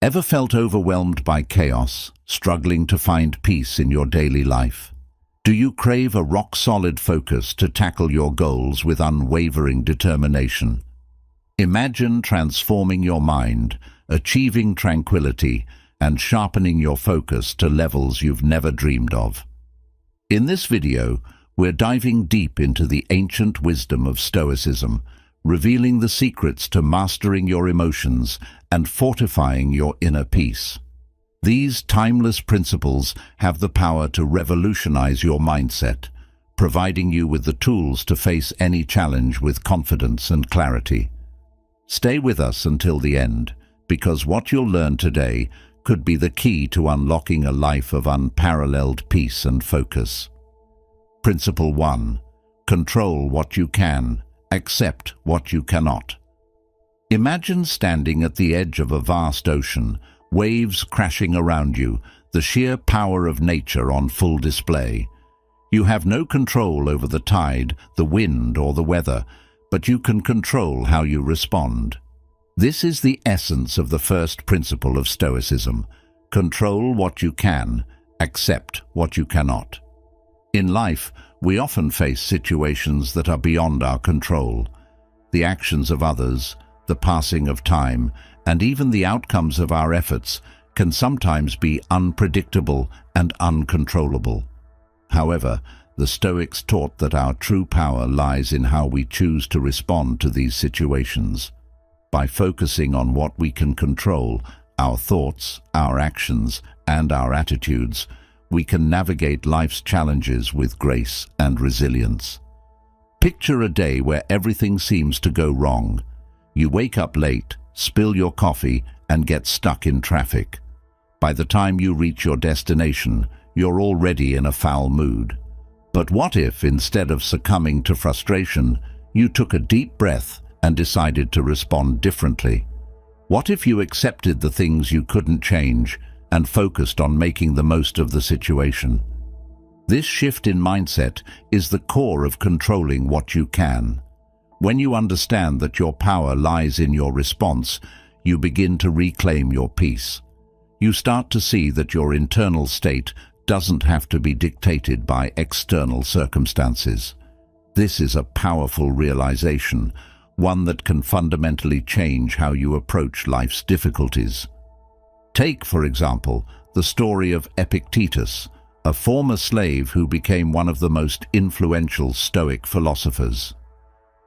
Ever felt overwhelmed by chaos, struggling to find peace in your daily life? Do you crave a rock-solid focus to tackle your goals with unwavering determination? Imagine transforming your mind, achieving tranquility, and sharpening your focus to levels you've never dreamed of. In this video, we're diving deep into the ancient wisdom of Stoicism, revealing the secrets to mastering your emotions and fortifying your inner peace. These timeless principles have the power to revolutionize your mindset, providing you with the tools to face any challenge with confidence and clarity. Stay with us until the end, because what you'll learn today could be the key to unlocking a life of unparalleled peace and focus. Principle 1. Control what you can. Accept what you cannot. Imagine standing at the edge of a vast ocean, waves crashing around you, the sheer power of nature on full display. You have no control over the tide, the wind, or the weather, but you can control how you respond. This is the essence of the first principle of Stoicism. Control what you can, accept what you cannot. In life, we often face situations that are beyond our control. The actions of others, the passing of time, and even the outcomes of our efforts can sometimes be unpredictable and uncontrollable. However, the Stoics taught that our true power lies in how we choose to respond to these situations. By focusing on what we can control, our thoughts, our actions, and our attitudes, we can navigate life's challenges with grace and resilience. Picture a day where everything seems to go wrong. You wake up late, spill your coffee, and get stuck in traffic. By the time you reach your destination, you're already in a foul mood. But what if, instead of succumbing to frustration, you took a deep breath and decided to respond differently? What if you accepted the things you couldn't change and focused on making the most of the situation? This shift in mindset is the core of controlling what you can. When you understand that your power lies in your response, you begin to reclaim your peace. You start to see that your internal state doesn't have to be dictated by external circumstances. This is a powerful realization, one that can fundamentally change how you approach life's difficulties. Take, for example, the story of Epictetus, a former slave who became one of the most influential Stoic philosophers.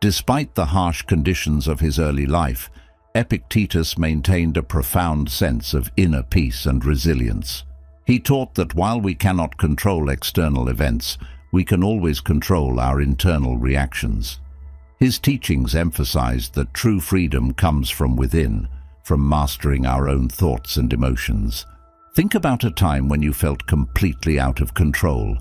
Despite the harsh conditions of his early life, Epictetus maintained a profound sense of inner peace and resilience. He taught that while we cannot control external events, we can always control our internal reactions. His teachings emphasized that true freedom comes from within, from mastering our own thoughts and emotions. Think about a time when you felt completely out of control.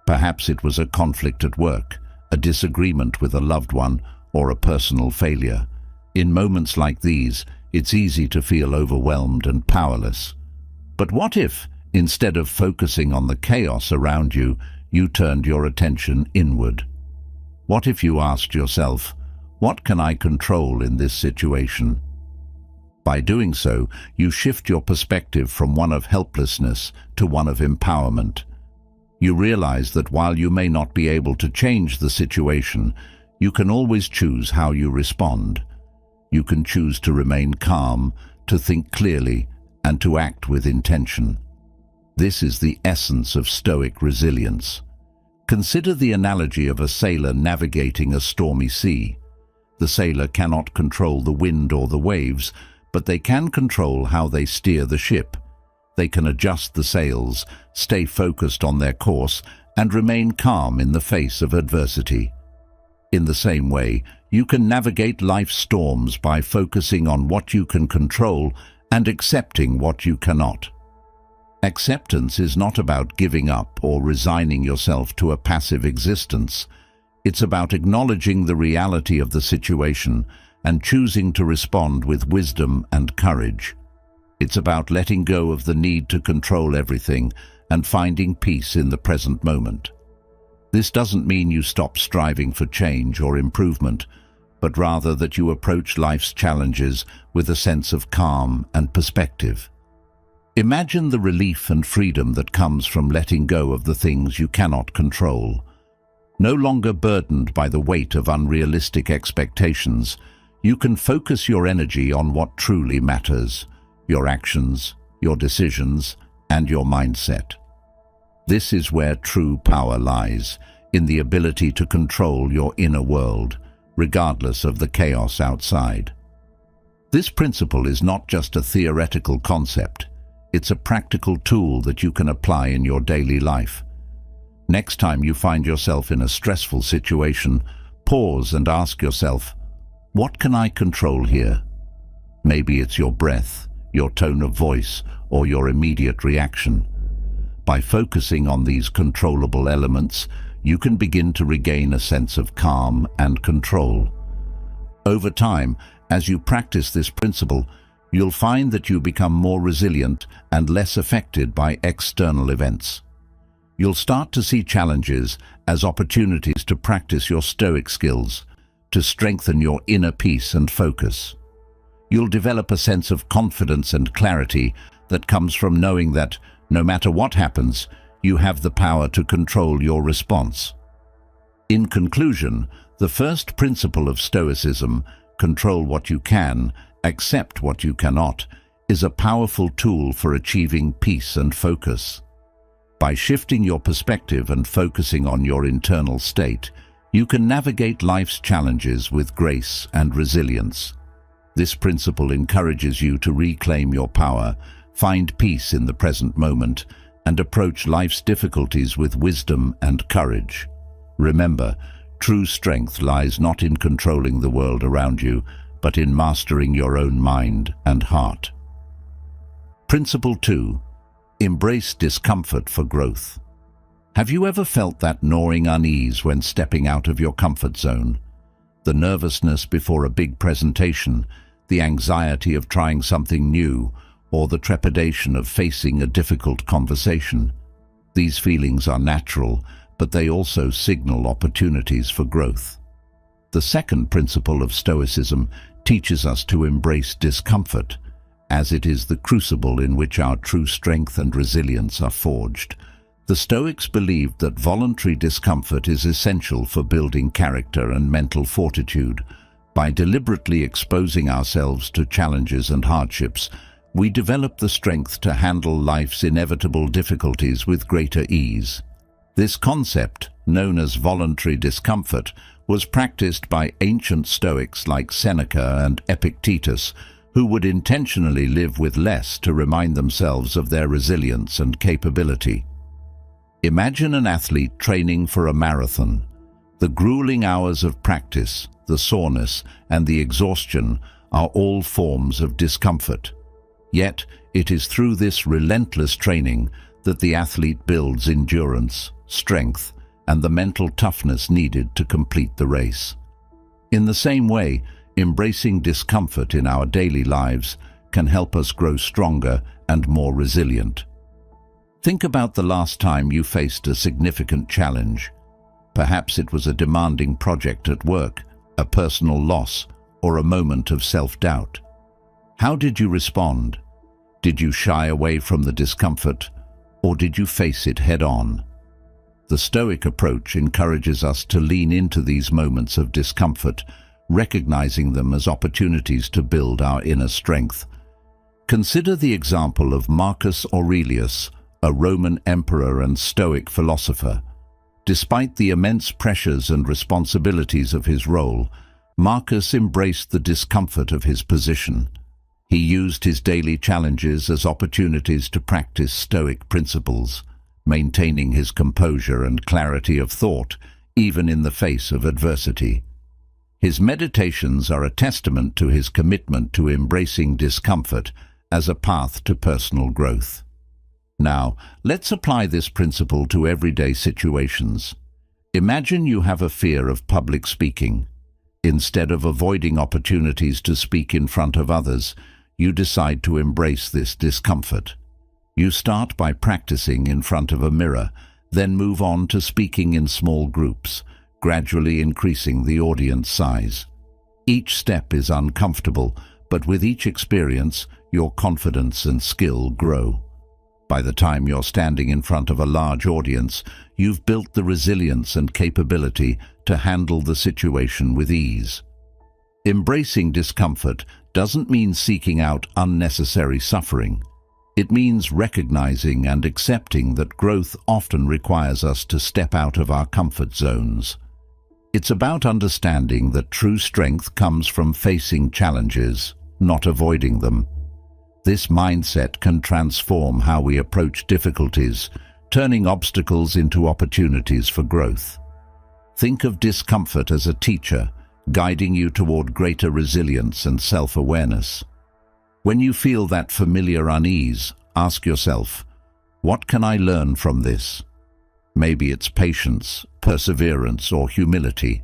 Perhaps it was a conflict at work, a disagreement with a loved one, or a personal failure. In moments like these, it's easy to feel overwhelmed and powerless. But what if, instead of focusing on the chaos around you, you turned your attention inward? What if you asked yourself, what can I control in this situation? By doing so, you shift your perspective from one of helplessness to one of empowerment. You realize that while you may not be able to change the situation, you can always choose how you respond. You can choose to remain calm, to think clearly, and to act with intention. This is the essence of Stoic resilience. Consider the analogy of a sailor navigating a stormy sea. The sailor cannot control the wind or the waves, but they can control how they steer the ship. They can adjust the sails, stay focused on their course, and remain calm in the face of adversity. In the same way, you can navigate life's storms by focusing on what you can control and accepting what you cannot. Acceptance is not about giving up or resigning yourself to a passive existence. It's about acknowledging the reality of the situation and choosing to respond with wisdom and courage. It's about letting go of the need to control everything and finding peace in the present moment. This doesn't mean you stop striving for change or improvement, but rather that you approach life's challenges with a sense of calm and perspective. Imagine the relief and freedom that comes from letting go of the things you cannot control. No longer burdened by the weight of unrealistic expectations, you can focus your energy on what truly matters: your actions, your decisions, and your mindset. This is where true power lies, in the ability to control your inner world, regardless of the chaos outside. This principle is not just a theoretical concept. It's a practical tool that you can apply in your daily life. Next time you find yourself in a stressful situation, pause and ask yourself, what can I control here? Maybe it's your breath, your tone of voice, or your immediate reaction. By focusing on these controllable elements, you can begin to regain a sense of calm and control. Over time, as you practice this principle, you'll find that you become more resilient and less affected by external events. You'll start to see challenges as opportunities to practice your Stoic skills, to strengthen your inner peace and focus. You'll develop a sense of confidence and clarity that comes from knowing that, no matter what happens, you have the power to control your response. In conclusion, the first principle of Stoicism, control what you can, accept what you cannot, is a powerful tool for achieving peace and focus. By shifting your perspective and focusing on your internal state, you can navigate life's challenges with grace and resilience. This principle encourages you to reclaim your power, find peace in the present moment, and approach life's difficulties with wisdom and courage. Remember, true strength lies not in controlling the world around you, but in mastering your own mind and heart. Principle 2. Embrace discomfort for growth. Have you ever felt that gnawing unease when stepping out of your comfort zone? The nervousness before a big presentation, the anxiety of trying something new, or the trepidation of facing a difficult conversation. These feelings are natural, but they also signal opportunities for growth. The second principle of Stoicism teaches us to embrace discomfort, as it is the crucible in which our true strength and resilience are forged. The Stoics believed that voluntary discomfort is essential for building character and mental fortitude. By deliberately exposing ourselves to challenges and hardships, we develop the strength to handle life's inevitable difficulties with greater ease. This concept, known as voluntary discomfort, was practiced by ancient Stoics like Seneca and Epictetus, who would intentionally live with less to remind themselves of their resilience and capability. Imagine an athlete training for a marathon. The grueling hours of practice, the soreness, and the exhaustion are all forms of discomfort. Yet, it is through this relentless training that the athlete builds endurance, strength, and the mental toughness needed to complete the race. In the same way, embracing discomfort in our daily lives can help us grow stronger and more resilient. Think about the last time you faced a significant challenge. Perhaps it was a demanding project at work, a personal loss, or a moment of self-doubt. How did you respond? Did you shy away from the discomfort, or did you face it head-on? The Stoic approach encourages us to lean into these moments of discomfort, recognizing them as opportunities to build our inner strength. Consider the example of Marcus Aurelius, a Roman emperor and Stoic philosopher. Despite the immense pressures and responsibilities of his role, Marcus embraced the discomfort of his position. He used his daily challenges as opportunities to practice Stoic principles, maintaining his composure and clarity of thought, even in the face of adversity. His meditations are a testament to his commitment to embracing discomfort as a path to personal growth. Now, let's apply this principle to everyday situations. Imagine you have a fear of public speaking. Instead of avoiding opportunities to speak in front of others, you decide to embrace this discomfort. You start by practicing in front of a mirror, then move on to speaking in small groups, gradually increasing the audience size. Each step is uncomfortable, but with each experience, your confidence and skill grow. By the time you're standing in front of a large audience, you've built the resilience and capability to handle the situation with ease. Embracing discomfort doesn't mean seeking out unnecessary suffering. It means recognizing and accepting that growth often requires us to step out of our comfort zones. It's about understanding that true strength comes from facing challenges, not avoiding them. This mindset can transform how we approach difficulties, turning obstacles into opportunities for growth. Think of discomfort as a teacher, guiding you toward greater resilience and self-awareness. When you feel that familiar unease, ask yourself, what can I learn from this? Maybe it's patience, perseverance, or humility.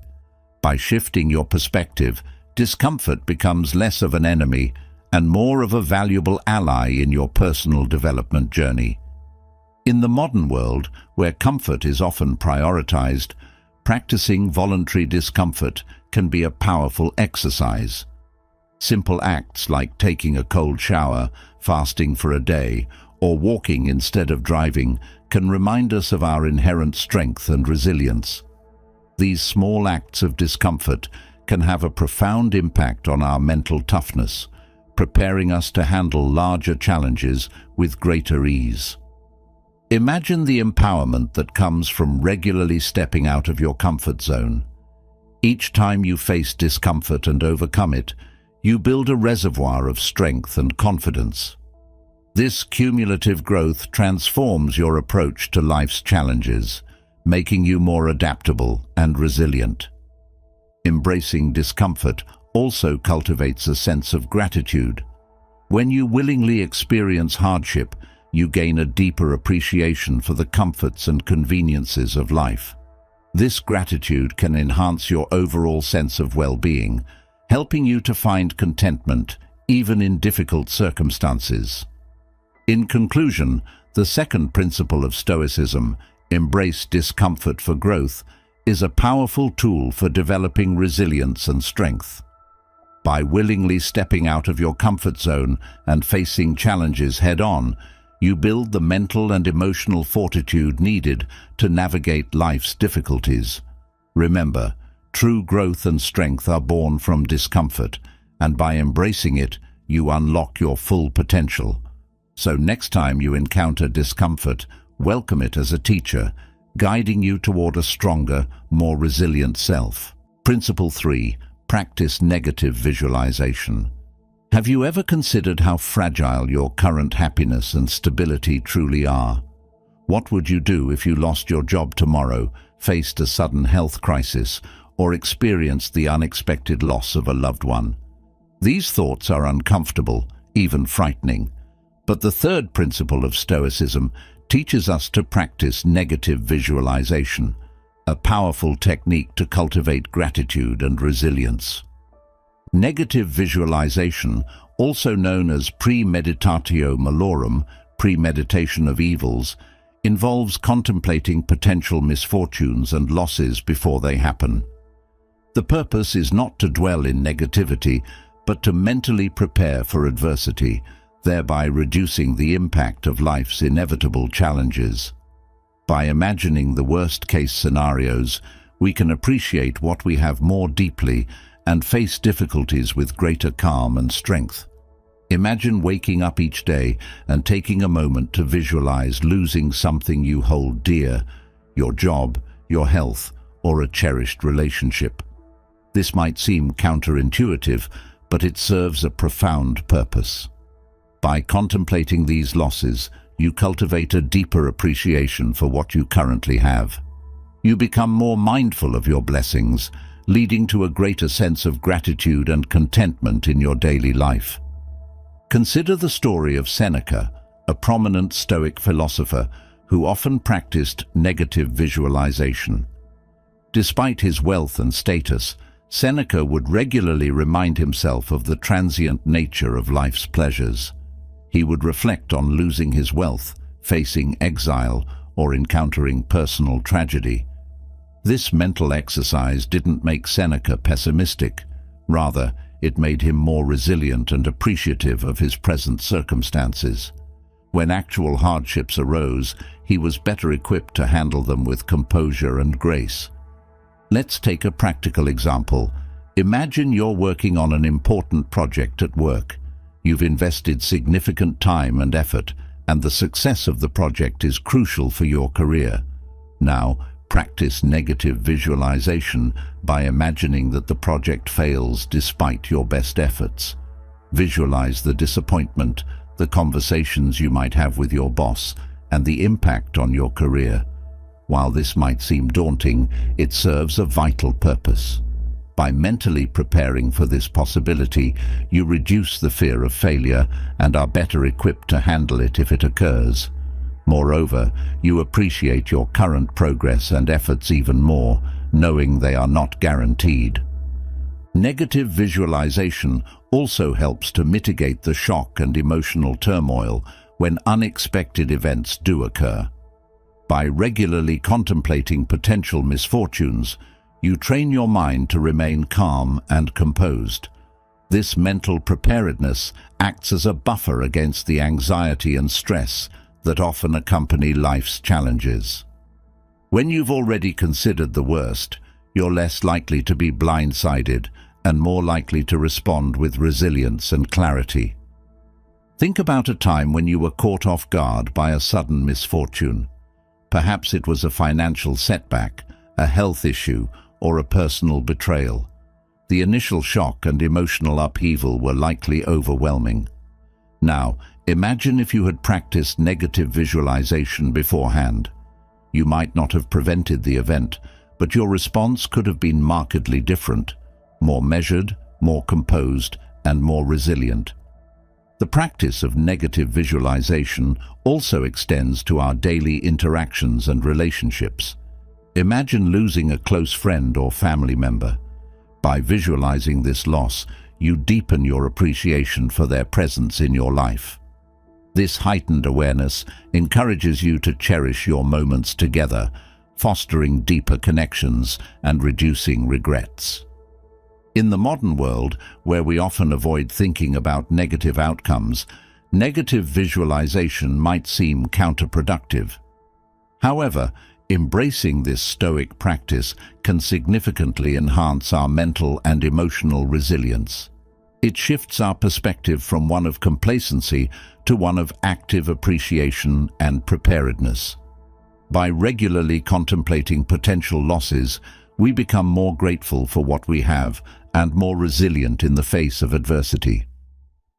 By shifting your perspective, discomfort becomes less of an enemy and more of a valuable ally in your personal development journey. In the modern world, where comfort is often prioritized, practicing voluntary discomfort can be a powerful exercise. Simple acts like taking a cold shower, fasting for a day, or walking instead of driving can remind us of our inherent strength and resilience. These small acts of discomfort can have a profound impact on our mental toughness, preparing us to handle larger challenges with greater ease. Imagine the empowerment that comes from regularly stepping out of your comfort zone. Each time you face discomfort and overcome it, you build a reservoir of strength and confidence. This cumulative growth transforms your approach to life's challenges, making you more adaptable and resilient. Embracing discomfort also cultivates a sense of gratitude. When you willingly experience hardship, you gain a deeper appreciation for the comforts and conveniences of life. This gratitude can enhance your overall sense of well-being, helping you to find contentment even in difficult circumstances. In conclusion, the second principle of Stoicism, embrace discomfort for growth, is a powerful tool for developing resilience and strength. By willingly stepping out of your comfort zone and facing challenges head-on, you build the mental and emotional fortitude needed to navigate life's difficulties. Remember, true growth and strength are born from discomfort, and by embracing it, you unlock your full potential. So next time you encounter discomfort, welcome it as a teacher, guiding you toward a stronger, more resilient self. Principle 3. Practice negative visualization. Have you ever considered how fragile your current happiness and stability truly are? What would you do if you lost your job tomorrow, faced a sudden health crisis, or experienced the unexpected loss of a loved one? These thoughts are uncomfortable, even frightening. But the third principle of Stoicism teaches us to practice negative visualization, a powerful technique to cultivate gratitude and resilience. Negative visualization, also known as premeditatio malorum, premeditation of evils, involves contemplating potential misfortunes and losses before they happen. The purpose is not to dwell in negativity, but to mentally prepare for adversity, thereby reducing the impact of life's inevitable challenges. By imagining the worst-case scenarios, we can appreciate what we have more deeply and face difficulties with greater calm and strength. Imagine waking up each day and taking a moment to visualize losing something you hold dear, your job, your health, or a cherished relationship. This might seem counterintuitive, but it serves a profound purpose. By contemplating these losses, you cultivate a deeper appreciation for what you currently have. You become more mindful of your blessings, leading to a greater sense of gratitude and contentment in your daily life. Consider the story of Seneca, a prominent Stoic philosopher who often practiced negative visualization. Despite his wealth and status, Seneca would regularly remind himself of the transient nature of life's pleasures. He would reflect on losing his wealth, facing exile, or encountering personal tragedy. This mental exercise didn't make Seneca pessimistic. Rather, it made him more resilient and appreciative of his present circumstances. When actual hardships arose, he was better equipped to handle them with composure and grace. Let's take a practical example. Imagine you're working on an important project at work. You've invested significant time and effort, and the success of the project is crucial for your career. Now, practice negative visualization by imagining that the project fails despite your best efforts. Visualize the disappointment, the conversations you might have with your boss, and the impact on your career. While this might seem daunting, it serves a vital purpose. By mentally preparing for this possibility, you reduce the fear of failure and are better equipped to handle it if it occurs. Moreover, you appreciate your current progress and efforts even more, knowing they are not guaranteed. Negative visualization also helps to mitigate the shock and emotional turmoil when unexpected events do occur. By regularly contemplating potential misfortunes, you train your mind to remain calm and composed. This mental preparedness acts as a buffer against the anxiety and stress that often accompany life's challenges. When you've already considered the worst, you're less likely to be blindsided and more likely to respond with resilience and clarity. Think about a time when you were caught off guard by a sudden misfortune. Perhaps it was a financial setback, a health issue, or a personal betrayal. The initial shock and emotional upheaval were likely overwhelming. Now, imagine if you had practiced negative visualization beforehand. You might not have prevented the event, but your response could have been markedly different, more measured, more composed, and more resilient. The practice of negative visualization also extends to our daily interactions and relationships. Imagine losing a close friend or family member. By visualizing this loss, you deepen your appreciation for their presence in your life. This heightened awareness encourages you to cherish your moments together, fostering deeper connections and reducing regrets. In the modern world, where we often avoid thinking about negative outcomes, negative visualization might seem counterproductive. However, embracing this Stoic practice can significantly enhance our mental and emotional resilience. It shifts our perspective from one of complacency to one of active appreciation and preparedness. By regularly contemplating potential losses, we become more grateful for what we have and more resilient in the face of adversity.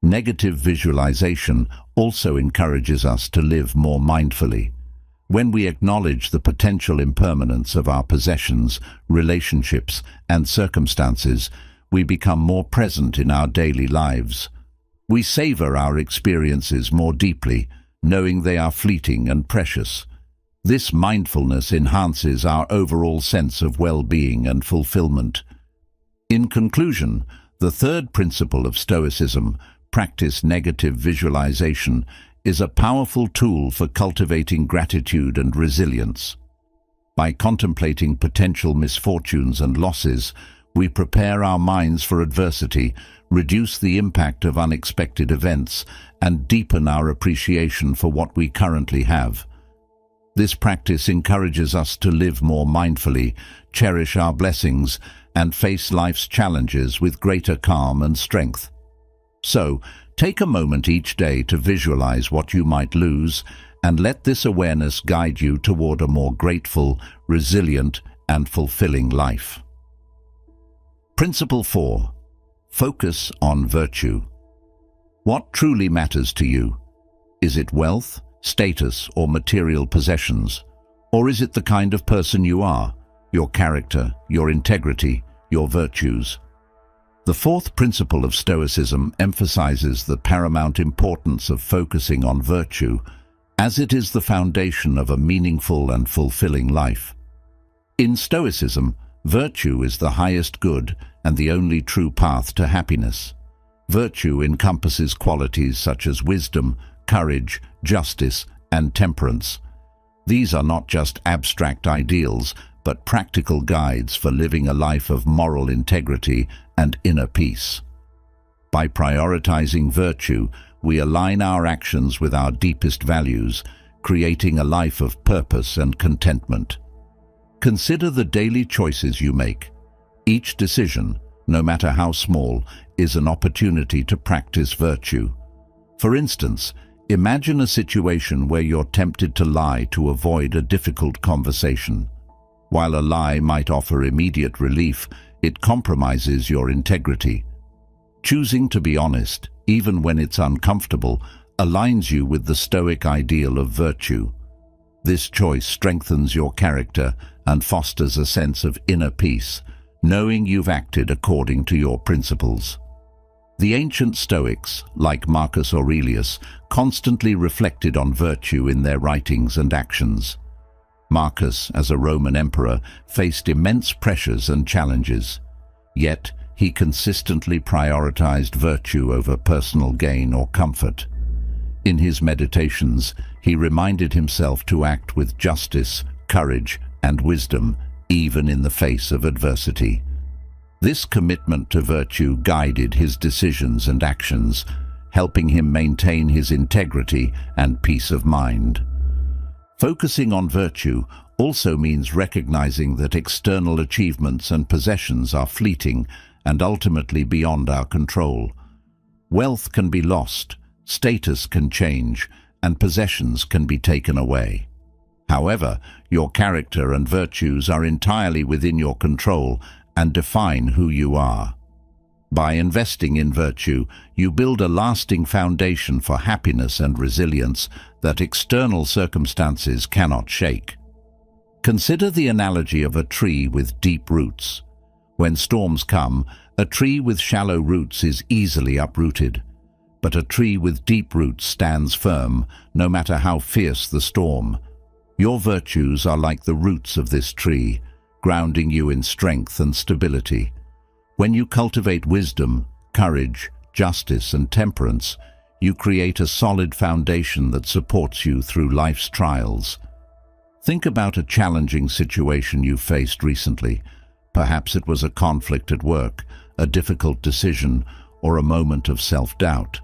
Negative visualization also encourages us to live more mindfully. When we acknowledge the potential impermanence of our possessions, relationships, and circumstances, we become more present in our daily lives. We savor our experiences more deeply, knowing they are fleeting and precious. This mindfulness enhances our overall sense of well-being and fulfillment. In conclusion, the third principle of Stoicism, practice negative visualization, is a powerful tool for cultivating gratitude and resilience. By contemplating potential misfortunes and losses, we prepare our minds for adversity, reduce the impact of unexpected events, and deepen our appreciation for what we currently have. This practice encourages us to live more mindfully, cherish our blessings, and face life's challenges with greater calm and strength. So, take a moment each day to visualize what you might lose, and let this awareness guide you toward a more grateful, resilient, and fulfilling life. Principle 4. Focus on virtue. What truly matters to you? Is it wealth, status, or material possessions? Or is it the kind of person you are, your character, your integrity, your virtues? The fourth principle of Stoicism emphasizes the paramount importance of focusing on virtue, as it is the foundation of a meaningful and fulfilling life. In Stoicism, virtue is the highest good and the only true path to happiness. Virtue encompasses qualities such as wisdom, courage, justice, and temperance. These are not just abstract ideals, but practical guides for living a life of moral integrity and inner peace. By prioritizing virtue, we align our actions with our deepest values, creating a life of purpose and contentment. Consider the daily choices you make. Each decision, no matter how small, is an opportunity to practice virtue. For instance, imagine a situation where you're tempted to lie to avoid a difficult conversation. While a lie might offer immediate relief, it compromises your integrity. Choosing to be honest, even when it's uncomfortable, aligns you with the Stoic ideal of virtue. This choice strengthens your character and fosters a sense of inner peace, knowing you've acted according to your principles. The ancient Stoics, like Marcus Aurelius, constantly reflected on virtue in their writings and actions. Marcus, as a Roman emperor, faced immense pressures and challenges. Yet, he consistently prioritized virtue over personal gain or comfort. In his meditations, he reminded himself to act with justice, courage, and wisdom, even in the face of adversity. This commitment to virtue guided his decisions and actions, helping him maintain his integrity and peace of mind. Focusing on virtue also means recognizing that external achievements and possessions are fleeting and ultimately beyond our control. Wealth can be lost, status can change, and possessions can be taken away. However, your character and virtues are entirely within your control and define who you are. By investing in virtue, you build a lasting foundation for happiness and resilience that external circumstances cannot shake. Consider the analogy of a tree with deep roots. When storms come, a tree with shallow roots is easily uprooted. But a tree with deep roots stands firm, no matter how fierce the storm. Your virtues are like the roots of this tree, grounding you in strength and stability. When you cultivate wisdom, courage, justice, and temperance, you create a solid foundation that supports you through life's trials. Think about a challenging situation you faced recently. Perhaps it was a conflict at work, a difficult decision, or a moment of self-doubt.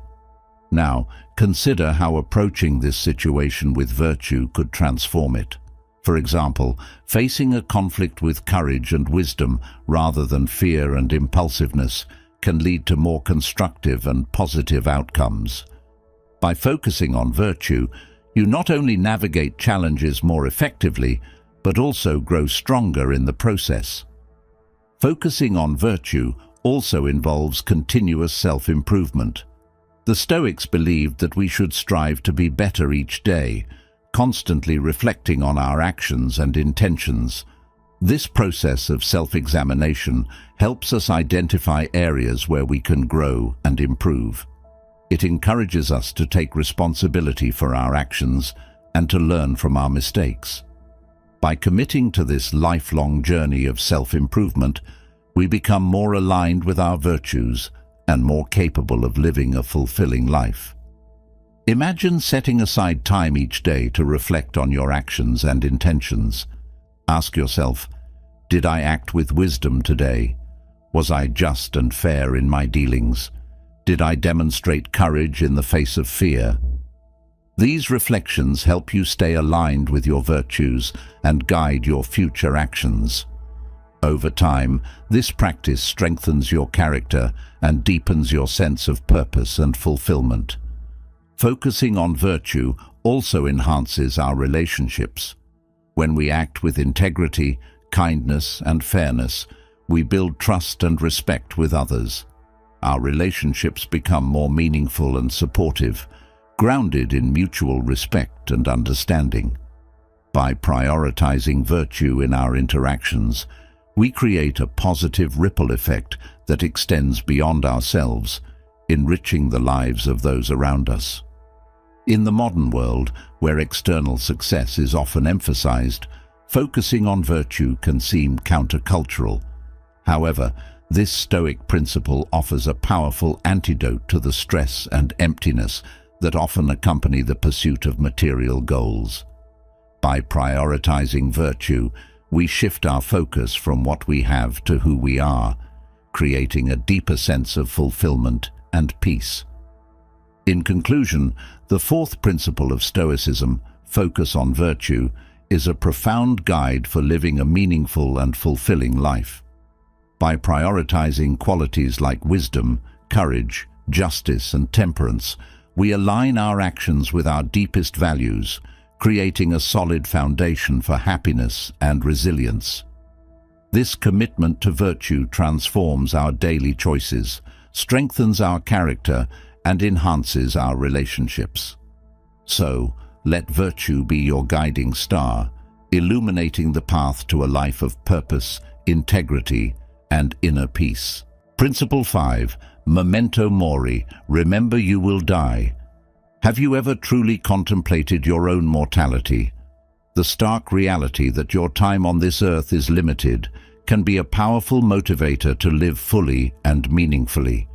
Now, consider how approaching this situation with virtue could transform it. For example, facing a conflict with courage and wisdom rather than fear and impulsiveness can lead to more constructive and positive outcomes. By focusing on virtue, you not only navigate challenges more effectively, but also grow stronger in the process. Focusing on virtue also involves continuous self-improvement. The Stoics believed that we should strive to be better each day, constantly reflecting on our actions and intentions. This process of self-examination helps us identify areas where we can grow and improve. It encourages us to take responsibility for our actions and to learn from our mistakes. By committing to this lifelong journey of self-improvement, we become more aligned with our virtues and more capable of living a fulfilling life. Imagine setting aside time each day to reflect on your actions and intentions. Ask yourself, did I act with wisdom today? Was I just and fair in my dealings? Did I demonstrate courage in the face of fear? These reflections help you stay aligned with your virtues and guide your future actions. Over time, this practice strengthens your character and deepens your sense of purpose and fulfillment. Focusing on virtue also enhances our relationships. When we act with integrity, kindness, and fairness, we build trust and respect with others. Our relationships become more meaningful and supportive, grounded in mutual respect and understanding. By prioritizing virtue in our interactions, we create a positive ripple effect that extends beyond ourselves, enriching the lives of those around us. In the modern world, where external success is often emphasized, focusing on virtue can seem countercultural. However, this Stoic principle offers a powerful antidote to the stress and emptiness that often accompany the pursuit of material goals. By prioritizing virtue, we shift our focus from what we have to who we are, creating a deeper sense of fulfillment and peace. In conclusion, the fourth principle of Stoicism, focus on virtue, is a profound guide for living a meaningful and fulfilling life. By prioritizing qualities like wisdom, courage, justice, and temperance, we align our actions with our deepest values, creating a solid foundation for happiness and resilience. This commitment to virtue transforms our daily choices, strengthens our character, and enhances our relationships. So, let virtue be your guiding star, illuminating the path to a life of purpose, integrity, and inner peace. Principle 5. Memento mori. Remember you will die. Have you ever truly contemplated your own mortality? The stark reality that your time on this earth is limited can be a powerful motivator to live fully and meaningfully.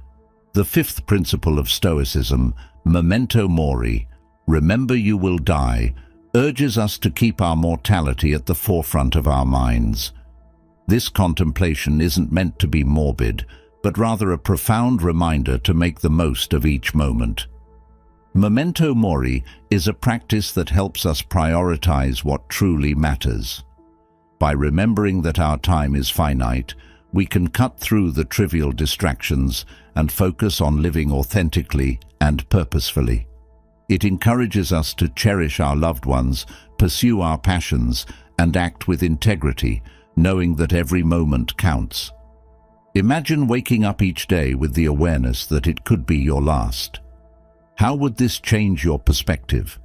The fifth principle of Stoicism, memento mori, remember you will die, urges us to keep our mortality at the forefront of our minds. This contemplation isn't meant to be morbid, but rather a profound reminder to make the most of each moment. Memento mori is a practice that helps us prioritize what truly matters. By remembering that our time is finite, we can cut through the trivial distractions and focus on living authentically and purposefully. It encourages us to cherish our loved ones, pursue our passions, and act with integrity, knowing that every moment counts. Imagine waking up each day with the awareness that it could be your last. How would this change your perspective?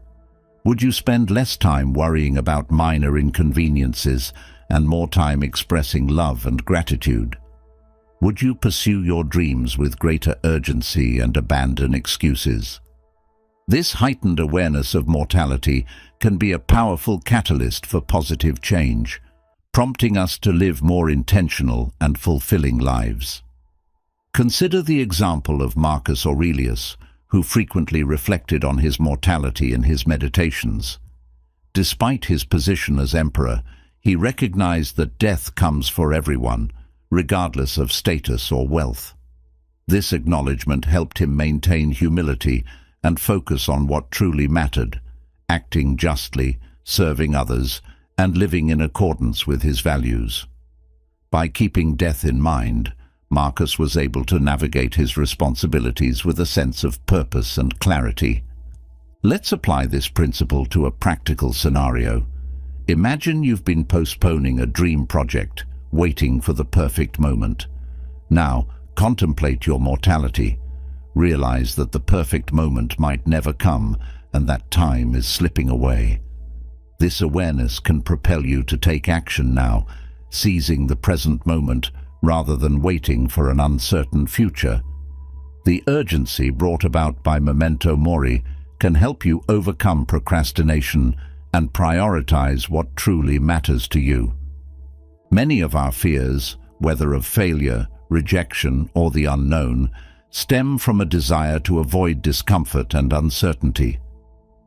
Would you spend less time worrying about minor inconveniences and more time expressing love and gratitude? Would you pursue your dreams with greater urgency and abandon excuses? This heightened awareness of mortality can be a powerful catalyst for positive change, prompting us to live more intentional and fulfilling lives. Consider the example of Marcus Aurelius, who frequently reflected on his mortality in his meditations. Despite his position as emperor, he recognized that death comes for everyone, regardless of status or wealth. This acknowledgement helped him maintain humility and focus on what truly mattered, acting justly, serving others, and living in accordance with his values. By keeping death in mind, Marcus was able to navigate his responsibilities with a sense of purpose and clarity. Let's apply this principle to a practical scenario. Imagine you've been postponing a dream project, waiting for the perfect moment. Now, contemplate your mortality. Realize that the perfect moment might never come and that time is slipping away. This awareness can propel you to take action now, seizing the present moment rather than waiting for an uncertain future. The urgency brought about by memento mori can help you overcome procrastination and prioritize what truly matters to you. Many of our fears, whether of failure, rejection, or the unknown, stem from a desire to avoid discomfort and uncertainty.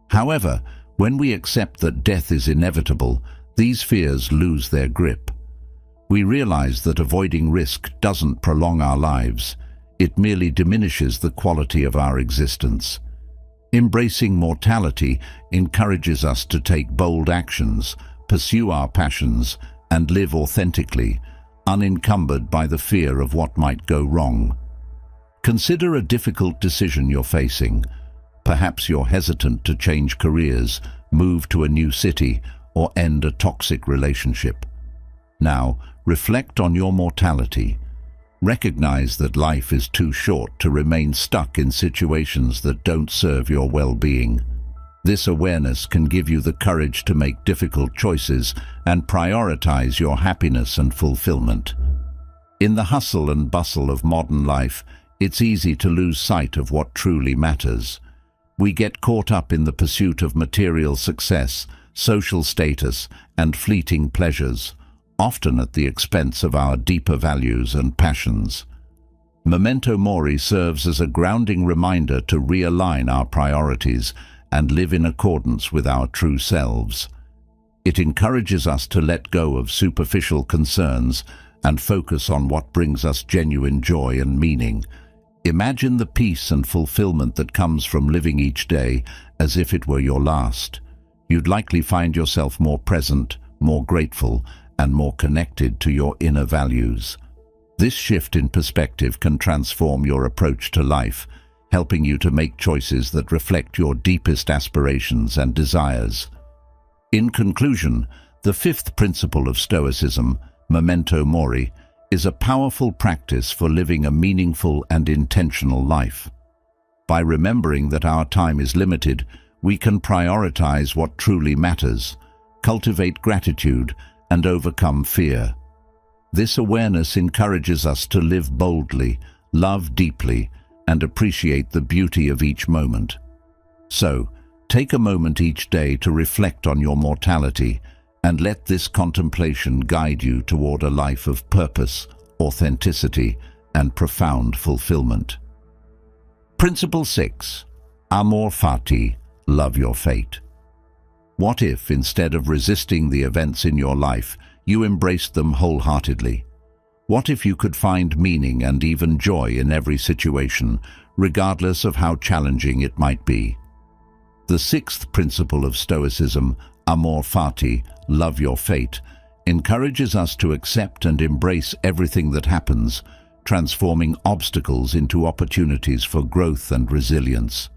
However, when we accept that death is inevitable, these fears lose their grip. We realize that avoiding risk doesn't prolong our lives, it merely diminishes the quality of our existence. Embracing mortality encourages us to take bold actions, pursue our passions, and live authentically, unencumbered by the fear of what might go wrong. Consider a difficult decision you're facing. Perhaps you're hesitant to change careers, move to a new city, or end a toxic relationship. Now, reflect on your mortality. Recognize that life is too short to remain stuck in situations that don't serve your well-being. This awareness can give you the courage to make difficult choices and prioritize your happiness and fulfillment. In the hustle and bustle of modern life, it's easy to lose sight of what truly matters. We get caught up in the pursuit of material success, social status, and fleeting pleasures, often at the expense of our deeper values and passions. Memento mori serves as a grounding reminder to realign our priorities and live in accordance with our true selves. It encourages us to let go of superficial concerns and focus on what brings us genuine joy and meaning. Imagine the peace and fulfillment that comes from living each day as if it were your last. You'd likely find yourself more present, more grateful, and more connected to your inner values. This shift in perspective can transform your approach to life, helping you to make choices that reflect your deepest aspirations and desires. In conclusion, the fifth principle of Stoicism, memento mori, is a powerful practice for living a meaningful and intentional life. By remembering that our time is limited, we can prioritize what truly matters, cultivate gratitude, and overcome fear. This awareness encourages us to live boldly, love deeply, and appreciate the beauty of each moment. So, take a moment each day to reflect on your mortality, and let this contemplation guide you toward a life of purpose, authenticity, and profound fulfillment. Principle 6. Amor fati, love your fate. What if, instead of resisting the events in your life, you embraced them wholeheartedly? What if you could find meaning and even joy in every situation, regardless of how challenging it might be? The sixth principle of Stoicism, amor fati, love your fate, encourages us to accept and embrace everything that happens, transforming obstacles into opportunities for growth and resilience.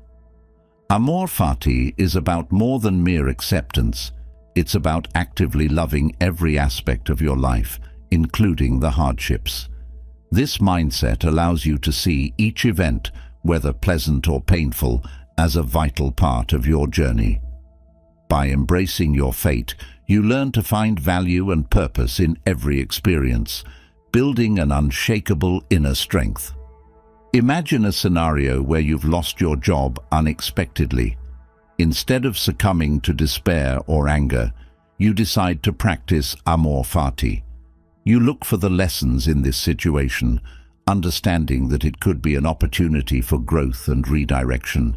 Amor fati is about more than mere acceptance. It's about actively loving every aspect of your life, including the hardships. This mindset allows you to see each event, whether pleasant or painful, as a vital part of your journey. By embracing your fate, you learn to find value and purpose in every experience, building an unshakable inner strength. Imagine a scenario where you've lost your job unexpectedly. Instead of succumbing to despair or anger, you decide to practice amor fati. You look for the lessons in this situation, understanding that it could be an opportunity for growth and redirection.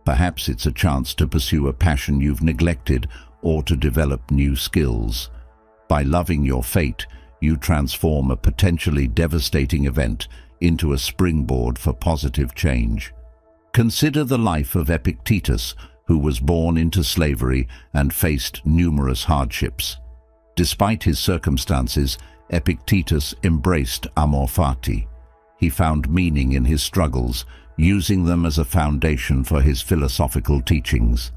Perhaps it's a chance to pursue a passion you've neglected or to develop new skills. By loving your fate, you transform a potentially devastating event into a springboard for positive change. Consider the life of Epictetus, who was born into slavery and faced numerous hardships. Despite his circumstances, Epictetus embraced amor fati. He found meaning in his struggles, using them as a foundation for his philosophical teachings.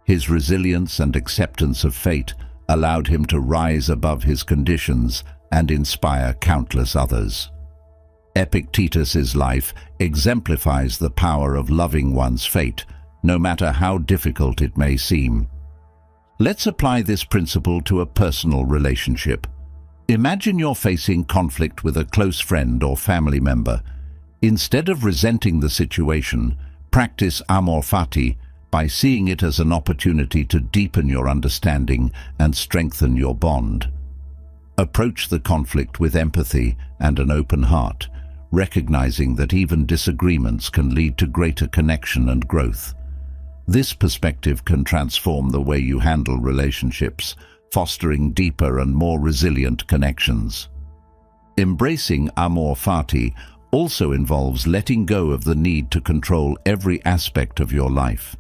His resilience and acceptance of fate allowed him to rise above his conditions and inspire countless others. Epictetus's life exemplifies the power of loving one's fate, no matter how difficult it may seem. Let's apply this principle to a personal relationship. Imagine you're facing conflict with a close friend or family member. Instead of resenting the situation, practice amor fati by seeing it as an opportunity to deepen your understanding and strengthen your bond. Approach the conflict with empathy and an open heart, recognizing that even disagreements can lead to greater connection and growth. This perspective can transform the way you handle relationships, fostering deeper and more resilient connections. Embracing amor fati also involves letting go of the need to control every aspect of your life.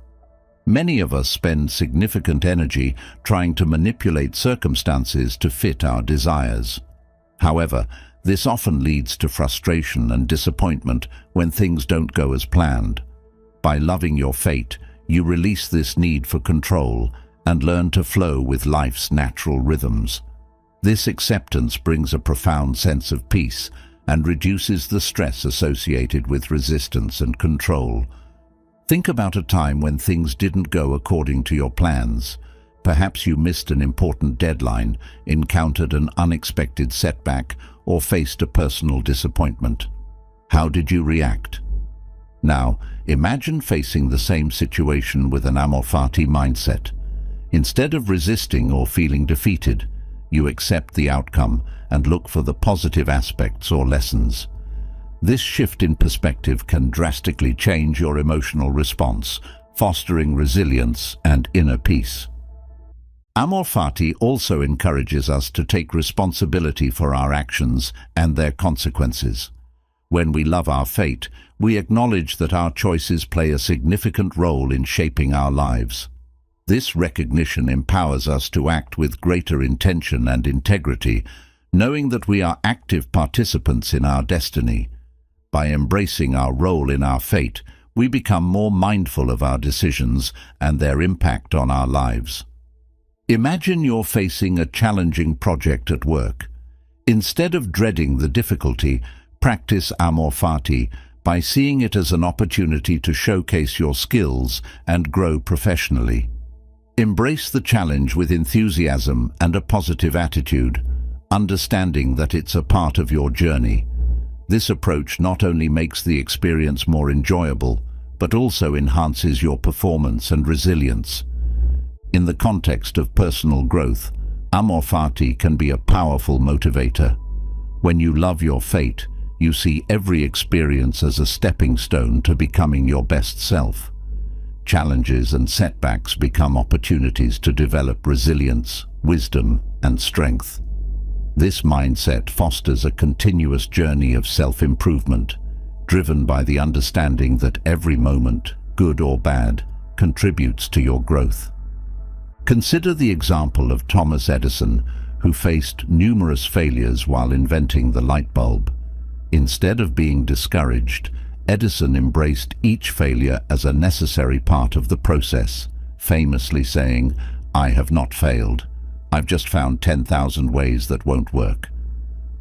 Many of us spend significant energy trying to manipulate circumstances to fit our desires. However, this often leads to frustration and disappointment when things don't go as planned. By loving your fate, you release this need for control and learn to flow with life's natural rhythms. This acceptance brings a profound sense of peace and reduces the stress associated with resistance and control. Think about a time when things didn't go according to your plans. Perhaps you missed an important deadline, encountered an unexpected setback, or faced a personal disappointment. How did you react? Now, imagine facing the same situation with an amor fati mindset. Instead of resisting or feeling defeated, you accept the outcome and look for the positive aspects or lessons. This shift in perspective can drastically change your emotional response, fostering resilience and inner peace. Amor fati also encourages us to take responsibility for our actions and their consequences. When we love our fate, we acknowledge that our choices play a significant role in shaping our lives. This recognition empowers us to act with greater intention and integrity, knowing that we are active participants in our destiny. By embracing our role in our fate, we become more mindful of our decisions and their impact on our lives. Imagine you're facing a challenging project at work. Instead of dreading the difficulty, practice amor fati by seeing it as an opportunity to showcase your skills and grow professionally. Embrace the challenge with enthusiasm and a positive attitude, understanding that it's a part of your journey. This approach not only makes the experience more enjoyable, but also enhances your performance and resilience. In the context of personal growth, amor fati can be a powerful motivator. When you love your fate, you see every experience as a stepping stone to becoming your best self. Challenges and setbacks become opportunities to develop resilience, wisdom, and strength. This mindset fosters a continuous journey of self-improvement, driven by the understanding that every moment, good or bad, contributes to your growth. Consider the example of Thomas Edison, who faced numerous failures while inventing the light bulb. Instead of being discouraged, Edison embraced each failure as a necessary part of the process, famously saying, "I have not failed. I've just found 10,000 ways that won't work."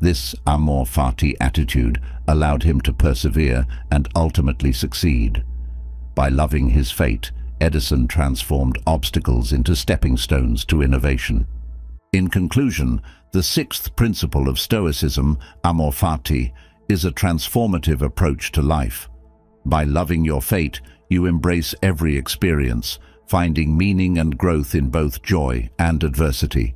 This amor fati attitude allowed him to persevere and ultimately succeed. By loving his fate, Edison transformed obstacles into stepping stones to innovation. In conclusion, the sixth principle of Stoicism, amor fati, is a transformative approach to life. By loving your fate, you embrace every experience, finding meaning and growth in both joy and adversity.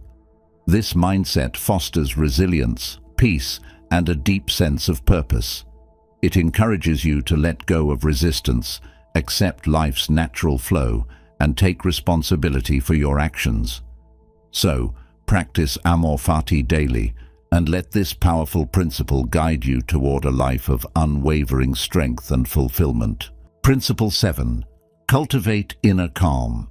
This mindset fosters resilience, peace, and a deep sense of purpose. It encourages you to let go of resistance, accept life's natural flow, and take responsibility for your actions. So, practice amor fati daily, and let this powerful principle guide you toward a life of unwavering strength and fulfillment. Principle 7. Cultivate inner calm.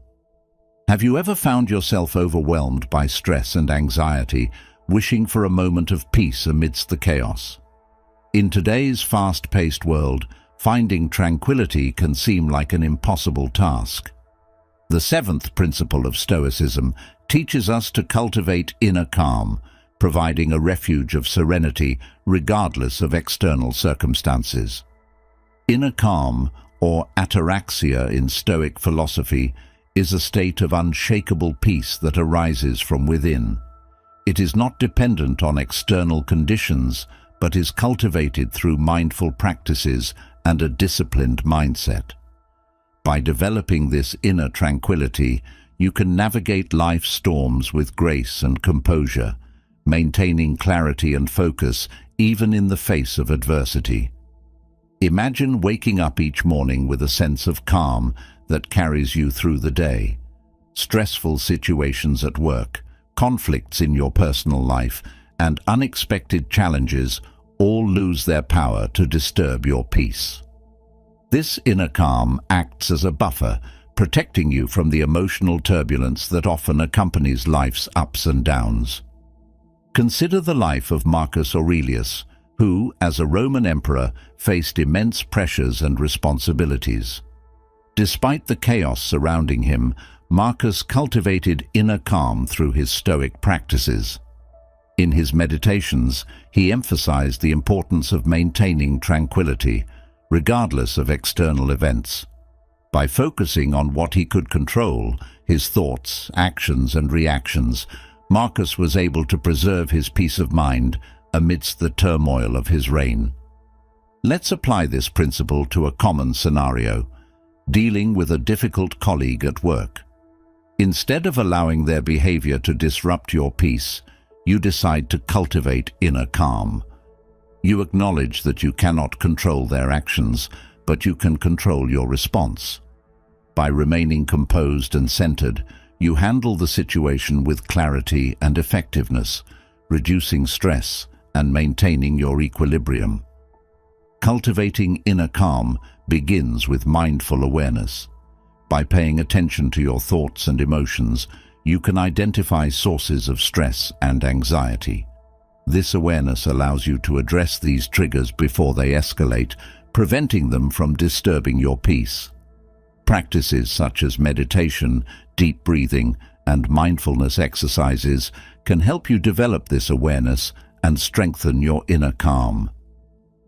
Have you ever found yourself overwhelmed by stress and anxiety, wishing for a moment of peace amidst the chaos? In today's fast-paced world, finding tranquility can seem like an impossible task. The seventh principle of Stoicism teaches us to cultivate inner calm, providing a refuge of serenity regardless of external circumstances. Inner calm, or ataraxia in Stoic philosophy, is a state of unshakable peace that arises from within. It is not dependent on external conditions, but is cultivated through mindful practices and a disciplined mindset. By developing this inner tranquility, you can navigate life's storms with grace and composure, maintaining clarity and focus even in the face of adversity. Imagine waking up each morning with a sense of calm that carries you through the day. Stressful situations at work, conflicts in your personal life, and unexpected challenges all lose their power to disturb your peace. This inner calm acts as a buffer, protecting you from the emotional turbulence that often accompanies life's ups and downs. Consider the life of Marcus Aurelius, who, as a Roman emperor, faced immense pressures and responsibilities. Despite the chaos surrounding him, Marcus cultivated inner calm through his Stoic practices. In his meditations, he emphasized the importance of maintaining tranquility, regardless of external events. By focusing on what he could control, his thoughts, actions, and reactions, Marcus was able to preserve his peace of mind amidst the turmoil of his reign. Let's apply this principle to a common scenario, dealing with a difficult colleague at work. Instead of allowing their behavior to disrupt your peace, you decide to cultivate inner calm. You acknowledge that you cannot control their actions, but you can control your response. By remaining composed and centered, you handle the situation with clarity and effectiveness, reducing stress and maintaining your equilibrium. Cultivating inner calm begins with mindful awareness. By paying attention to your thoughts and emotions, you can identify sources of stress and anxiety. This awareness allows you to address these triggers before they escalate, preventing them from disturbing your peace. Practices such as meditation, deep breathing, and mindfulness exercises can help you develop this awareness and strengthen your inner calm.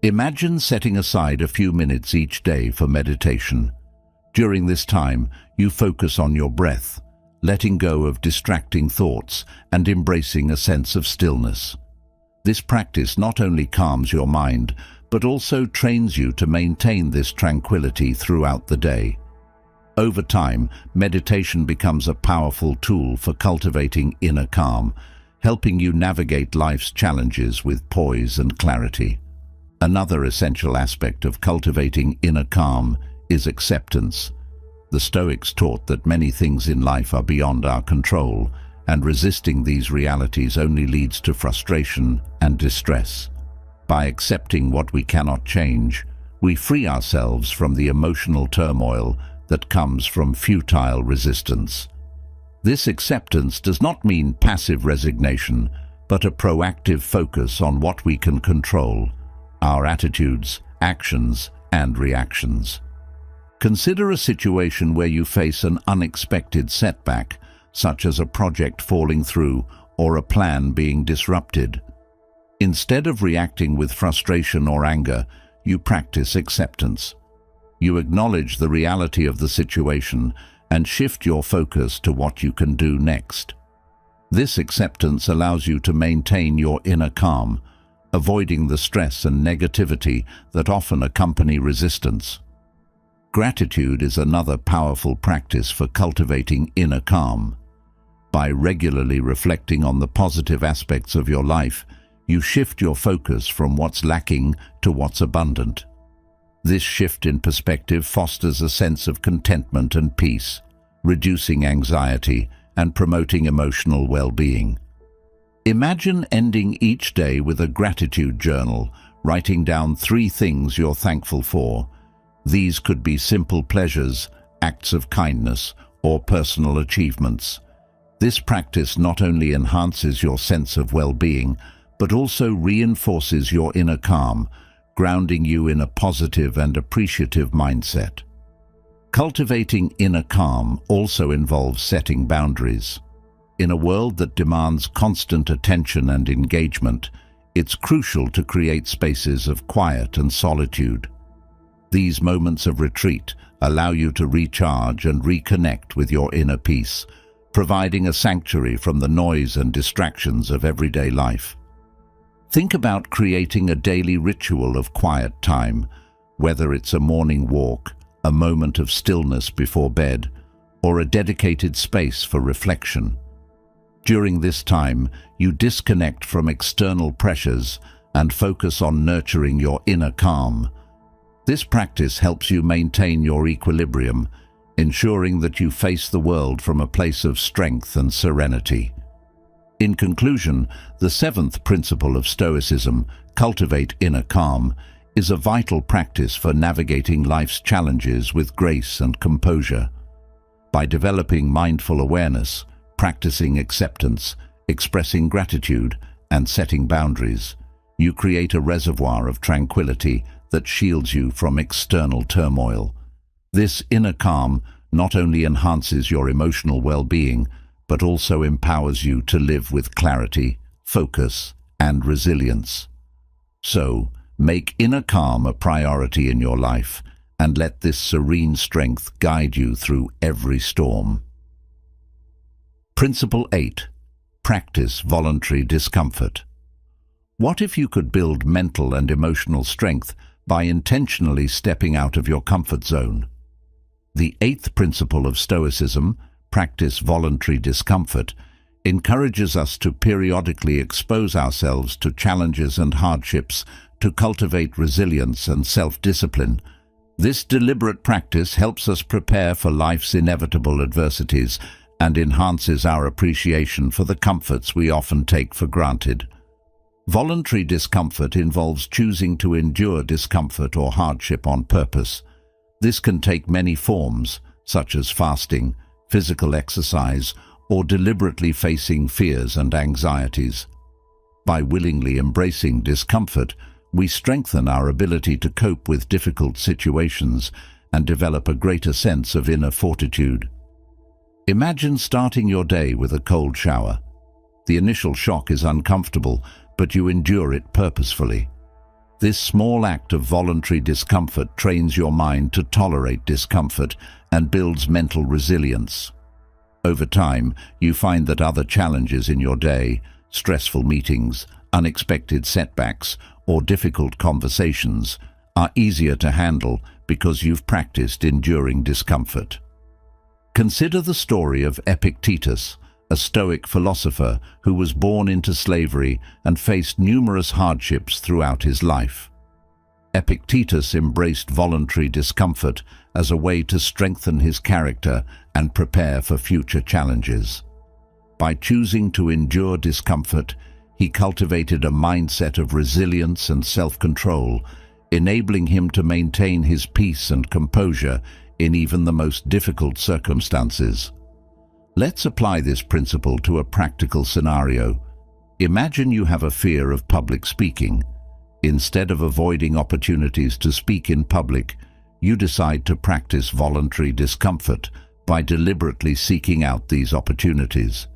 Imagine setting aside a few minutes each day for meditation. During this time, you focus on your breath, letting go of distracting thoughts and embracing a sense of stillness. This practice not only calms your mind, but also trains you to maintain this tranquility throughout the day. Over time, meditation becomes a powerful tool for cultivating inner calm, helping you navigate life's challenges with poise and clarity. Another essential aspect of cultivating inner calm is acceptance. The Stoics taught that many things in life are beyond our control, and resisting these realities only leads to frustration and distress. By accepting what we cannot change, we free ourselves from the emotional turmoil that comes from futile resistance. This acceptance does not mean passive resignation, but a proactive focus on what we can control: our attitudes, actions, and reactions. Consider a situation where you face an unexpected setback, such as a project falling through or a plan being disrupted. Instead of reacting with frustration or anger, you practice acceptance. You acknowledge the reality of the situation and shift your focus to what you can do next. This acceptance allows you to maintain your inner calm, avoiding the stress and negativity that often accompany resistance. Gratitude is another powerful practice for cultivating inner calm. By regularly reflecting on the positive aspects of your life, you shift your focus from what's lacking to what's abundant. This shift in perspective fosters a sense of contentment and peace, reducing anxiety and promoting emotional well-being. Imagine ending each day with a gratitude journal, writing down 3 things you're thankful for. These could be simple pleasures, acts of kindness, or personal achievements. This practice not only enhances your sense of well-being, but also reinforces your inner calm, grounding you in a positive and appreciative mindset. Cultivating inner calm also involves setting boundaries. In a world that demands constant attention and engagement, it's crucial to create spaces of quiet and solitude. These moments of retreat allow you to recharge and reconnect with your inner peace, providing a sanctuary from the noise and distractions of everyday life. Think about creating a daily ritual of quiet time, whether it's a morning walk, a moment of stillness before bed, or a dedicated space for reflection. During this time, you disconnect from external pressures and focus on nurturing your inner calm. This practice helps you maintain your equilibrium, ensuring that you face the world from a place of strength and serenity. In conclusion, the 7th principle of Stoicism, cultivate inner calm, is a vital practice for navigating life's challenges with grace and composure. By developing mindful awareness, practicing acceptance, expressing gratitude, and setting boundaries, you create a reservoir of tranquility that shields you from external turmoil. This inner calm not only enhances your emotional well-being, but also empowers you to live with clarity, focus, and resilience. So, make inner calm a priority in your life, and let this serene strength guide you through every storm. Principle 8. Practice voluntary discomfort. What if you could build mental and emotional strength by intentionally stepping out of your comfort zone? The 8th principle of Stoicism, practice voluntary discomfort, encourages us to periodically expose ourselves to challenges and hardships to cultivate resilience and self-discipline. This deliberate practice helps us prepare for life's inevitable adversities and enhances our appreciation for the comforts we often take for granted. Voluntary discomfort involves choosing to endure discomfort or hardship on purpose. This can take many forms, such as fasting, physical exercise, or deliberately facing fears and anxieties. By willingly embracing discomfort, we strengthen our ability to cope with difficult situations and develop a greater sense of inner fortitude. Imagine starting your day with a cold shower. The initial shock is uncomfortable, but you endure it purposefully. This small act of voluntary discomfort trains your mind to tolerate discomfort and builds mental resilience. Over time, you find that other challenges in your day, stressful meetings, unexpected setbacks, or difficult conversations, are easier to handle because you've practiced enduring discomfort. Consider the story of Epictetus, a Stoic philosopher who was born into slavery and faced numerous hardships throughout his life. Epictetus embraced voluntary discomfort as a way to strengthen his character and prepare for future challenges. By choosing to endure discomfort, he cultivated a mindset of resilience and self-control, enabling him to maintain his peace and composure in even the most difficult circumstances. Let's apply this principle to a practical scenario. Imagine you have a fear of public speaking. Instead of avoiding opportunities to speak in public, you decide to practice voluntary discomfort by deliberately seeking out these opportunities.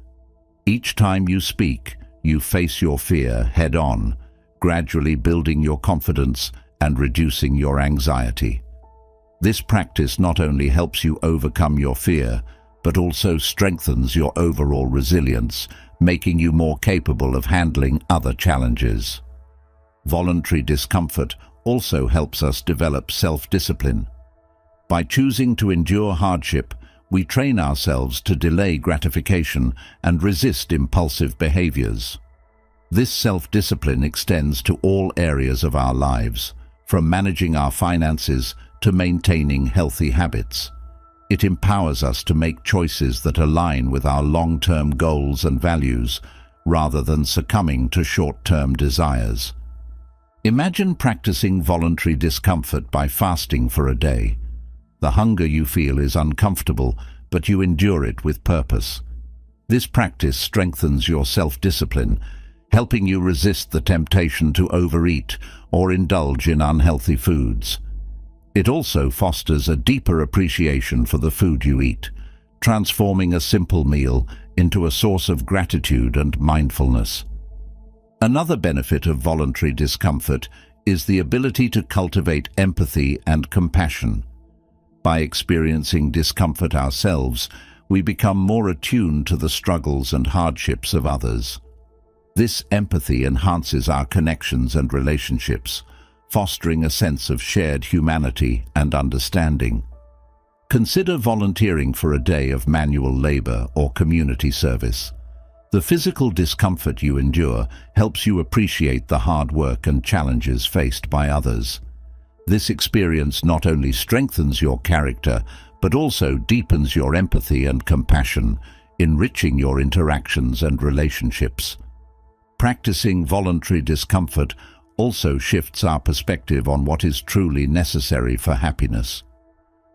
Each time you speak, you face your fear head-on, gradually building your confidence and reducing your anxiety. This practice not only helps you overcome your fear, but also strengthens your overall resilience, making you more capable of handling other challenges. Voluntary discomfort also helps us develop self-discipline. By choosing to endure hardship, we train ourselves to delay gratification and resist impulsive behaviors. This self-discipline extends to all areas of our lives, from managing our finances to maintaining healthy habits. It empowers us to make choices that align with our long-term goals and values, rather than succumbing to short-term desires. Imagine practicing voluntary discomfort by fasting for a day. The hunger you feel is uncomfortable, but you endure it with purpose. This practice strengthens your self-discipline, helping you resist the temptation to overeat or indulge in unhealthy foods. It also fosters a deeper appreciation for the food you eat, transforming a simple meal into a source of gratitude and mindfulness. Another benefit of voluntary discomfort is the ability to cultivate empathy and compassion. By experiencing discomfort ourselves, we become more attuned to the struggles and hardships of others. This empathy enhances our connections and relationships, fostering a sense of shared humanity and understanding. Consider volunteering for a day of manual labor or community service. The physical discomfort you endure helps you appreciate the hard work and challenges faced by others. This experience not only strengthens your character, but also deepens your empathy and compassion, enriching your interactions and relationships. Practicing voluntary discomfort also shifts our perspective on what is truly necessary for happiness.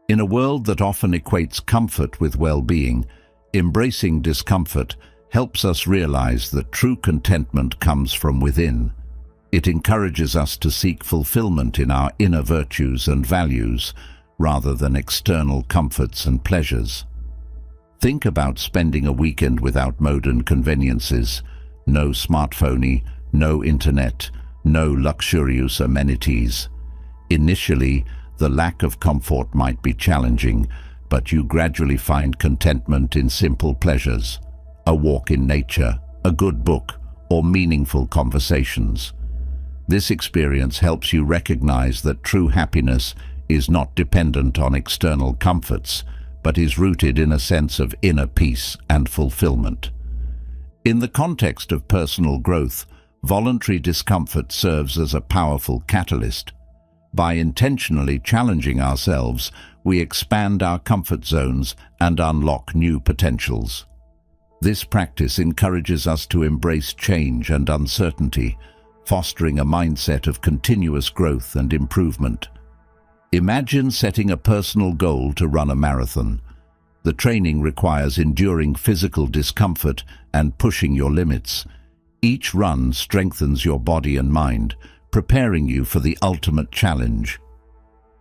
In a world that often equates comfort with well-being, embracing discomfort helps us realize that true contentment comes from within. It encourages us to seek fulfillment in our inner virtues and values, rather than external comforts and pleasures. Think about spending a weekend without modern conveniences, no smartphone, no internet, no luxurious amenities. Initially, the lack of comfort might be challenging, but you gradually find contentment in simple pleasures, a walk in nature, a good book, or meaningful conversations. This experience helps you recognize that true happiness is not dependent on external comforts, but is rooted in a sense of inner peace and fulfillment. In the context of personal growth, voluntary discomfort serves as a powerful catalyst. By intentionally challenging ourselves, we expand our comfort zones and unlock new potentials. This practice encourages us to embrace change and uncertainty, fostering a mindset of continuous growth and improvement. Imagine setting a personal goal to run a marathon. The training requires enduring physical discomfort and pushing your limits. Each run strengthens your body and mind, preparing you for the ultimate challenge.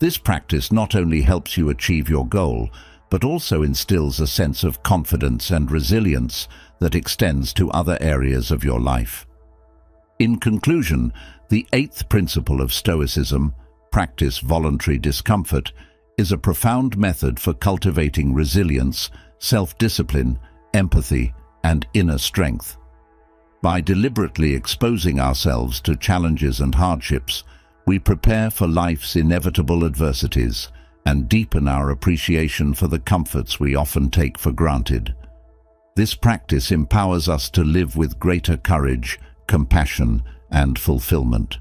This practice not only helps you achieve your goal, but also instills a sense of confidence and resilience that extends to other areas of your life. In conclusion, the eighth principle of Stoicism, practice voluntary discomfort, is a profound method for cultivating resilience, self-discipline, empathy, and inner strength. By deliberately exposing ourselves to challenges and hardships, we prepare for life's inevitable adversities and deepen our appreciation for the comforts we often take for granted. This practice empowers us to live with greater courage, compassion, and fulfillment.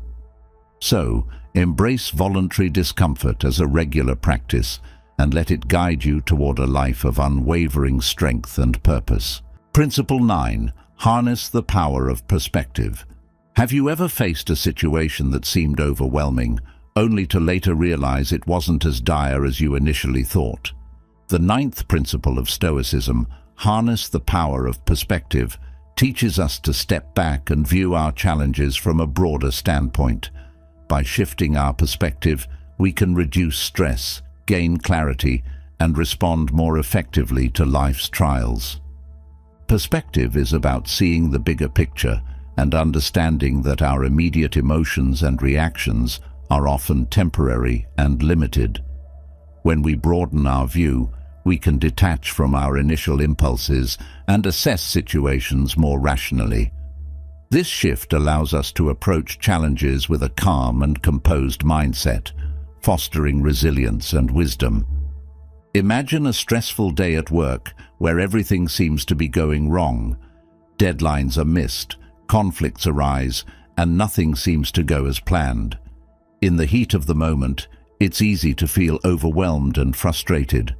So, embrace voluntary discomfort as a regular practice and let it guide you toward a life of unwavering strength and purpose. Principle 9. Harness the power of perspective. Have you ever faced a situation that seemed overwhelming, only to later realize it wasn't as dire as you initially thought? The ninth principle of Stoicism, harness the power of perspective, teaches us to step back and view our challenges from a broader standpoint. By shifting our perspective, we can reduce stress, gain clarity, and respond more effectively to life's trials. Perspective is about seeing the bigger picture and understanding that our immediate emotions and reactions are often temporary and limited. When we broaden our view, we can detach from our initial impulses and assess situations more rationally. This shift allows us to approach challenges with a calm and composed mindset, fostering resilience and wisdom. Imagine a stressful day at work where everything seems to be going wrong. Deadlines are missed, conflicts arise, and nothing seems to go as planned. In the heat of the moment, it's easy to feel overwhelmed and frustrated.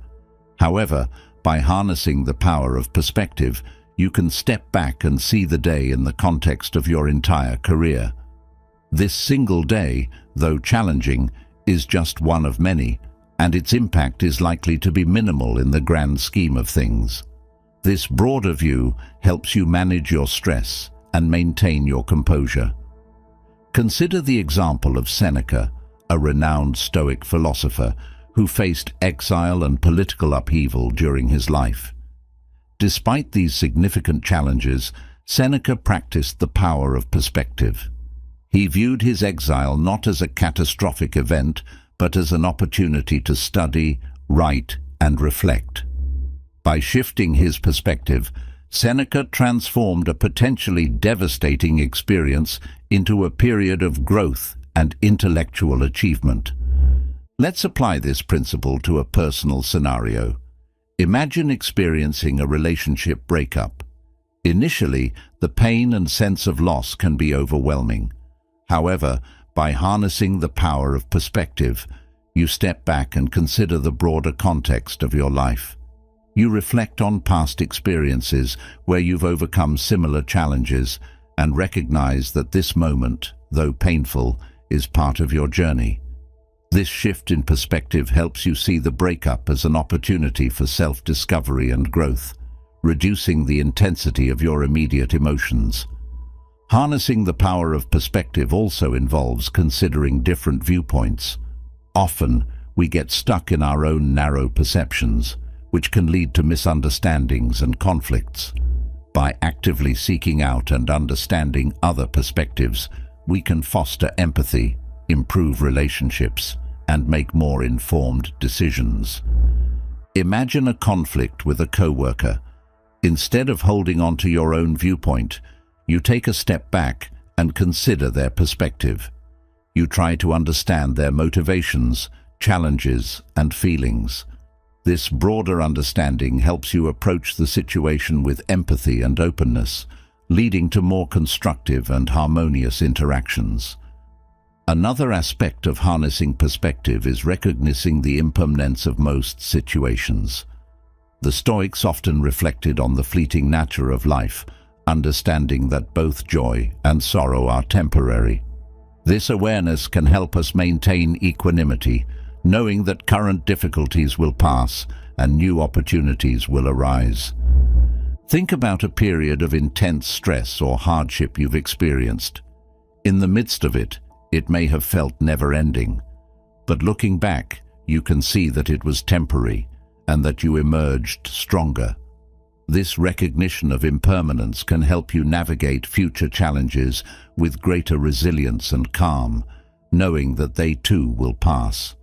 However, by harnessing the power of perspective, you can step back and see the day in the context of your entire career. This single day, though challenging, is just one of many, and its impact is likely to be minimal in the grand scheme of things. This broader view helps you manage your stress and maintain your composure. Consider the example of Seneca, a renowned Stoic philosopher who faced exile and political upheaval during his life. Despite these significant challenges, Seneca practiced the power of perspective. He viewed his exile not as a catastrophic event, but as an opportunity to study, write, and reflect. By shifting his perspective, Seneca transformed a potentially devastating experience into a period of growth and intellectual achievement. Let's apply this principle to a personal scenario. Imagine experiencing a relationship breakup. Initially, the pain and sense of loss can be overwhelming. However, by harnessing the power of perspective, you step back and consider the broader context of your life. You reflect on past experiences where you've overcome similar challenges and recognize that this moment, though painful, is part of your journey. This shift in perspective helps you see the breakup as an opportunity for self-discovery and growth, reducing the intensity of your immediate emotions. Harnessing the power of perspective also involves considering different viewpoints. Often, we get stuck in our own narrow perceptions, which can lead to misunderstandings and conflicts. By actively seeking out and understanding other perspectives, we can foster empathy, improve relationships, and make more informed decisions. Imagine a conflict with a coworker. Instead of holding on to your own viewpoint, you take a step back and consider their perspective. You try to understand their motivations, challenges, and feelings. This broader understanding helps you approach the situation with empathy and openness, leading to more constructive and harmonious interactions. Another aspect of harnessing perspective is recognizing the impermanence of most situations. The Stoics often reflected on the fleeting nature of life, understanding that both joy and sorrow are temporary. This awareness can help us maintain equanimity, knowing that current difficulties will pass and new opportunities will arise. Think about a period of intense stress or hardship you've experienced. In the midst of it, it may have felt never-ending, but looking back, you can see that it was temporary and that you emerged stronger. This recognition of impermanence can help you navigate future challenges with greater resilience and calm, knowing that they too will pass.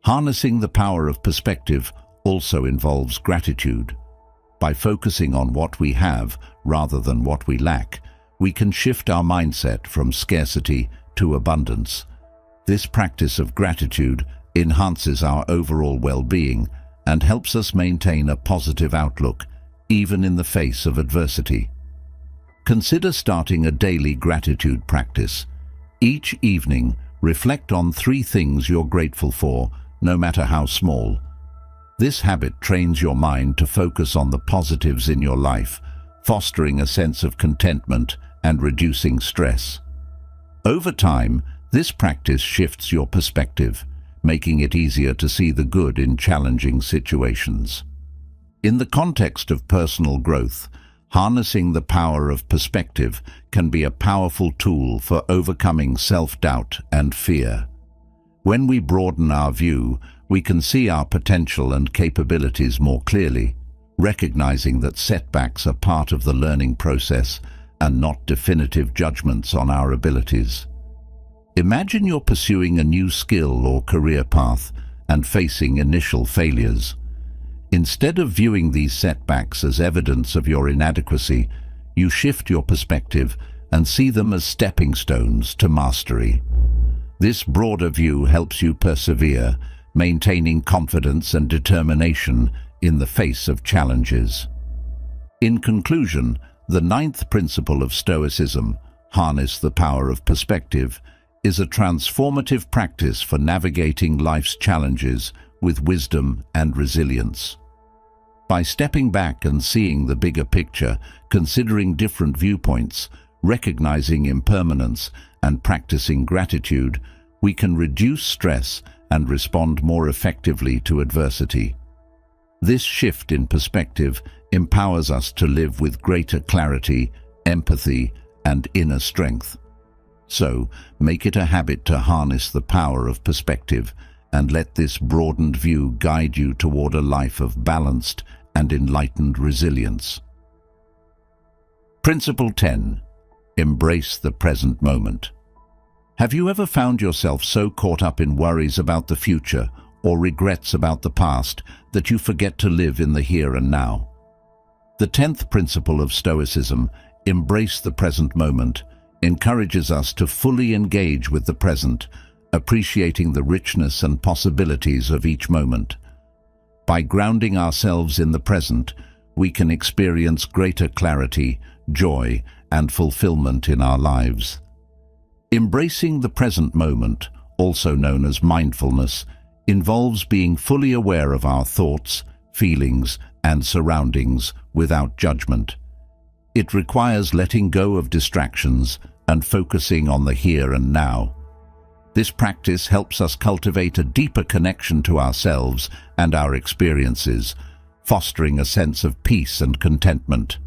Harnessing the power of perspective also involves gratitude. By focusing on what we have rather than what we lack, we can shift our mindset from scarcity to abundance. This practice of gratitude enhances our overall well-being and helps us maintain a positive outlook, even in the face of adversity. Consider starting a daily gratitude practice. Each evening, reflect on 3 things you're grateful for, no matter how small. This habit trains your mind to focus on the positives in your life, fostering a sense of contentment and reducing stress. Over time, this practice shifts your perspective, making it easier to see the good in challenging situations. In the context of personal growth, harnessing the power of perspective can be a powerful tool for overcoming self-doubt and fear. When we broaden our view, we can see our potential and capabilities more clearly, recognizing that setbacks are part of the learning process and not definitive judgments on our abilities. Imagine you're pursuing a new skill or career path and facing initial failures. Instead of viewing these setbacks as evidence of your inadequacy, you shift your perspective and see them as stepping stones to mastery. This broader view helps you persevere, maintaining confidence and determination in the face of challenges. In conclusion, the 9th principle of Stoicism, harness the power of perspective, is a transformative practice for navigating life's challenges with wisdom and resilience. By stepping back and seeing the bigger picture, considering different viewpoints, recognizing impermanence, and practicing gratitude, we can reduce stress and respond more effectively to adversity. This shift in perspective empowers us to live with greater clarity, empathy, and inner strength. So, make it a habit to harness the power of perspective and let this broadened view guide you toward a life of balanced and enlightened resilience. Principle 10. Embrace the present moment. Have you ever found yourself so caught up in worries about the future or regrets about the past that you forget to live in the here and now? The 10th principle of Stoicism, embrace the present moment, encourages us to fully engage with the present, appreciating the richness and possibilities of each moment. By grounding ourselves in the present, we can experience greater clarity, joy, and fulfillment in our lives. Embracing the present moment, also known as mindfulness, involves being fully aware of our thoughts, feelings, and surroundings without judgment. It requires letting go of distractions and focusing on the here and now. This practice helps us cultivate a deeper connection to ourselves and our experiences, fostering a sense of peace and contentment.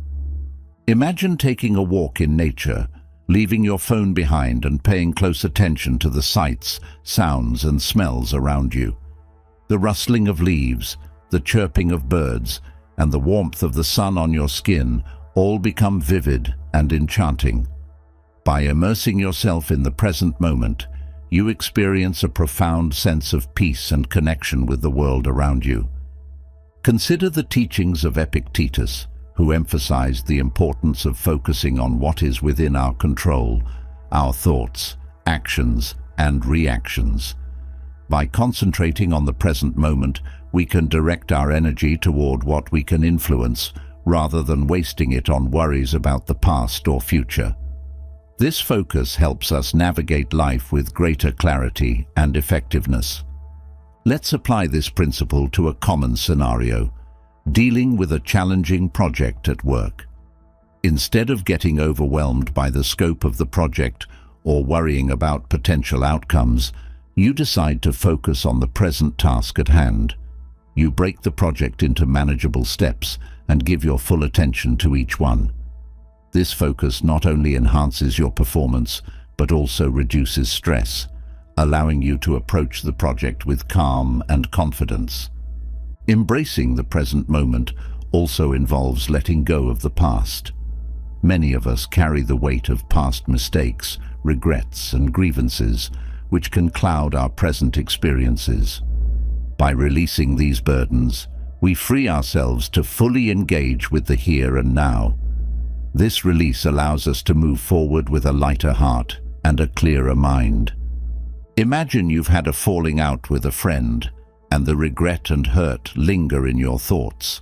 Imagine taking a walk in nature, leaving your phone behind and paying close attention to the sights, sounds, and smells around you. The rustling of leaves, the chirping of birds, and the warmth of the sun on your skin all become vivid and enchanting. By immersing yourself in the present moment, you experience a profound sense of peace and connection with the world around you. Consider the teachings of Epictetus, who emphasized the importance of focusing on what is within our control, our thoughts, actions, and reactions. By concentrating on the present moment, we can direct our energy toward what we can influence, rather than wasting it on worries about the past or future. This focus helps us navigate life with greater clarity and effectiveness. Let's apply this principle to a common scenario, dealing with a challenging project at work. In Instead of getting overwhelmed by the scope of the project or worrying about potential outcomes, you decide to focus on the present task at hand. You break the project into manageable steps and give your full attention to each one. This focus not only enhances your performance, but also reduces stress, allowing you to approach the project with calm and confidence. Embracing the present moment also involves letting go of the past. Many of us carry the weight of past mistakes, regrets, and grievances, which can cloud our present experiences. By releasing these burdens, we free ourselves to fully engage with the here and now. This release allows us to move forward with a lighter heart and a clearer mind. Imagine you've had a falling out with a friend, and the regret and hurt linger in your thoughts.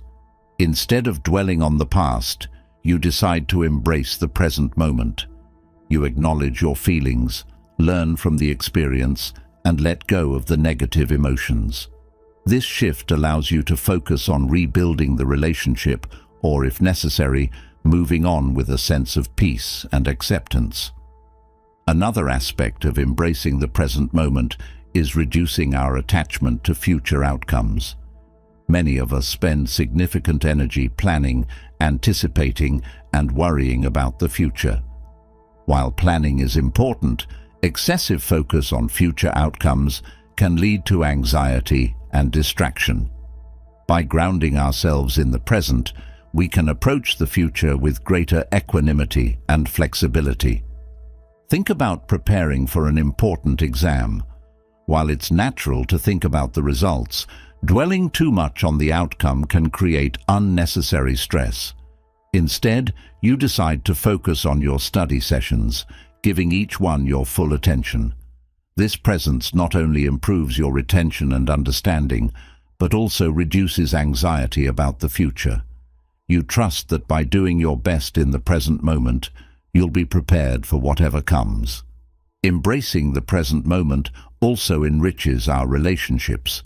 Instead of dwelling on the past, you decide to embrace the present moment. You acknowledge your feelings, learn from the experience, and let go of the negative emotions. This shift allows you to focus on rebuilding the relationship, or if necessary, moving on with a sense of peace and acceptance. Another aspect of embracing the present moment is reducing our attachment to future outcomes. Many of us spend significant energy planning, anticipating, and worrying about the future. While planning is important, excessive focus on future outcomes can lead to anxiety and distraction. By grounding ourselves in the present, we can approach the future with greater equanimity and flexibility. Think about preparing for an important exam. While it's natural to think about the results, dwelling too much on the outcome can create unnecessary stress. Instead, you decide to focus on your study sessions, giving each one your full attention. This presence not only improves your retention and understanding, but also reduces anxiety about the future. You trust that by doing your best in the present moment, you'll be prepared for whatever comes. Embracing the present moment also enriches our relationships.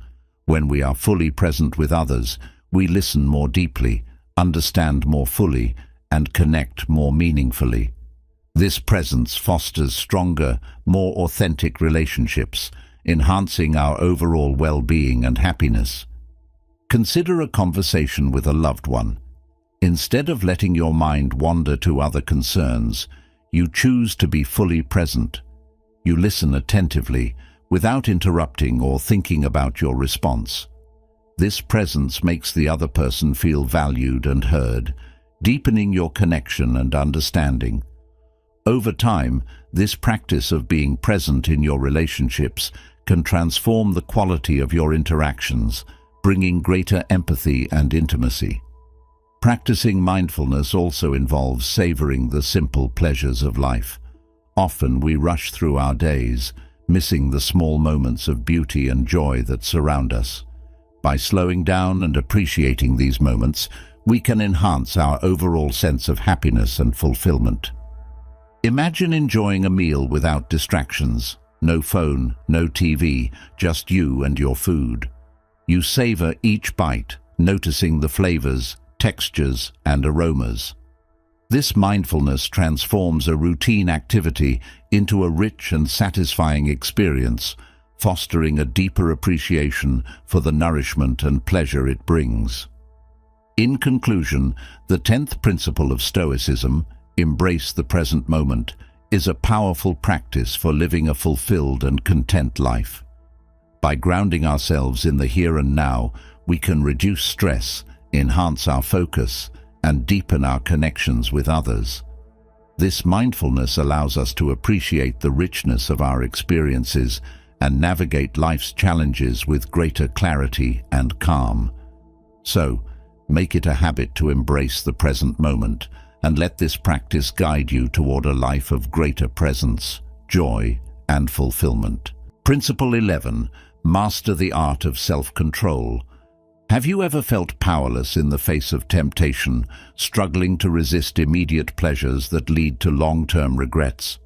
When we are fully present with others, we listen more deeply, understand more fully, and connect more meaningfully. This presence fosters stronger, more authentic relationships, enhancing our overall well-being and happiness. Consider a conversation with a loved one. Instead of letting your mind wander to other concerns, you choose to be fully present. You listen attentively, without interrupting or thinking about your response. This presence makes the other person feel valued and heard, deepening your connection and understanding. Over time, this practice of being present in your relationships can transform the quality of your interactions, bringing greater empathy and intimacy. Practicing mindfulness also involves savoring the simple pleasures of life. Often we rush through our days, missing the small moments of beauty and joy that surround us. By slowing down and appreciating these moments, we can enhance our overall sense of happiness and fulfillment. Imagine enjoying a meal without distractions. No phone, no TV, just you and your food. You savor each bite, noticing the flavors, textures, and aromas. This mindfulness transforms a routine activity into a rich and satisfying experience, fostering a deeper appreciation for the nourishment and pleasure it brings. In conclusion, the 10th principle of Stoicism, embrace the present moment, is a powerful practice for living a fulfilled and content life. By grounding ourselves in the here and now, we can reduce stress, enhance our focus, and deepen our connections with others. This mindfulness allows us to appreciate the richness of our experiences and navigate life's challenges with greater clarity and calm. So, make it a habit to embrace the present moment, and let this practice guide you toward a life of greater presence, joy, and fulfillment. Principle 11. Master the art of self-control. Have you ever felt powerless in the face of temptation, struggling to resist immediate pleasures that lead to long-term regrets?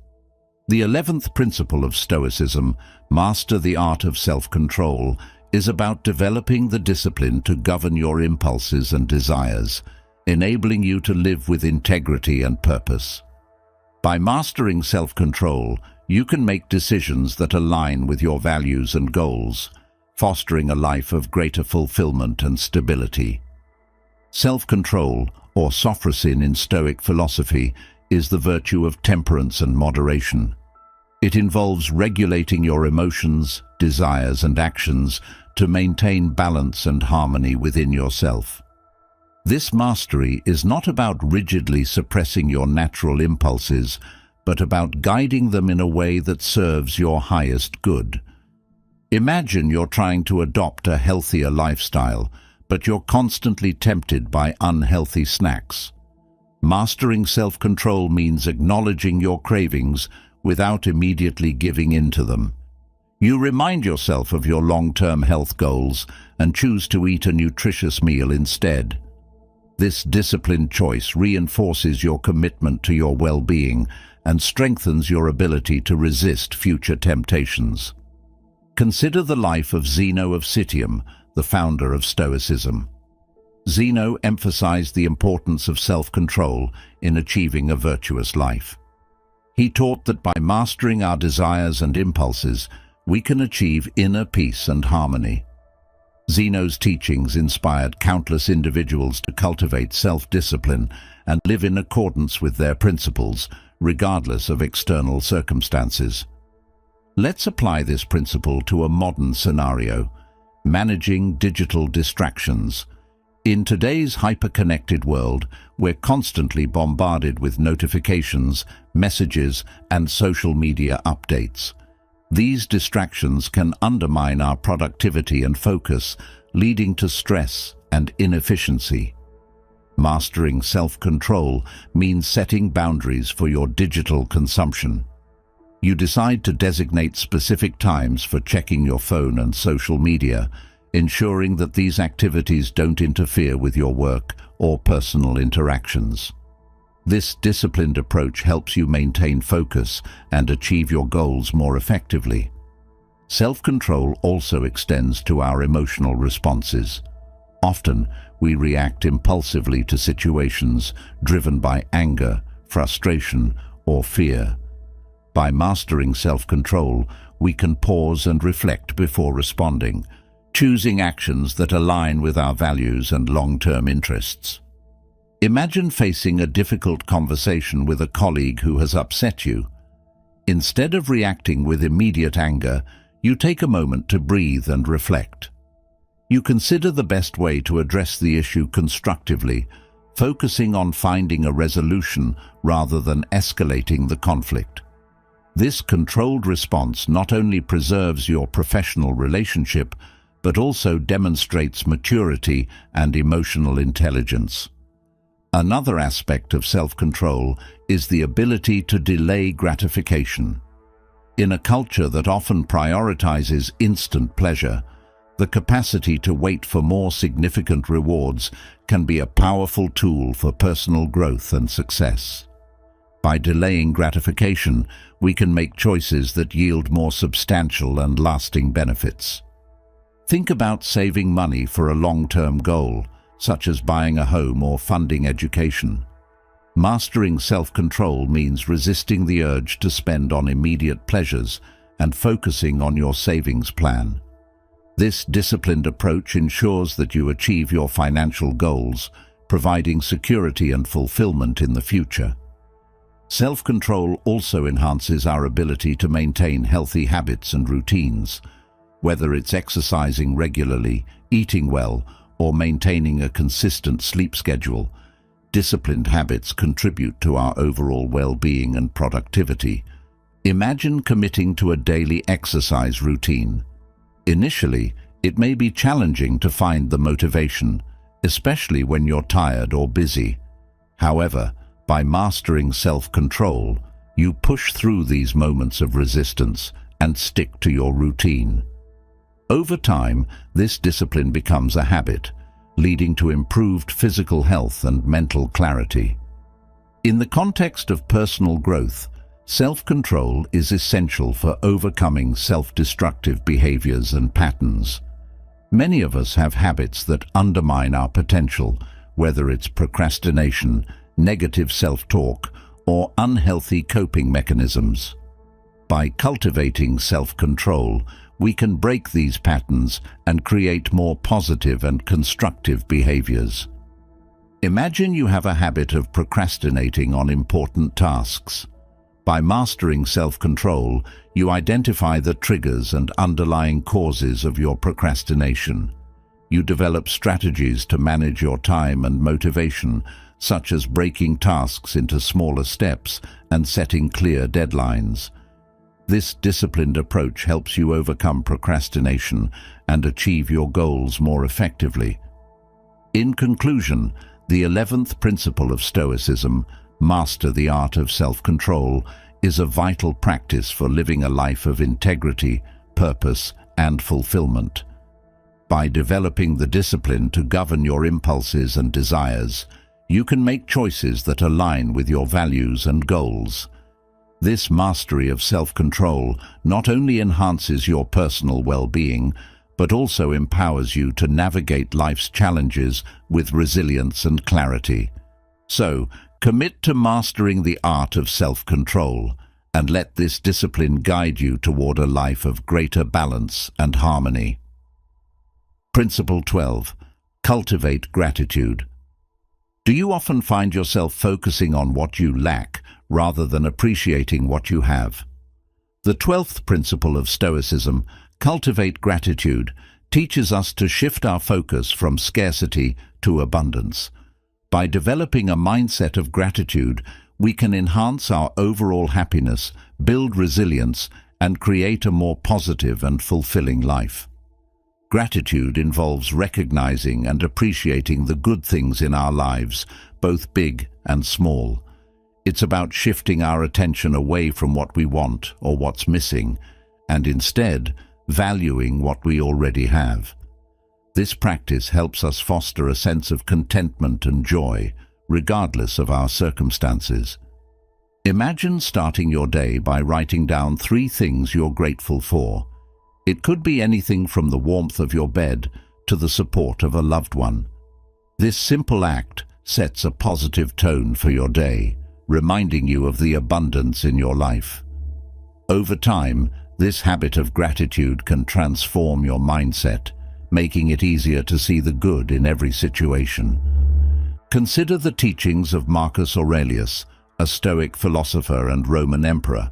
The 11th principle of Stoicism, master the art of self-control, is about developing the discipline to govern your impulses and desires. enabling you to live with integrity and purpose. By mastering self-control, you can make decisions that align with your values and goals, fostering a life of greater fulfillment and stability. Self-control, or sophrosin in Stoic philosophy, is the virtue of temperance and moderation. It involves regulating your emotions, desires, and actions to maintain balance and harmony within yourself. This mastery is not about rigidly suppressing your natural impulses, but about guiding them in a way that serves your highest good. Imagine you're trying to adopt a healthier lifestyle, but you're constantly tempted by unhealthy snacks. Mastering self-control means acknowledging your cravings without immediately giving in to them. You remind yourself of your long-term health goals and choose to eat a nutritious meal instead. This disciplined choice reinforces your commitment to your well-being and strengthens your ability to resist future temptations. Consider the life of Zeno of Citium, the founder of Stoicism. Zeno emphasized the importance of self-control in achieving a virtuous life. He taught that by mastering our desires and impulses, we can achieve inner peace and harmony. Zeno's teachings inspired countless individuals to cultivate self-discipline and live in accordance with their principles, regardless of external circumstances. Let's apply this principle to a modern scenario: managing digital distractions. In today's hyper-connected world, we're constantly bombarded with notifications, messages, and social media updates. These distractions can undermine our productivity and focus, leading to stress and inefficiency. Mastering self-control means setting boundaries for your digital consumption. You decide to designate specific times for checking your phone and social media, ensuring that these activities don't interfere with your work or personal interactions. This disciplined approach helps you maintain focus and achieve your goals more effectively. Self-control also extends to our emotional responses. Often, we react impulsively to situations driven by anger, frustration, or fear. By mastering self-control, we can pause and reflect before responding, choosing actions that align with our values and long-term interests. Imagine facing a difficult conversation with a colleague who has upset you. Instead of reacting with immediate anger, you take a moment to breathe and reflect. You consider the best way to address the issue constructively, focusing on finding a resolution rather than escalating the conflict. This controlled response not only preserves your professional relationship, but also demonstrates maturity and emotional intelligence. Another aspect of self-control is the ability to delay gratification. In a culture that often prioritizes instant pleasure, the capacity to wait for more significant rewards can be a powerful tool for personal growth and success. By delaying gratification, we can make choices that yield more substantial and lasting benefits. Think about saving money for a long-term goal, such as buying a home or funding education. Mastering self-control means resisting the urge to spend on immediate pleasures and focusing on your savings plan. This disciplined approach ensures that you achieve your financial goals, providing security and fulfillment in the future. Self-control also enhances our ability to maintain healthy habits and routines. Whether it's exercising regularly, eating well, or maintaining a consistent sleep schedule, disciplined habits contribute to our overall well-being and productivity. Imagine committing to a daily exercise routine. Initially, it may be challenging to find the motivation, especially when you're tired or busy. However, by mastering self-control, you push through these moments of resistance and stick to your routine. Over time, this discipline becomes a habit, leading to improved physical health and mental clarity. In the context of personal growth, self-control is essential for overcoming self-destructive behaviors and patterns. Many of us have habits that undermine our potential, whether it's procrastination, negative self-talk, or unhealthy coping mechanisms. By cultivating self-control, we can break these patterns and create more positive and constructive behaviors. Imagine you have a habit of procrastinating on important tasks. By mastering self-control, you identify the triggers and underlying causes of your procrastination. You develop strategies to manage your time and motivation, such as breaking tasks into smaller steps and setting clear deadlines. This disciplined approach helps you overcome procrastination and achieve your goals more effectively. In conclusion, the 11th principle of Stoicism, master the art of self-control, is a vital practice for living a life of integrity, purpose, and fulfillment. By developing the discipline to govern your impulses and desires, you can make choices that align with your values and goals. This mastery of self-control not only enhances your personal well-being, but also empowers you to navigate life's challenges with resilience and clarity. So, commit to mastering the art of self-control, and let this discipline guide you toward a life of greater balance and harmony. Principle 12. Cultivate gratitude. Do you often find yourself focusing on what you lack rather than appreciating what you have? The 12th principle of Stoicism, cultivate gratitude, teaches us to shift our focus from scarcity to abundance. By developing a mindset of gratitude, we can enhance our overall happiness, build resilience, and create a more positive and fulfilling life. Gratitude involves recognizing and appreciating the good things in our lives, both big and small. It's about shifting our attention away from what we want or what's missing, and instead valuing what we already have. This practice helps us foster a sense of contentment and joy, regardless of our circumstances. Imagine starting your day by writing down 3 things you're grateful for. It could be anything from the warmth of your bed to the support of a loved one. This simple act sets a positive tone for your day, reminding you of the abundance in your life. Over time, this habit of gratitude can transform your mindset, making it easier to see the good in every situation. Consider the teachings of Marcus Aurelius, a Stoic philosopher and Roman emperor.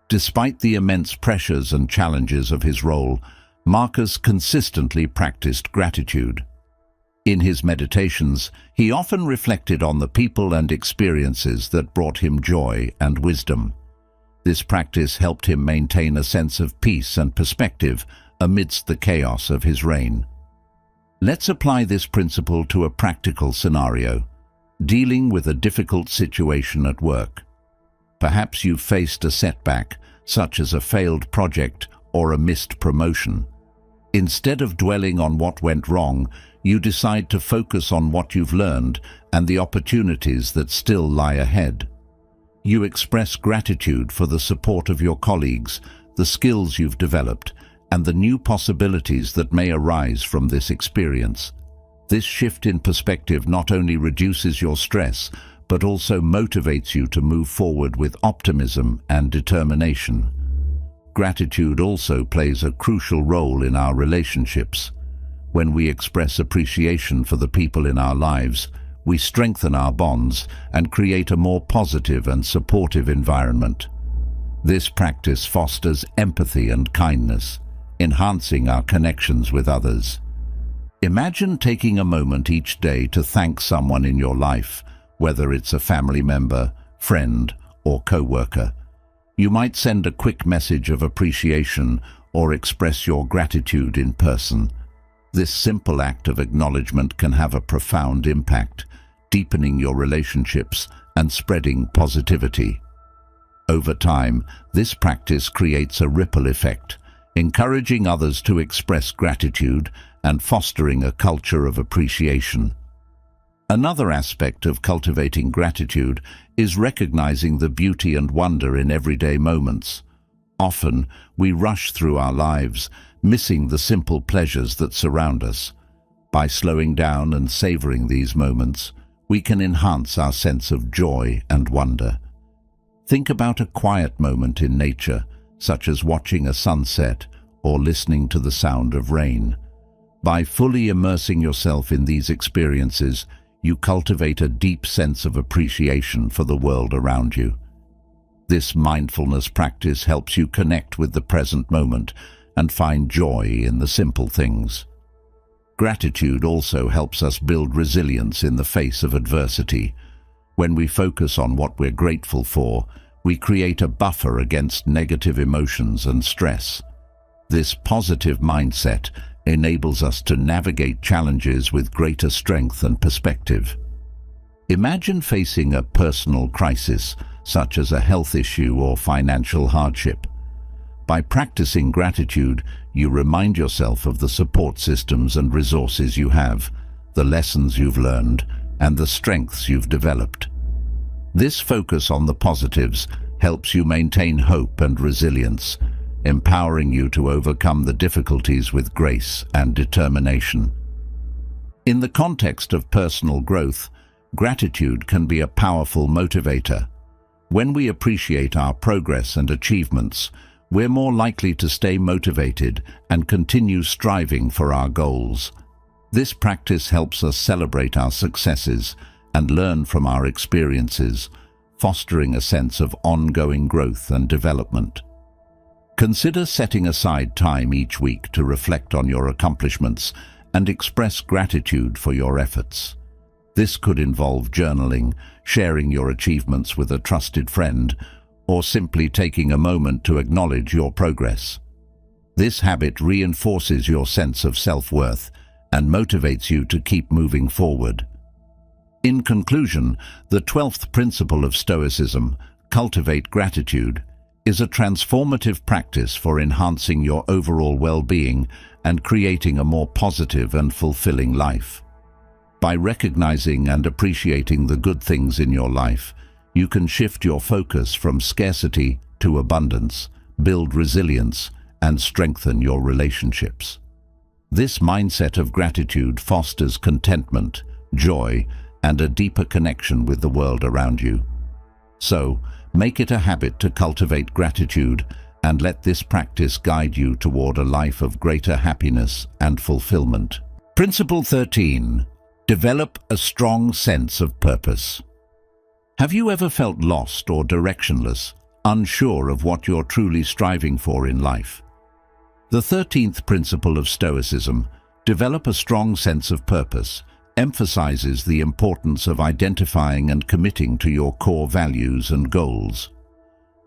Despite the immense pressures and challenges of his role, Marcus consistently practiced gratitude. In his meditations, he often reflected on the people and experiences that brought him joy and wisdom. This practice helped him maintain a sense of peace and perspective amidst the chaos of his reign. Let's apply this principle to a practical scenario, dealing with a difficult situation at work. Perhaps you've faced a setback, such as a failed project or a missed promotion. Instead of dwelling on what went wrong, you decide to focus on what you've learned and the opportunities that still lie ahead. You express gratitude for the support of your colleagues, the skills you've developed, and the new possibilities that may arise from this experience. This shift in perspective not only reduces your stress, but also motivates you to move forward with optimism and determination. Gratitude also plays a crucial role in our relationships. When we express appreciation for the people in our lives, we strengthen our bonds and create a more positive and supportive environment. This practice fosters empathy and kindness, enhancing our connections with others. Imagine taking a moment each day to thank someone in your life, whether it's a family member, friend, or co-worker. You might send a quick message of appreciation or express your gratitude in person. This simple act of acknowledgement can have a profound impact, deepening your relationships and spreading positivity. Over time, this practice creates a ripple effect, encouraging others to express gratitude and fostering a culture of appreciation. Another aspect of cultivating gratitude is recognizing the beauty and wonder in everyday moments. Often, we rush through our lives, missing the simple pleasures that surround us. By slowing down and savoring these moments, we can enhance our sense of joy and wonder. Think about a quiet moment in nature, such as watching a sunset or listening to the sound of rain. By fully immersing yourself in these experiences, you cultivate a deep sense of appreciation for the world around you. This mindfulness practice helps you connect with the present moment and find joy in the simple things. Gratitude also helps us build resilience in the face of adversity. When we focus on what we're grateful for, we create a buffer against negative emotions and stress. This positive mindset enables us to navigate challenges with greater strength and perspective. Imagine facing a personal crisis, such as a health issue or financial hardship. By practicing gratitude, you remind yourself of the support systems and resources you have, the lessons you've learned, and the strengths you've developed. This focus on the positives helps you maintain hope and resilience, empowering you to overcome the difficulties with grace and determination. In the context of personal growth, gratitude can be a powerful motivator. When we appreciate our progress and achievements, we're more likely to stay motivated and continue striving for our goals. This practice helps us celebrate our successes and learn from our experiences, fostering a sense of ongoing growth and development. Consider setting aside time each week to reflect on your accomplishments and express gratitude for your efforts. This could involve journaling, sharing your achievements with a trusted friend, or simply taking a moment to acknowledge your progress. This habit reinforces your sense of self-worth and motivates you to keep moving forward. In conclusion, the 12th principle of Stoicism, cultivate gratitude, is a transformative practice for enhancing your overall well-being and creating a more positive and fulfilling life. By recognizing and appreciating the good things in your life, you can shift your focus from scarcity to abundance, build resilience, and strengthen your relationships. This mindset of gratitude fosters contentment, joy, and a deeper connection with the world around you. So, make it a habit to cultivate gratitude and let this practice guide you toward a life of greater happiness and fulfillment. Principle 13. Develop a strong sense of purpose. Have you ever felt lost or directionless, unsure of what you're truly striving for in life? The 13th principle of Stoicism, develop a strong sense of purpose, emphasizes the importance of identifying and committing to your core values and goals.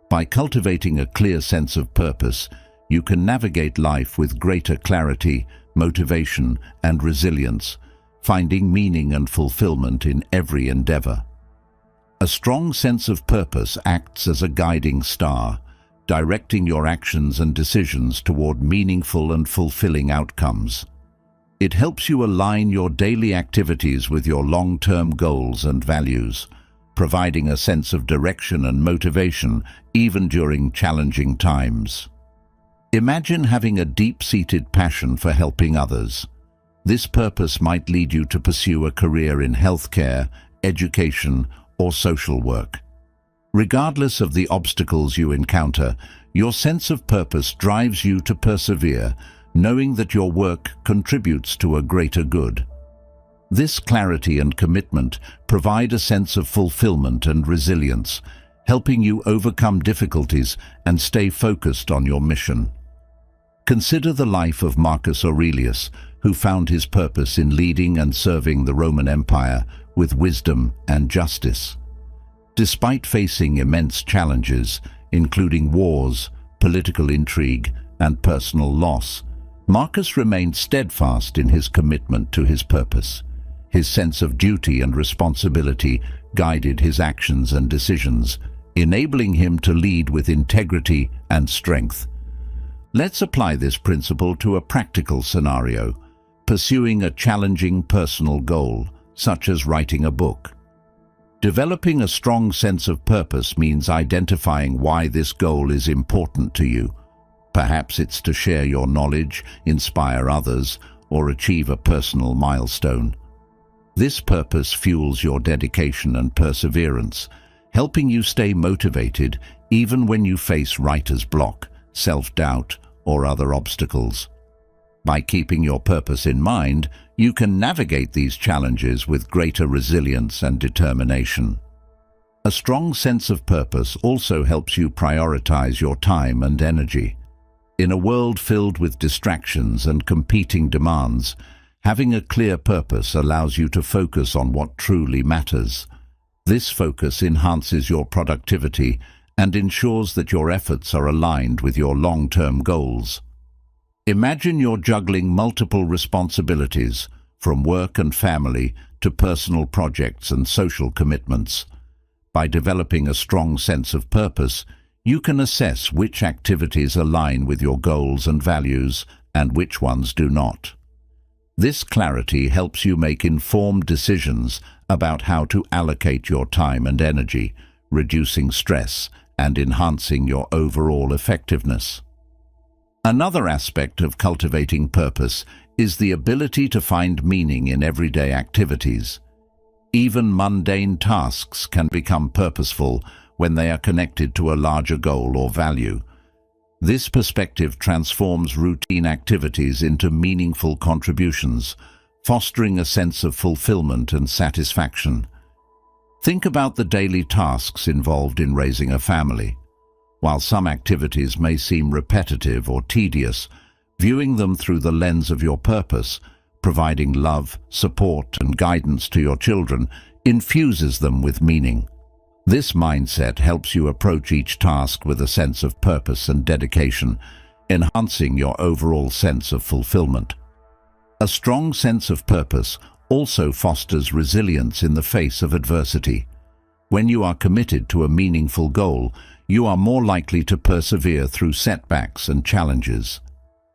By cultivating a clear sense of purpose, you can navigate life with greater clarity, motivation, and resilience, finding meaning and fulfillment in every endeavor. A strong sense of purpose acts as a guiding star, directing your actions and decisions toward meaningful and fulfilling outcomes. It helps you align your daily activities with your long-term goals and values, providing a sense of direction and motivation even during challenging times. Imagine having a deep-seated passion for helping others. This purpose might lead you to pursue a career in healthcare, education, or social work. Regardless of the obstacles you encounter, your sense of purpose drives you to persevere, knowing that your work contributes to a greater good. This clarity and commitment provide a sense of fulfillment and resilience, helping you overcome difficulties and stay focused on your mission. Consider the life of Marcus Aurelius, who found his purpose in leading and serving the Roman Empire with wisdom and justice. Despite facing immense challenges, including wars, political intrigue, and personal loss, Marcus remained steadfast in his commitment to his purpose. His sense of duty and responsibility guided his actions and decisions, enabling him to lead with integrity and strength. Let's apply this principle to a practical scenario, pursuing a challenging personal goal, such as writing a book. Developing a strong sense of purpose means identifying why this goal is important to you. Perhaps it's to share your knowledge, inspire others, or achieve a personal milestone. This purpose fuels your dedication and perseverance, helping you stay motivated even when you face writer's block, self-doubt, or other obstacles. By keeping your purpose in mind, you can navigate these challenges with greater resilience and determination. A strong sense of purpose also helps you prioritize your time and energy. In a world filled with distractions and competing demands, having a clear purpose allows you to focus on what truly matters. This focus enhances your productivity and ensures that your efforts are aligned with your long-term goals. Imagine you're juggling multiple responsibilities, from work and family to personal projects and social commitments. By developing a strong sense of purpose, you can assess which activities align with your goals and values and which ones do not. This clarity helps you make informed decisions about how to allocate your time and energy, reducing stress and enhancing your overall effectiveness. Another aspect of cultivating purpose is the ability to find meaning in everyday activities. Even mundane tasks can become purposeful when they are connected to a larger goal or value. This perspective transforms routine activities into meaningful contributions, fostering a sense of fulfillment and satisfaction. Think about the daily tasks involved in raising a family. While some activities may seem repetitive or tedious, viewing them through the lens of your purpose, providing love, support, and guidance to your children, infuses them with meaning. This mindset helps you approach each task with a sense of purpose and dedication, enhancing your overall sense of fulfillment. A strong sense of purpose also fosters resilience in the face of adversity. When you are committed to a meaningful goal, you are more likely to persevere through setbacks and challenges.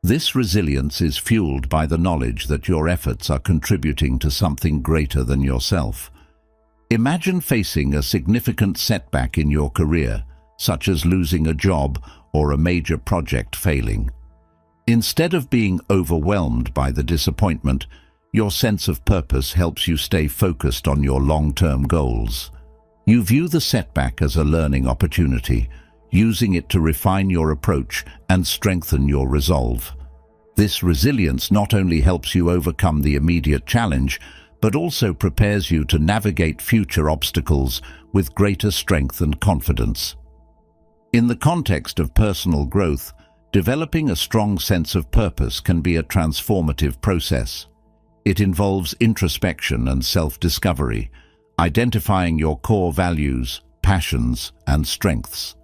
This resilience is fueled by the knowledge that your efforts are contributing to something greater than yourself. Imagine facing a significant setback in your career, such as losing a job or a major project failing. Instead of being overwhelmed by the disappointment, your sense of purpose helps you stay focused on your long-term goals. You view the setback as a learning opportunity, using it to refine your approach and strengthen your resolve. This resilience not only helps you overcome the immediate challenge, but also prepares you to navigate future obstacles with greater strength and confidence. In the context of personal growth, developing a strong sense of purpose can be a transformative process. It involves introspection and self-discovery, identifying your core values, passions, and strengths.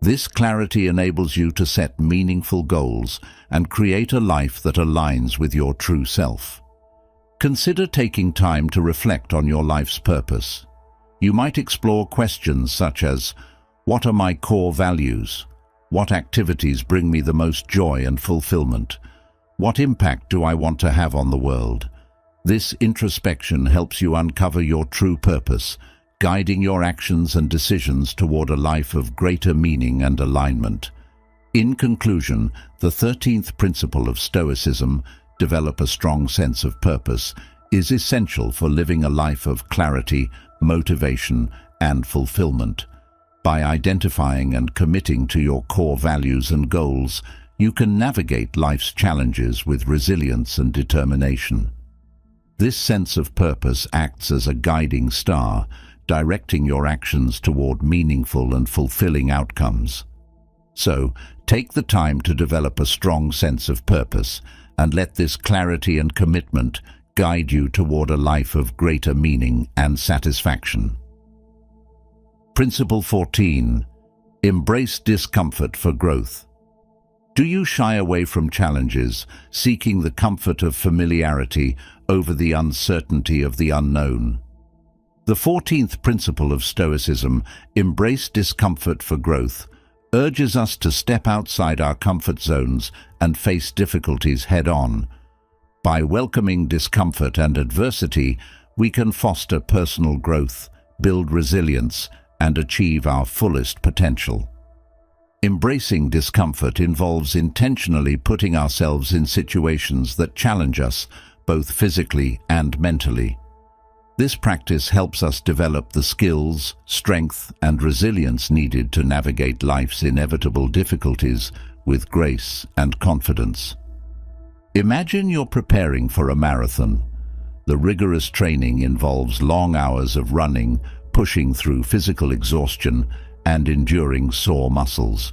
This clarity enables you to set meaningful goals and create a life that aligns with your true self. Consider taking time to reflect on your life's purpose. You might explore questions such as, what are my core values? What activities bring me the most joy and fulfillment? What impact do I want to have on the world? This introspection helps you uncover your true purpose, guiding your actions and decisions toward a life of greater meaning and alignment. In conclusion, the 13th principle of Stoicism, develop a strong sense of purpose, is essential for living a life of clarity, motivation, and fulfillment. By identifying and committing to your core values and goals, you can navigate life's challenges with resilience and determination. This sense of purpose acts as a guiding star, directing your actions toward meaningful and fulfilling outcomes. So, take the time to develop a strong sense of purpose, and let this clarity and commitment guide you toward a life of greater meaning and satisfaction. Principle 14. Embrace discomfort for growth. Do you shy away from challenges, seeking the comfort of familiarity over the uncertainty of the unknown? The 14th principle of Stoicism, embrace discomfort for growth, urges us to step outside our comfort zones and face difficulties head-on. By welcoming discomfort and adversity, we can foster personal growth, build resilience, and achieve our fullest potential. Embracing discomfort involves intentionally putting ourselves in situations that challenge us, both physically and mentally. This practice helps us develop the skills, strength, and resilience needed to navigate life's inevitable difficulties with grace and confidence. Imagine you're preparing for a marathon. The rigorous training involves long hours of running, pushing through physical exhaustion, and enduring sore muscles.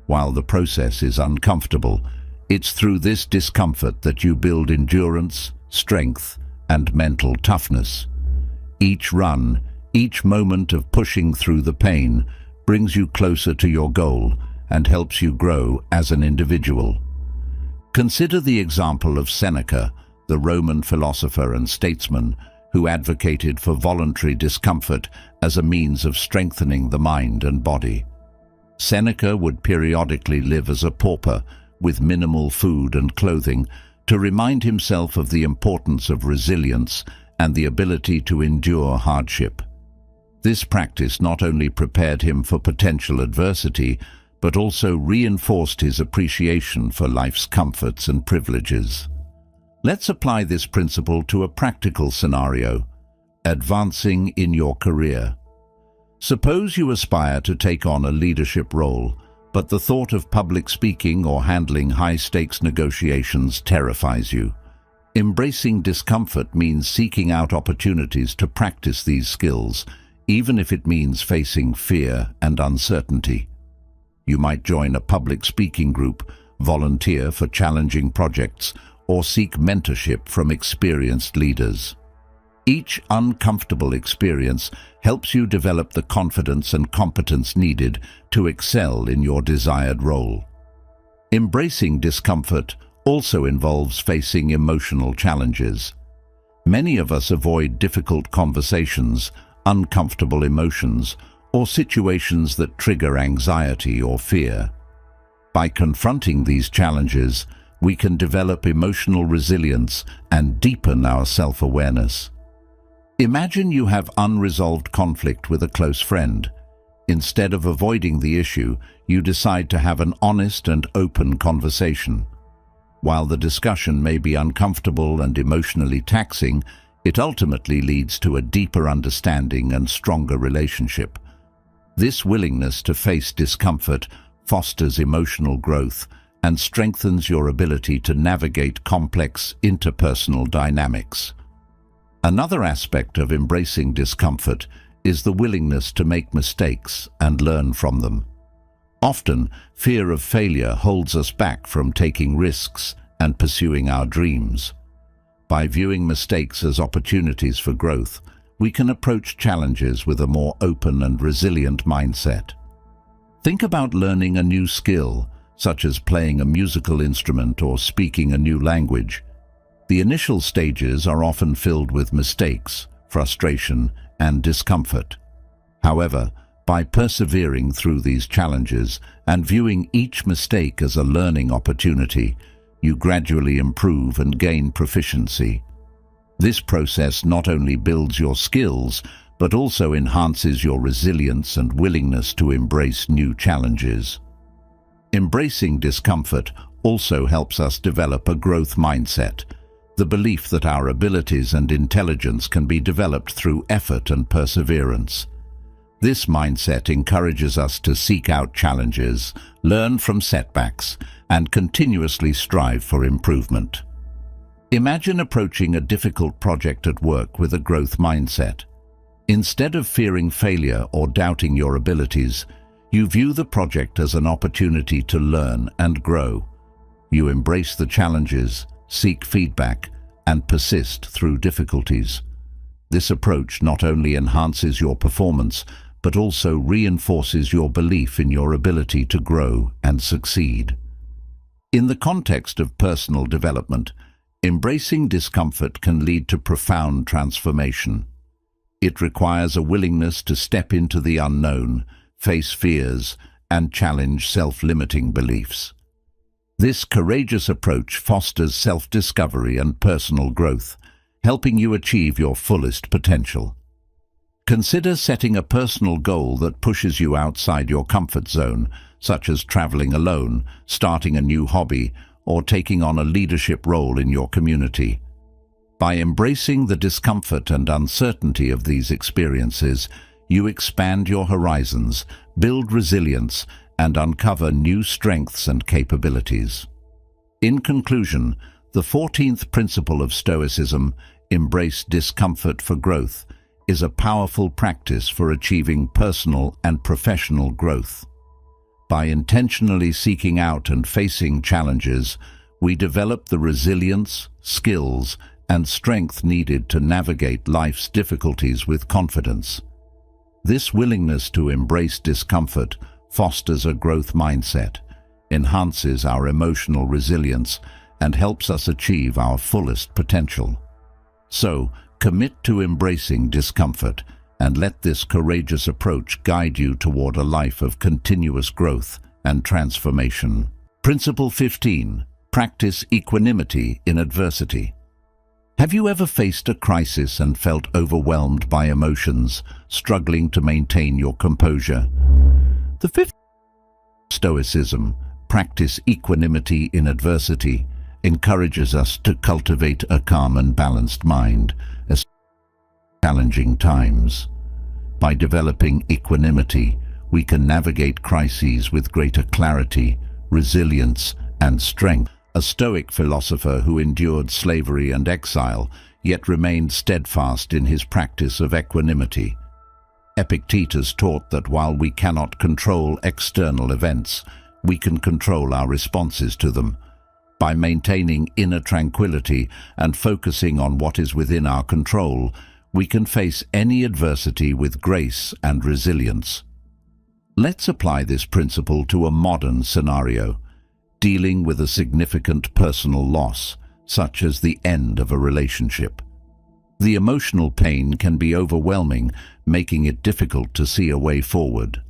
While the process is uncomfortable, it's through this discomfort that you build endurance, strength, and mental toughness. Each run, each moment of pushing through the pain, brings you closer to your goal and helps you grow as an individual. Consider the example of Seneca, the Roman philosopher and statesman, who advocated for voluntary discomfort as a means of strengthening the mind and body. Seneca would periodically live as a pauper, with minimal food and clothing, to remind himself of the importance of resilience and the ability to endure hardship. This practice not only prepared him for potential adversity, but also reinforced his appreciation for life's comforts and privileges. Let's apply this principle to a practical scenario: advancing in your career. Suppose you aspire to take on a leadership role, but the thought of public speaking or handling high-stakes negotiations terrifies you. Embracing discomfort means seeking out opportunities to practice these skills, even if it means facing fear and uncertainty. You might join a public speaking group, volunteer for challenging projects, or seek mentorship from experienced leaders. Each uncomfortable experience helps you develop the confidence and competence needed to excel in your desired role. Embracing discomfort also involves facing emotional challenges. Many of us avoid difficult conversations, uncomfortable emotions, or situations that trigger anxiety or fear. By confronting these challenges, we can develop emotional resilience and deepen our self-awareness. Imagine you have unresolved conflict with a close friend. Instead of avoiding the issue, you decide to have an honest and open conversation. While the discussion may be uncomfortable and emotionally taxing, it ultimately leads to a deeper understanding and stronger relationship. This willingness to face discomfort fosters emotional growth and strengthens your ability to navigate complex interpersonal dynamics. Another aspect of embracing discomfort is the willingness to make mistakes and learn from them. Often, fear of failure holds us back from taking risks and pursuing our dreams. By viewing mistakes as opportunities for growth, we can approach challenges with a more open and resilient mindset. Think about learning a new skill, such as playing a musical instrument or speaking a new language. The initial stages are often filled with mistakes, frustration, and discomfort. However, by persevering through these challenges and viewing each mistake as a learning opportunity, you gradually improve and gain proficiency. This process not only builds your skills, but also enhances your resilience and willingness to embrace new challenges. Embracing discomfort also helps us develop a growth mindset, the belief that our abilities and intelligence can be developed through effort and perseverance. This mindset encourages us to seek out challenges, learn from setbacks, and continuously strive for improvement. Imagine approaching a difficult project at work with a growth mindset. Instead of fearing failure or doubting your abilities, you view the project as an opportunity to learn and grow. You embrace the challenges, seek feedback, and persist through difficulties. This approach not only enhances your performance, but also reinforces your belief in your ability to grow and succeed. In the context of personal development, embracing discomfort can lead to profound transformation. It requires a willingness to step into the unknown, face fears, and challenge self-limiting beliefs. This courageous approach fosters self-discovery and personal growth, helping you achieve your fullest potential. Consider setting a personal goal that pushes you outside your comfort zone, such as traveling alone, starting a new hobby, or taking on a leadership role in your community. By embracing the discomfort and uncertainty of these experiences, you expand your horizons, build resilience, and uncover new strengths and capabilities. In conclusion, the 14th principle of Stoicism, embrace discomfort for growth, is a powerful practice for achieving personal and professional growth. By intentionally seeking out and facing challenges, we develop the resilience, skills, and strength needed to navigate life's difficulties with confidence. This willingness to embrace discomfort fosters a growth mindset, enhances our emotional resilience, and helps us achieve our fullest potential. So, commit to embracing discomfort and let this courageous approach guide you toward a life of continuous growth and transformation. Principle 15. Practice equanimity in adversity. Have you ever faced a crisis and felt overwhelmed by emotions, struggling to maintain your composure? The 15th Stoicism, practice equanimity in adversity, encourages us to cultivate a calm and balanced mind, especially in challenging times. By developing equanimity, we can navigate crises with greater clarity, resilience, and strength. A Stoic philosopher who endured slavery and exile, yet remained steadfast in his practice of equanimity. Epictetus taught that while we cannot control external events, we can control our responses to them. By maintaining inner tranquility and focusing on what is within our control, we can face any adversity with grace and resilience. Let's apply this principle to a modern scenario, dealing with a significant personal loss, such as the end of a relationship. The emotional pain can be overwhelming, making it difficult to see a way forward.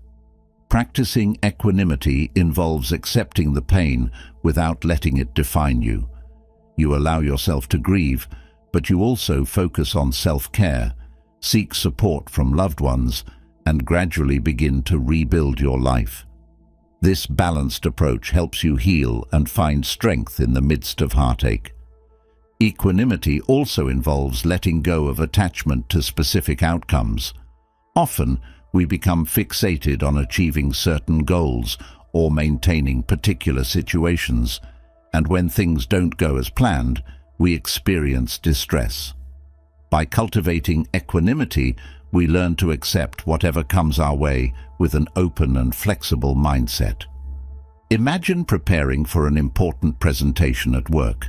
Practicing equanimity involves accepting the pain without letting it define you. You allow yourself to grieve, but you also focus on self-care, seek support from loved ones, and gradually begin to rebuild your life. This balanced approach helps you heal and find strength in the midst of heartache. Equanimity also involves letting go of attachment to specific outcomes. Often, we become fixated on achieving certain goals or maintaining particular situations, and when things don't go as planned, we experience distress. By cultivating equanimity, we learn to accept whatever comes our way with an open and flexible mindset. Imagine preparing for an important presentation at work.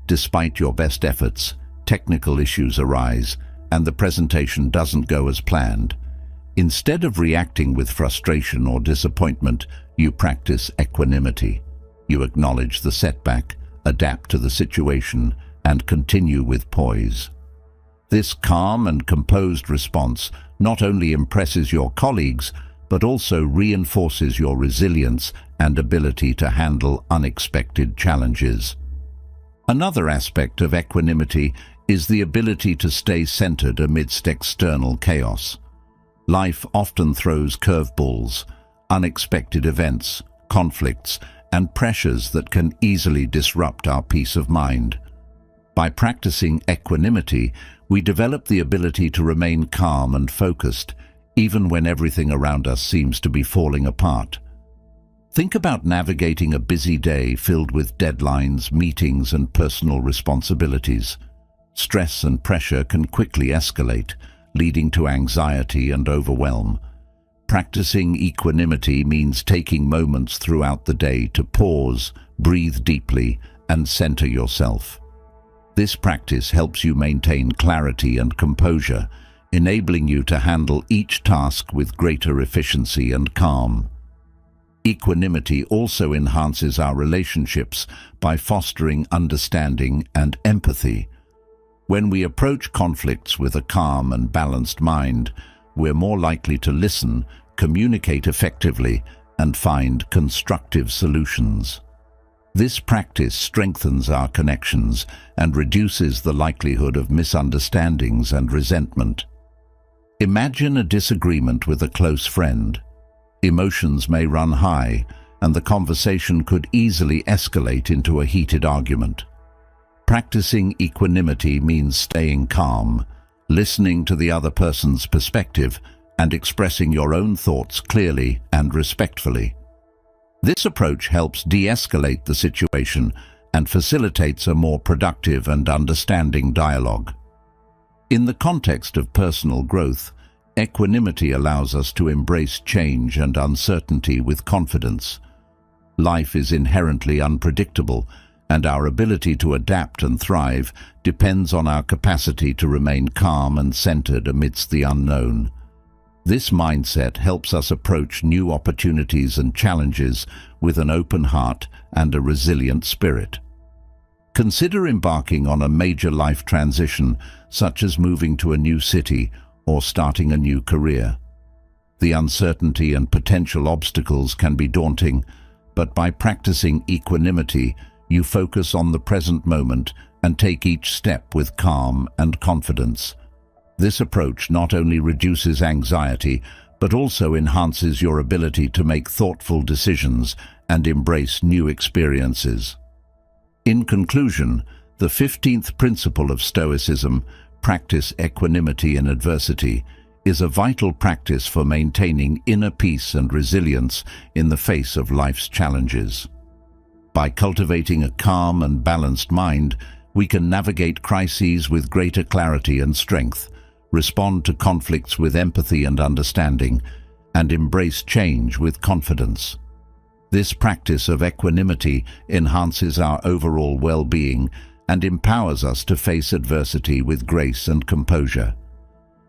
Despite your best efforts, technical issues arise, and the presentation doesn't go as planned. Instead of reacting with frustration or disappointment, you practice equanimity. You acknowledge the setback, adapt to the situation, and continue with poise. This calm and composed response not only impresses your colleagues, but also reinforces your resilience and ability to handle unexpected challenges. Another aspect of equanimity is the ability to stay centered amidst external chaos. Life often throws curveballs, unexpected events, conflicts, and pressures that can easily disrupt our peace of mind. By practicing equanimity, we develop the ability to remain calm and focused, even when everything around us seems to be falling apart. Think about navigating a busy day filled with deadlines, meetings, and personal responsibilities. Stress and pressure can quickly escalate, leading to anxiety and overwhelm. Practicing equanimity means taking moments throughout the day to pause, breathe deeply, and center yourself. This practice helps you maintain clarity and composure, enabling you to handle each task with greater efficiency and calm. Equanimity also enhances our relationships by fostering understanding and empathy. When we approach conflicts with a calm and balanced mind, we're more likely to listen, communicate effectively, and find constructive solutions. This practice strengthens our connections and reduces the likelihood of misunderstandings and resentment. Imagine a disagreement with a close friend. Emotions may run high, and the conversation could easily escalate into a heated argument. Practicing equanimity means staying calm, listening to the other person's perspective, and expressing your own thoughts clearly and respectfully. This approach helps de-escalate the situation and facilitates a more productive and understanding dialogue. In the context of personal growth, equanimity allows us to embrace change and uncertainty with confidence. Life is inherently unpredictable, and our ability to adapt and thrive depends on our capacity to remain calm and centered amidst the unknown. This mindset helps us approach new opportunities and challenges with an open heart and a resilient spirit. Consider embarking on a major life transition, such as moving to a new city or starting a new career. The uncertainty and potential obstacles can be daunting, but by practicing equanimity, you focus on the present moment and take each step with calm and confidence. This approach not only reduces anxiety, but also enhances your ability to make thoughtful decisions and embrace new experiences. In conclusion, the 15th principle of Stoicism, practice equanimity in adversity, is a vital practice for maintaining inner peace and resilience in the face of life's challenges. By cultivating a calm and balanced mind, we can navigate crises with greater clarity and strength, respond to conflicts with empathy and understanding, and embrace change with confidence. This practice of equanimity enhances our overall well-being and empowers us to face adversity with grace and composure.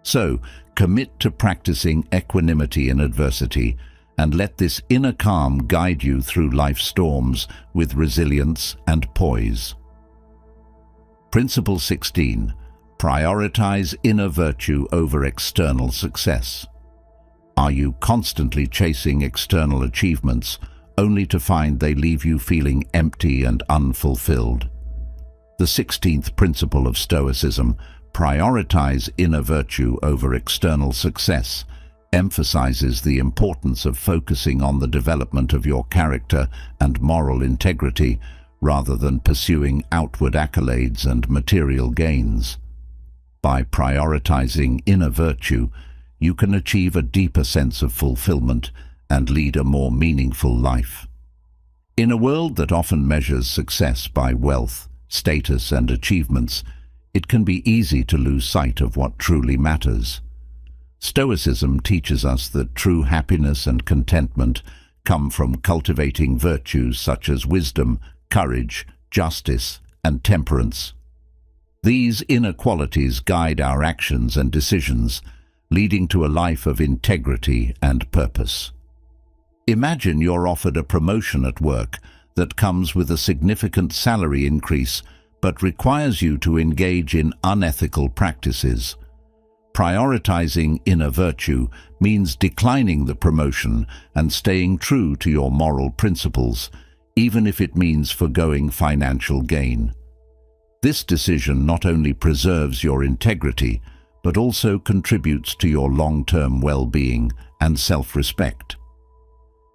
So, commit to practicing equanimity in adversity and let this inner calm guide you through life's storms with resilience and poise. Principle 16. Prioritize inner virtue over external success. Are you constantly chasing external achievements only to find they leave you feeling empty and unfulfilled? The 16th principle of Stoicism, prioritize inner virtue over external success, emphasizes the importance of focusing on the development of your character and moral integrity rather than pursuing outward accolades and material gains. By prioritizing inner virtue, you can achieve a deeper sense of fulfillment and lead a more meaningful life. In a world that often measures success by wealth, status, and achievements, it can be easy to lose sight of what truly matters. Stoicism teaches us that true happiness and contentment come from cultivating virtues such as wisdom, courage, justice, and temperance. These inner qualities guide our actions and decisions, leading to a life of integrity and purpose. Imagine you're offered a promotion at work that comes with a significant salary increase but requires you to engage in unethical practices. Prioritizing inner virtue means declining the promotion and staying true to your moral principles, even if it means forgoing financial gain. This decision not only preserves your integrity, but also contributes to your long-term well-being and self-respect.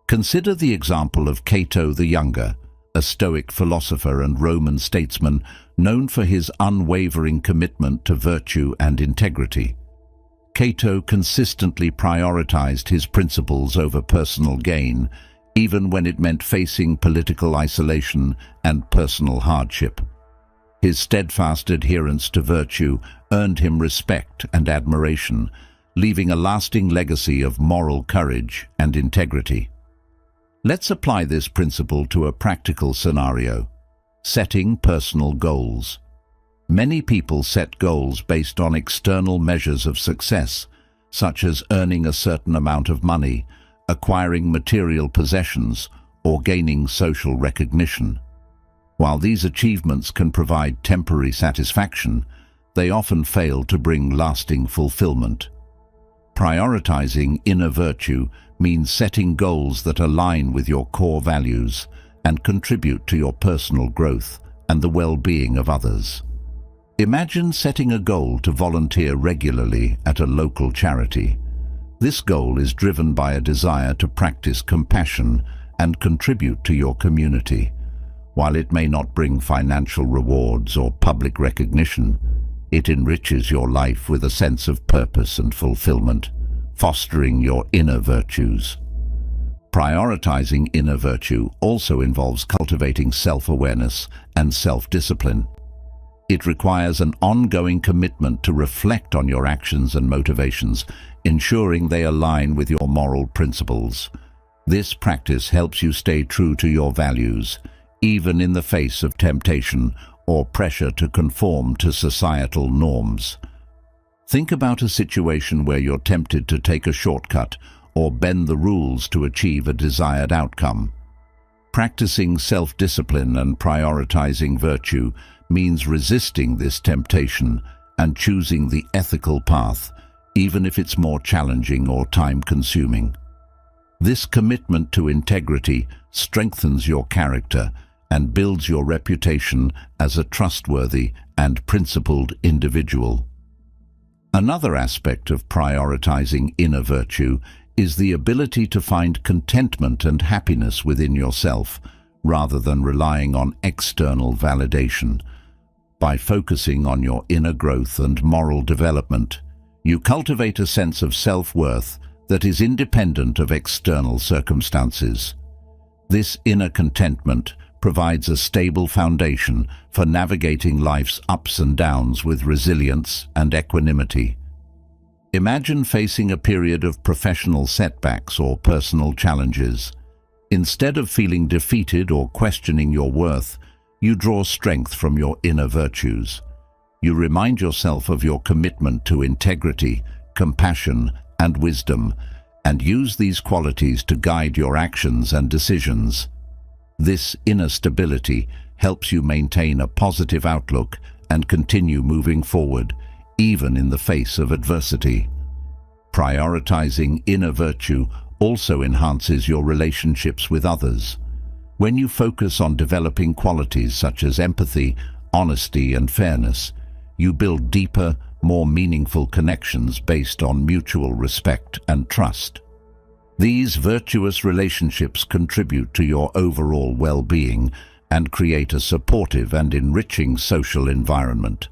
Consider the example of Cato the Younger, a Stoic philosopher and Roman statesman known for his unwavering commitment to virtue and integrity. Cato consistently prioritized his principles over personal gain, even when it meant facing political isolation and personal hardship. His steadfast adherence to virtue earned him respect and admiration, leaving a lasting legacy of moral courage and integrity. Let's apply this principle to a practical scenario: setting personal goals. Many people set goals based on external measures of success, such as earning a certain amount of money, acquiring material possessions, or gaining social recognition. While these achievements can provide temporary satisfaction, they often fail to bring lasting fulfillment. Prioritizing inner virtue means setting goals that align with your core values and contribute to your personal growth and the well-being of others. Imagine setting a goal to volunteer regularly at a local charity. This goal is driven by a desire to practice compassion and contribute to your community. While it may not bring financial rewards or public recognition, it enriches your life with a sense of purpose and fulfillment, fostering your inner virtues. Prioritizing inner virtue also involves cultivating self-awareness and self-discipline. It requires an ongoing commitment to reflect on your actions and motivations, ensuring they align with your moral principles. This practice helps you stay true to your values, even in the face of temptation or pressure to conform to societal norms. Think about a situation where you're tempted to take a shortcut or bend the rules to achieve a desired outcome. Practicing self-discipline and prioritizing virtue means resisting this temptation and choosing the ethical path, even if it's more challenging or time-consuming. This commitment to integrity strengthens your character and builds your reputation as a trustworthy and principled individual. Another aspect of prioritizing inner virtue is the ability to find contentment and happiness within yourself, rather than relying on external validation. By focusing on your inner growth and moral development, you cultivate a sense of self-worth that is independent of external circumstances. This inner contentment provides a stable foundation for navigating life's ups and downs with resilience and equanimity. Imagine facing a period of professional setbacks or personal challenges. Instead of feeling defeated or questioning your worth, you draw strength from your inner virtues. You remind yourself of your commitment to integrity, compassion, and wisdom, and use these qualities to guide your actions and decisions. This inner stability helps you maintain a positive outlook and continue moving forward, even in the face of adversity. Prioritizing inner virtue also enhances your relationships with others. When you focus on developing qualities such as empathy, honesty, and fairness, you build deeper, more meaningful connections based on mutual respect and trust. These virtuous relationships contribute to your overall well-being and create a supportive and enriching social environment.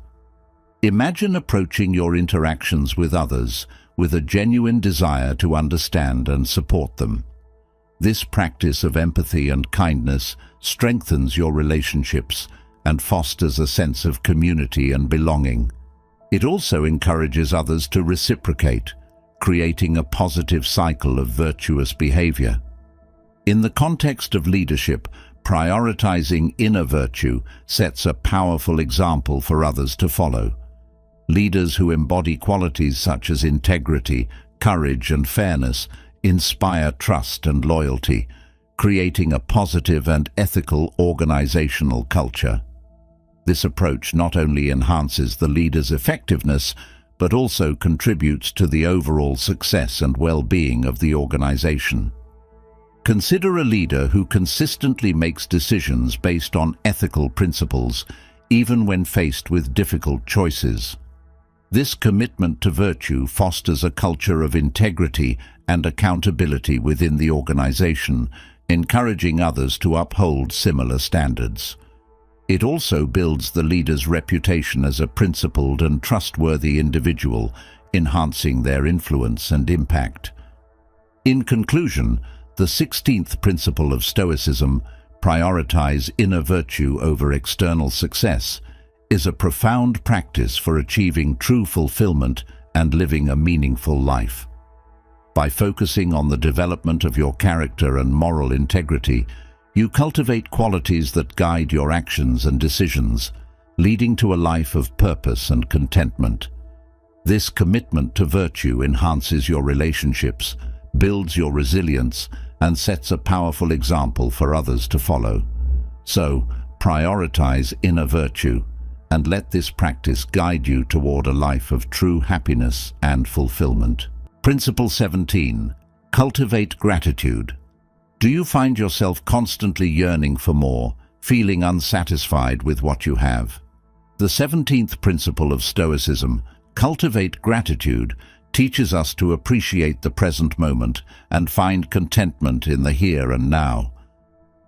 Imagine approaching your interactions with others with a genuine desire to understand and support them. This practice of empathy and kindness strengthens your relationships and fosters a sense of community and belonging. It also encourages others to reciprocate, creating a positive cycle of virtuous behavior. In the context of leadership, prioritizing inner virtue sets a powerful example for others to follow. Leaders who embody qualities such as integrity, courage, and fairness inspire trust and loyalty, creating a positive and ethical organizational culture. This approach not only enhances the leader's effectiveness, but also contributes to the overall success and well-being of the organization. Consider a leader who consistently makes decisions based on ethical principles, even when faced with difficult choices. This commitment to virtue fosters a culture of integrity and accountability within the organization, encouraging others to uphold similar standards. It also builds the leader's reputation as a principled and trustworthy individual, enhancing their influence and impact. In conclusion, the 16th principle of Stoicism, prioritize inner virtue over external success, is a profound practice for achieving true fulfillment and living a meaningful life. By focusing on the development of your character and moral integrity, you cultivate qualities that guide your actions and decisions, leading to a life of purpose and contentment. This commitment to virtue enhances your relationships, builds your resilience, and sets a powerful example for others to follow. So, prioritize inner virtue, and let this practice guide you toward a life of true happiness and fulfillment. Principle 17. Cultivate gratitude. Do you find yourself constantly yearning for more, feeling unsatisfied with what you have? The 17th principle of Stoicism, cultivate gratitude, teaches us to appreciate the present moment and find contentment in the here and now.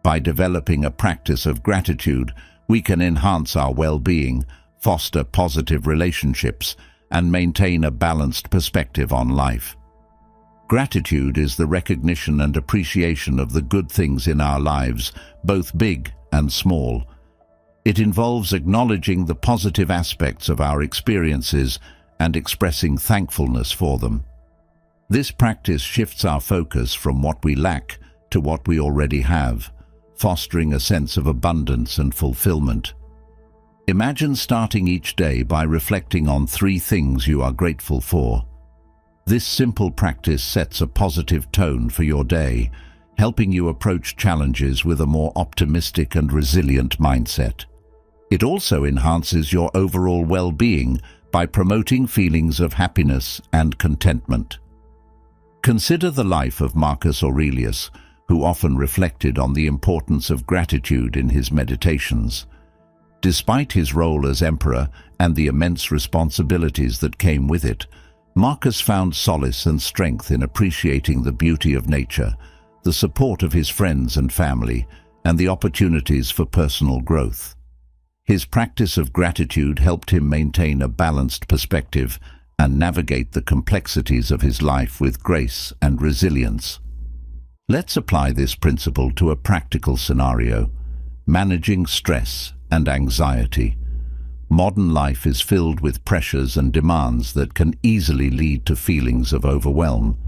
By developing a practice of gratitude, we can enhance our well-being, foster positive relationships, and maintain a balanced perspective on life. Gratitude is the recognition and appreciation of the good things in our lives, both big and small. It involves acknowledging the positive aspects of our experiences and expressing thankfulness for them. This practice shifts our focus from what we lack to what we already have, fostering a sense of abundance and fulfillment. Imagine starting each day by reflecting on 3 things you are grateful for. This simple practice sets a positive tone for your day, helping you approach challenges with a more optimistic and resilient mindset. It also enhances your overall well-being by promoting feelings of happiness and contentment. Consider the life of Marcus Aurelius, who often reflected on the importance of gratitude in his meditations. Despite his role as emperor and the immense responsibilities that came with it, Marcus found solace and strength in appreciating the beauty of nature, the support of his friends and family, and the opportunities for personal growth. His practice of gratitude helped him maintain a balanced perspective and navigate the complexities of his life with grace and resilience. Let's apply this principle to a practical scenario: managing stress and anxiety. Modern life is filled with pressures and demands that can easily lead to feelings of overwhelm.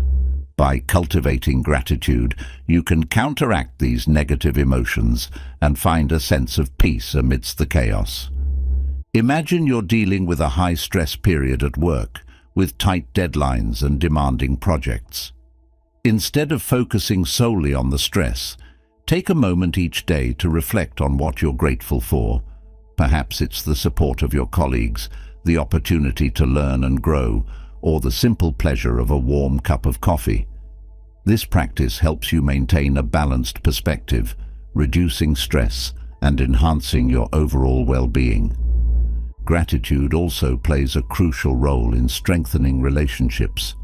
By cultivating gratitude, you can counteract these negative emotions and find a sense of peace amidst the chaos. Imagine you're dealing with a high-stress period at work, with tight deadlines and demanding projects. Instead of focusing solely on the stress, take a moment each day to reflect on what you're grateful for. Perhaps it's the support of your colleagues, the opportunity to learn and grow, or the simple pleasure of a warm cup of coffee. This practice helps you maintain a balanced perspective, reducing stress and enhancing your overall well-being. Gratitude also plays a crucial role in strengthening relationships.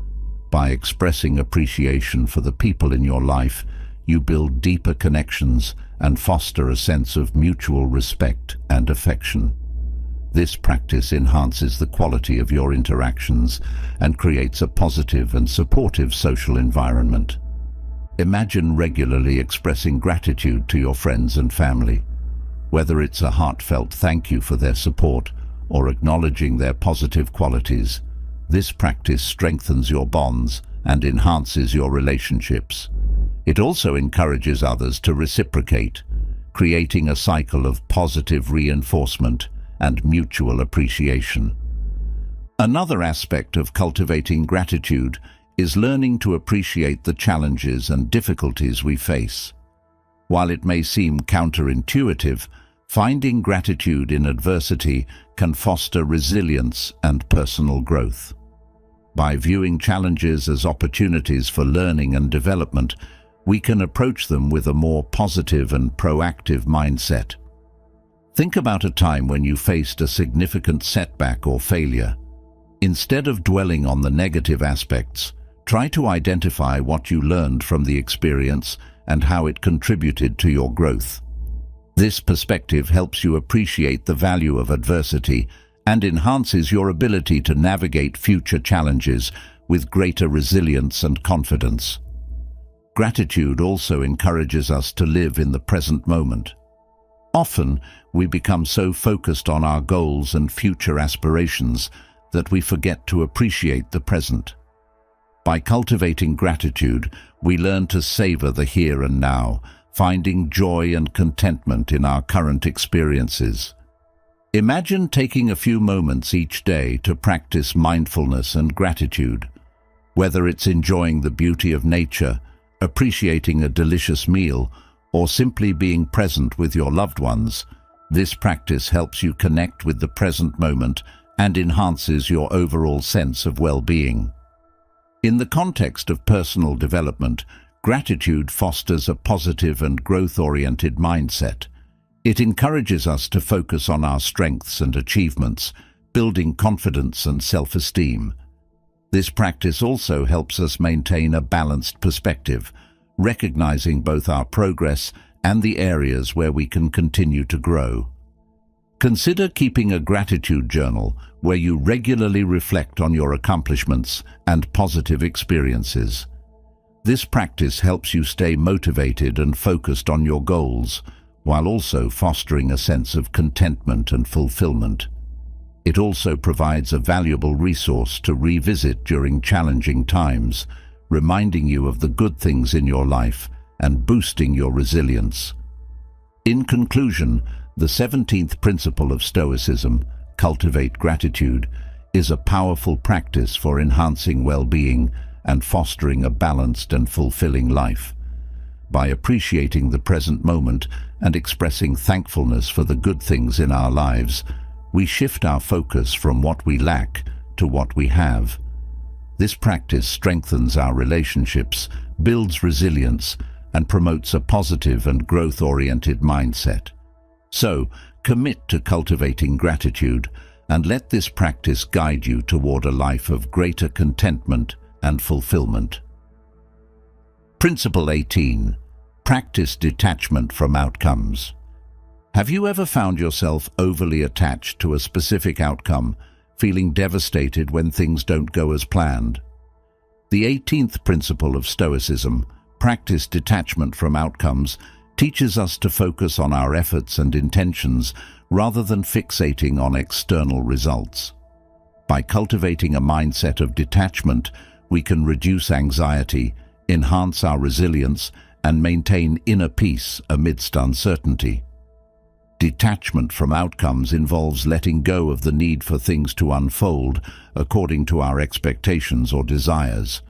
By expressing appreciation for the people in your life, you build deeper connections and foster a sense of mutual respect and affection. This practice enhances the quality of your interactions and creates a positive and supportive social environment. Imagine regularly expressing gratitude to your friends and family. Whether it's a heartfelt thank you for their support or acknowledging their positive qualities, this practice strengthens your bonds and enhances your relationships. It also encourages others to reciprocate, creating a cycle of positive reinforcement and mutual appreciation. Another aspect of cultivating gratitude is learning to appreciate the challenges and difficulties we face. While it may seem counterintuitive, finding gratitude in adversity can foster resilience and personal growth. By viewing challenges as opportunities for learning and development, we can approach them with a more positive and proactive mindset. Think about a time when you faced a significant setback or failure. Instead of dwelling on the negative aspects, try to identify what you learned from the experience and how it contributed to your growth. This perspective helps you appreciate the value of adversity and enhances your ability to navigate future challenges with greater resilience and confidence. Gratitude also encourages us to live in the present moment. Often, we become so focused on our goals and future aspirations that we forget to appreciate the present. By cultivating gratitude, we learn to savor the here and now, finding joy and contentment in our current experiences. Imagine taking a few moments each day to practice mindfulness and gratitude. Whether it's enjoying the beauty of nature, appreciating a delicious meal, or simply being present with your loved ones, this practice helps you connect with the present moment and enhances your overall sense of well-being. In the context of personal development, gratitude fosters a positive and growth-oriented mindset. It encourages us to focus on our strengths and achievements, building confidence and self-esteem. This practice also helps us maintain a balanced perspective, recognizing both our progress and the areas where we can continue to grow. Consider keeping a gratitude journal where you regularly reflect on your accomplishments and positive experiences. This practice helps you stay motivated and focused on your goals, while also fostering a sense of contentment and fulfillment. It also provides a valuable resource to revisit during challenging times, reminding you of the good things in your life and boosting your resilience. In conclusion, the 17th principle of Stoicism, cultivate gratitude, is a powerful practice for enhancing well-being and fostering a balanced and fulfilling life. By appreciating the present moment and expressing thankfulness for the good things in our lives, we shift our focus from what we lack to what we have. This practice strengthens our relationships, builds resilience, and promotes a positive and growth-oriented mindset. So, commit to cultivating gratitude and let this practice guide you toward a life of greater contentment and fulfillment. Principle 18. Practice detachment from outcomes. Have you ever found yourself overly attached to a specific outcome, feeling devastated when things don't go as planned? The 18th principle of Stoicism, practice detachment from outcomes, teaches us to focus on our efforts and intentions rather than fixating on external results. By cultivating a mindset of detachment, we can reduce anxiety, enhance our resilience, and maintain inner peace amidst uncertainty. Detachment from outcomes involves letting go of the need for things to unfold according to our expectations or desires.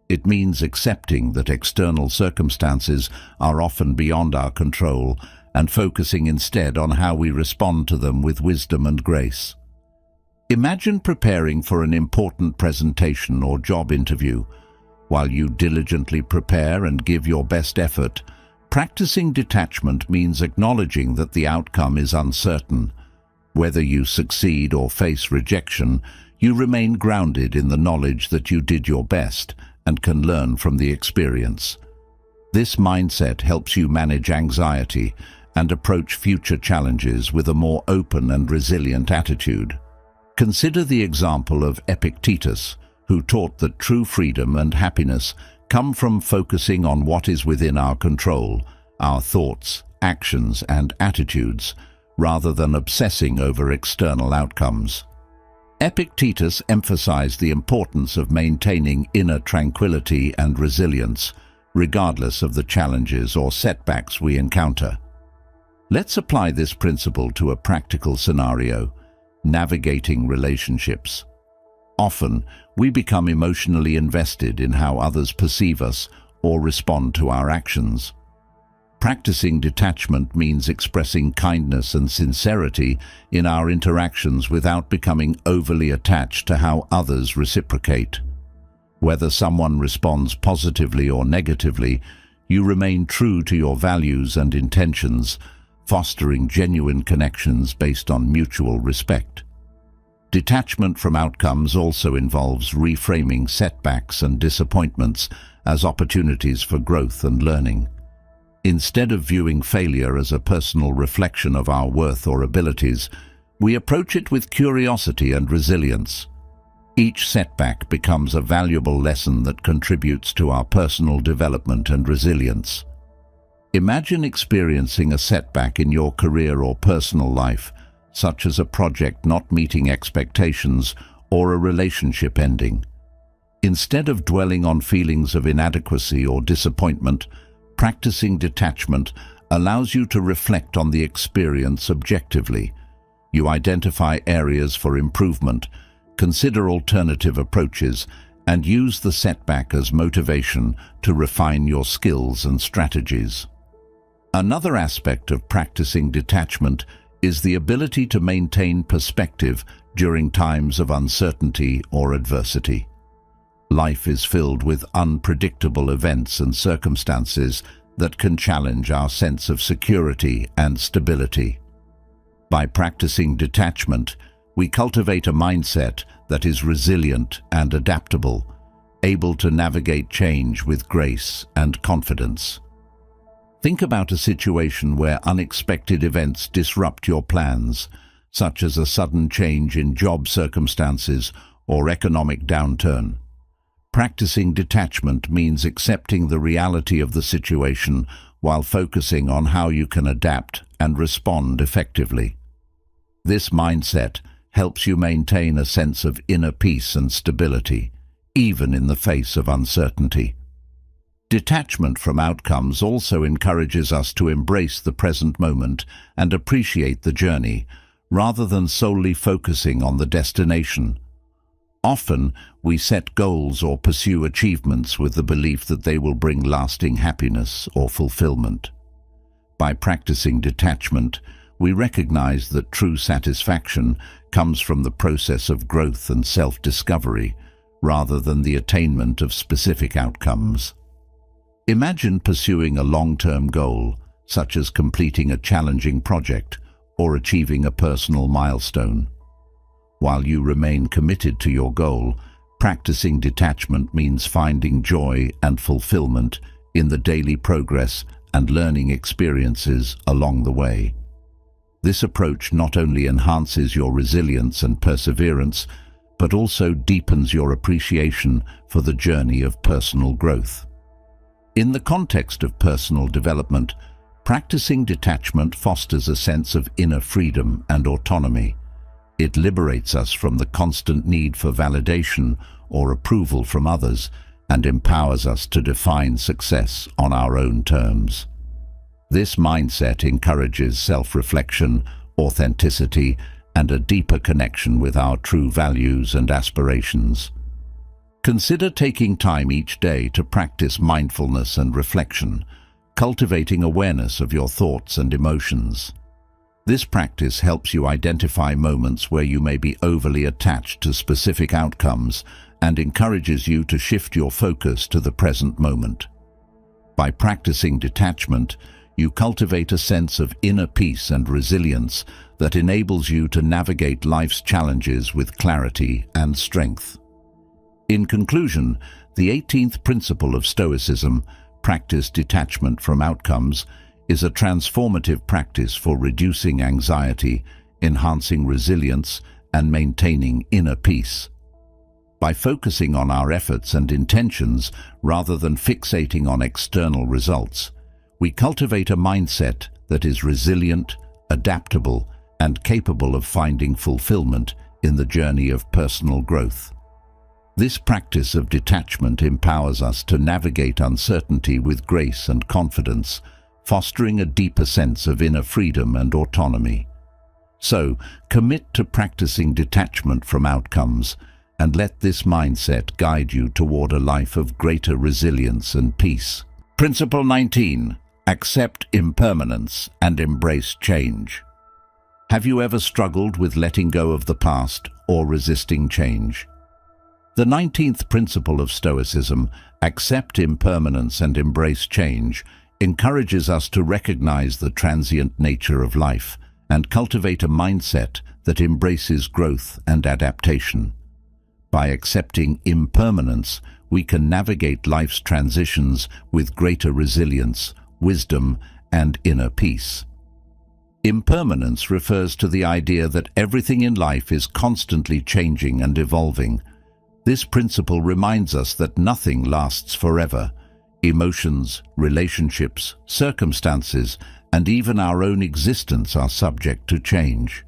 It means accepting that external circumstances are often beyond our control and focusing instead on how we respond to them with wisdom and grace. Imagine preparing for an important presentation or job interview. While you diligently prepare and give your best effort, practicing detachment means acknowledging that the outcome is uncertain. Whether you succeed or face rejection, you remain grounded in the knowledge that you did your best and can learn from the experience. This mindset helps you manage anxiety and approach future challenges with a more open and resilient attitude. Consider the example of Epictetus, who taught that true freedom and happiness come from focusing on what is within our control, our thoughts, actions, and attitudes, rather than obsessing over external outcomes. Epictetus emphasized the importance of maintaining inner tranquility and resilience, regardless of the challenges or setbacks we encounter. Let's apply this principle to a practical scenario: navigating relationships. Often, we become emotionally invested in how others perceive us or respond to our actions. Practicing detachment means expressing kindness and sincerity in our interactions without becoming overly attached to how others reciprocate. Whether someone responds positively or negatively, you remain true to your values and intentions, fostering genuine connections based on mutual respect. Detachment from outcomes also involves reframing setbacks and disappointments as opportunities for growth and learning. Instead of viewing failure as a personal reflection of our worth or abilities, we approach it with curiosity and resilience. Each setback becomes a valuable lesson that contributes to our personal development and resilience. Imagine experiencing a setback in your career or personal life, such as a project not meeting expectations or a relationship ending. Instead of dwelling on feelings of inadequacy or disappointment, practicing detachment allows you to reflect on the experience objectively. You identify areas for improvement, consider alternative approaches, and use the setback as motivation to refine your skills and strategies. Another aspect of practicing detachment is the ability to maintain perspective during times of uncertainty or adversity. Life is filled with unpredictable events and circumstances that can challenge our sense of security and stability. By practicing detachment, we cultivate a mindset that is resilient and adaptable, able to navigate change with grace and confidence. Think about a situation where unexpected events disrupt your plans, such as a sudden change in job circumstances or economic downturn. Practicing detachment means accepting the reality of the situation while focusing on how you can adapt and respond effectively. This mindset helps you maintain a sense of inner peace and stability, even in the face of uncertainty. Detachment from outcomes also encourages us to embrace the present moment and appreciate the journey, rather than solely focusing on the destination. Often, we set goals or pursue achievements with the belief that they will bring lasting happiness or fulfillment. By practicing detachment, we recognize that true satisfaction comes from the process of growth and self-discovery, rather than the attainment of specific outcomes. Imagine pursuing a long-term goal, such as completing a challenging project or achieving a personal milestone. While you remain committed to your goal, practicing detachment means finding joy and fulfillment in the daily progress and learning experiences along the way. This approach not only enhances your resilience and perseverance, but also deepens your appreciation for the journey of personal growth. In the context of personal development, practicing detachment fosters a sense of inner freedom and autonomy. It liberates us from the constant need for validation or approval from others and empowers us to define success on our own terms. This mindset encourages self-reflection, authenticity, and a deeper connection with our true values and aspirations. Consider taking time each day to practice mindfulness and reflection, cultivating awareness of your thoughts and emotions. This practice helps you identify moments where you may be overly attached to specific outcomes and encourages you to shift your focus to the present moment. By practicing detachment, you cultivate a sense of inner peace and resilience that enables you to navigate life's challenges with clarity and strength. In conclusion, the 18th principle of Stoicism, practice detachment from outcomes, is a transformative practice for reducing anxiety, enhancing resilience, and maintaining inner peace. By focusing on our efforts and intentions rather than fixating on external results, we cultivate a mindset that is resilient, adaptable, and capable of finding fulfillment in the journey of personal growth. This practice of detachment empowers us to navigate uncertainty with grace and confidence, fostering a deeper sense of inner freedom and autonomy. So, commit to practicing detachment from outcomes and let this mindset guide you toward a life of greater resilience and peace. Principle 19. Accept impermanence and embrace change. Have you ever struggled with letting go of the past or resisting change? The 19th principle of Stoicism, accept impermanence and embrace change, encourages us to recognize the transient nature of life and cultivate a mindset that embraces growth and adaptation. By accepting impermanence, we can navigate life's transitions with greater resilience, wisdom, and inner peace. Impermanence refers to the idea that everything in life is constantly changing and evolving. This principle reminds us that nothing lasts forever. Emotions, relationships, circumstances, and even our own existence are subject to change.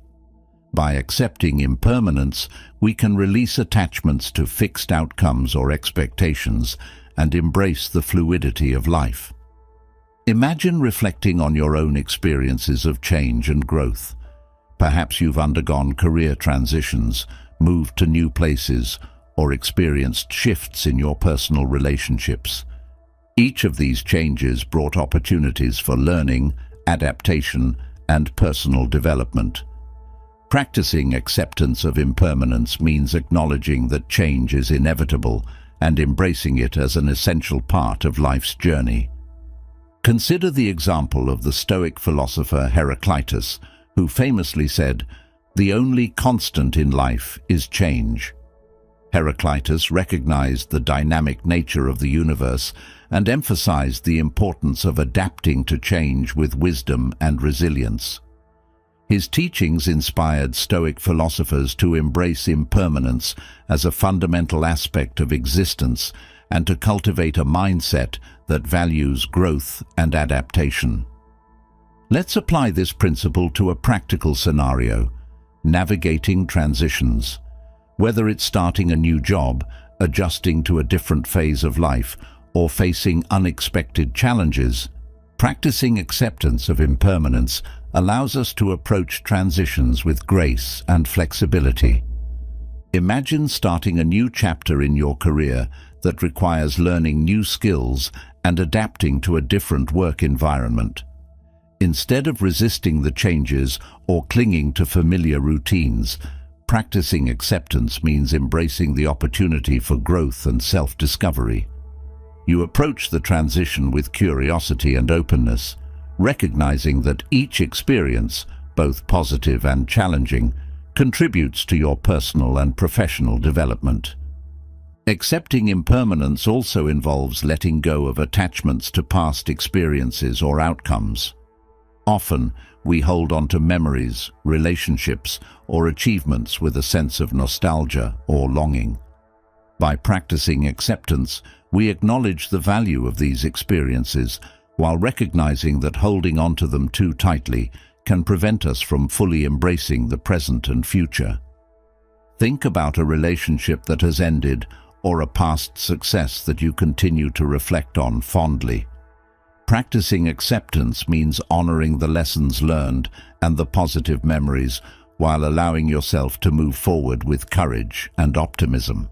By accepting impermanence, we can release attachments to fixed outcomes or expectations and embrace the fluidity of life. Imagine reflecting on your own experiences of change and growth. Perhaps you've undergone career transitions, moved to new places, or experienced shifts in your personal relationships. Each of these changes brought opportunities for learning, adaptation, and personal development. Practicing acceptance of impermanence means acknowledging that change is inevitable and embracing it as an essential part of life's journey. Consider the example of the Stoic philosopher Heraclitus, who famously said, "The only constant in life is change." Heraclitus recognized the dynamic nature of the universe and emphasized the importance of adapting to change with wisdom and resilience. His teachings inspired Stoic philosophers to embrace impermanence as a fundamental aspect of existence and to cultivate a mindset that values growth and adaptation. Let's apply this principle to a practical scenario: navigating transitions. Whether it's starting a new job, adjusting to a different phase of life, or facing unexpected challenges, practicing acceptance of impermanence allows us to approach transitions with grace and flexibility. Imagine starting a new chapter in your career that requires learning new skills and adapting to a different work environment. Instead of resisting the changes or clinging to familiar routines, practicing acceptance means embracing the opportunity for growth and self-discovery. You approach the transition with curiosity and openness, recognizing that each experience, both positive and challenging, contributes to your personal and professional development. Accepting impermanence also involves letting go of attachments to past experiences or outcomes. Often, we hold on to memories, relationships, or achievements with a sense of nostalgia or longing. By practicing acceptance, we acknowledge the value of these experiences while recognizing that holding on to them too tightly can prevent us from fully embracing the present and future. Think about a relationship that has ended or a past success that you continue to reflect on fondly. Practicing acceptance means honoring the lessons learned and the positive memories while allowing yourself to move forward with courage and optimism.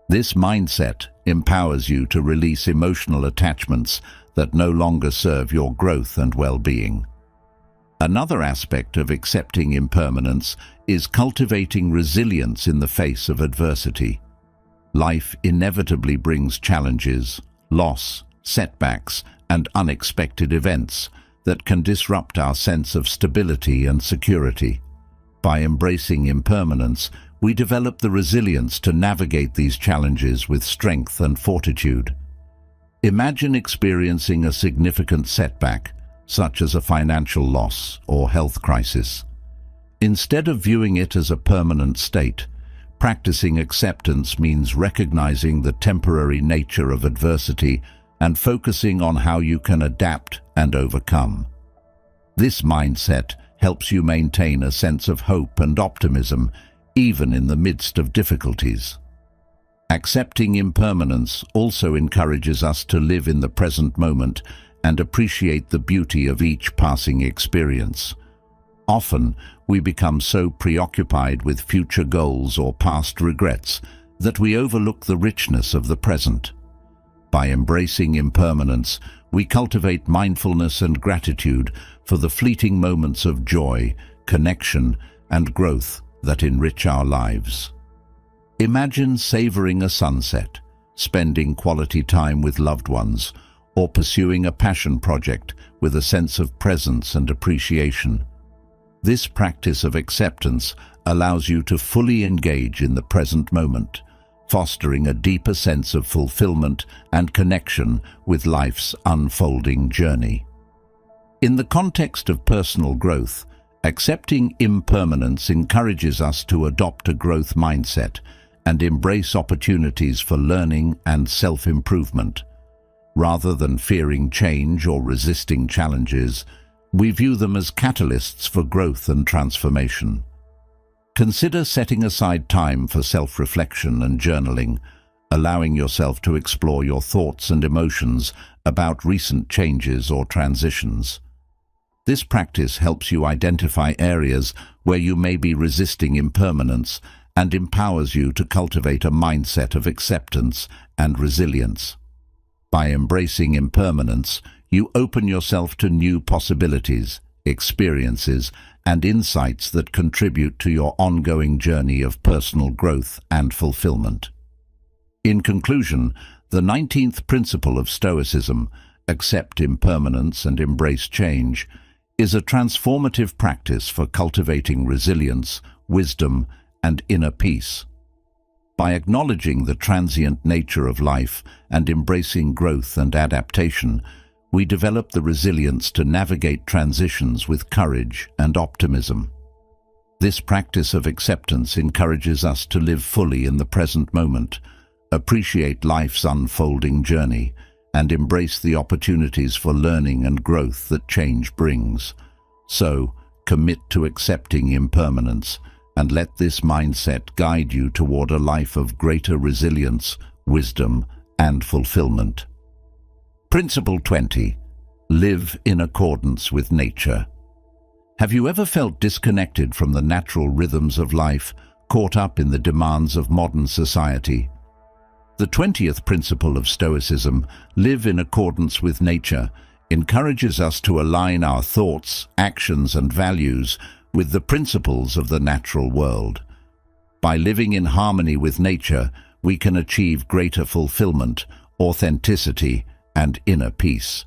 This mindset empowers you to release emotional attachments that no longer serve your growth and well-being. Another aspect of accepting impermanence is cultivating resilience in the face of adversity. Life inevitably brings challenges, loss, setbacks, and unexpected events that can disrupt our sense of stability and security. By embracing impermanence, we develop the resilience to navigate these challenges with strength and fortitude. Imagine experiencing a significant setback, such as a financial loss or health crisis. Instead of viewing it as a permanent state, practicing acceptance means recognizing the temporary nature of adversity and focusing on how you can adapt and overcome. This mindset helps you maintain a sense of hope and optimism even in the midst of difficulties. Accepting impermanence also encourages us to live in the present moment and appreciate the beauty of each passing experience. Often, we become so preoccupied with future goals or past regrets that we overlook the richness of the present. By embracing impermanence, we cultivate mindfulness and gratitude for the fleeting moments of joy, connection, and growth that enrich our lives. Imagine savoring a sunset, spending quality time with loved ones, or pursuing a passion project with a sense of presence and appreciation. This practice of acceptance allows you to fully engage in the present moment, fostering a deeper sense of fulfillment and connection with life's unfolding journey. In the context of personal growth, accepting impermanence encourages us to adopt a growth mindset and embrace opportunities for learning and self-improvement. Rather than fearing change or resisting challenges, we view them as catalysts for growth and transformation. Consider setting aside time for self-reflection and journaling, allowing yourself to explore your thoughts and emotions about recent changes or transitions. This practice helps you identify areas where you may be resisting impermanence and empowers you to cultivate a mindset of acceptance and resilience. By embracing impermanence, you open yourself to new possibilities, experiences, and insights that contribute to your ongoing journey of personal growth and fulfillment. In conclusion, the 19th principle of Stoicism, accept impermanence and embrace change, is a transformative practice for cultivating resilience, wisdom, and inner peace. By acknowledging the transient nature of life and embracing growth and adaptation, we develop the resilience to navigate transitions with courage and optimism. This practice of acceptance encourages us to live fully in the present moment, appreciate life's unfolding journey, and embrace the opportunities for learning and growth that change brings. So, commit to accepting impermanence, and let this mindset guide you toward a life of greater resilience, wisdom, and fulfillment. Principle 20. Live in accordance with nature. Have you ever felt disconnected from the natural rhythms of life, caught up in the demands of modern society? The 20th principle of Stoicism, live in accordance with nature, encourages us to align our thoughts, actions, and values with the principles of the natural world. By living in harmony with nature, we can achieve greater fulfillment, authenticity, and inner peace.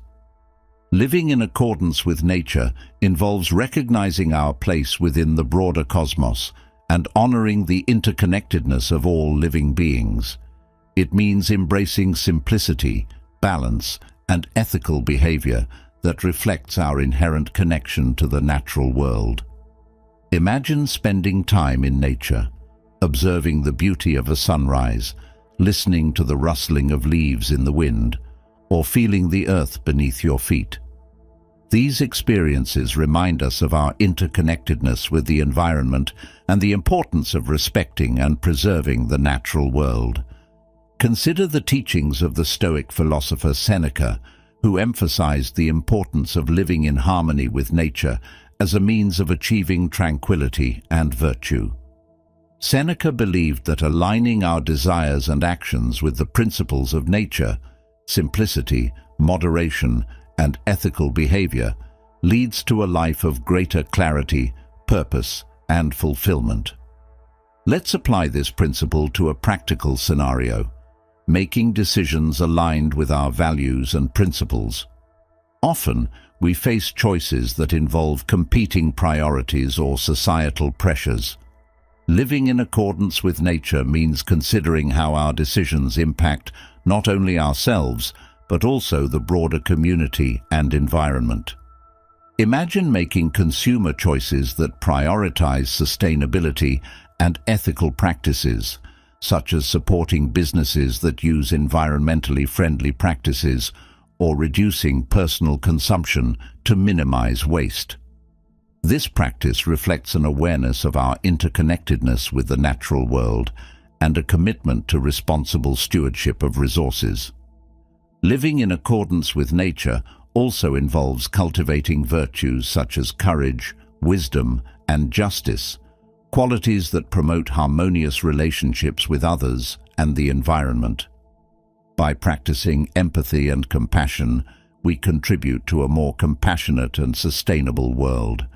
Living in accordance with nature involves recognizing our place within the broader cosmos and honoring the interconnectedness of all living beings. It means embracing simplicity, balance, and ethical behavior that reflects our inherent connection to the natural world. Imagine spending time in nature, observing the beauty of a sunrise, listening to the rustling of leaves in the wind, or feeling the earth beneath your feet. These experiences remind us of our interconnectedness with the environment and the importance of respecting and preserving the natural world. Consider the teachings of the Stoic philosopher Seneca, who emphasized the importance of living in harmony with nature as a means of achieving tranquility and virtue. Seneca believed that aligning our desires and actions with the principles of nature, simplicity, moderation, and ethical behavior, leads to a life of greater clarity, purpose, and fulfillment. Let's apply this principle to a practical scenario, making decisions aligned with our values and principles. Often, we face choices that involve competing priorities or societal pressures. Living in accordance with nature means considering how our decisions impact not only ourselves, but also the broader community and environment. Imagine making consumer choices that prioritize sustainability and ethical practices, such as supporting businesses that use environmentally friendly practices or reducing personal consumption to minimize waste. This practice reflects an awareness of our interconnectedness with the natural world and a commitment to responsible stewardship of resources. Living in accordance with nature also involves cultivating virtues such as courage, wisdom, and justice, qualities that promote harmonious relationships with others and the environment. By practicing empathy and compassion, we contribute to a more compassionate and sustainable world.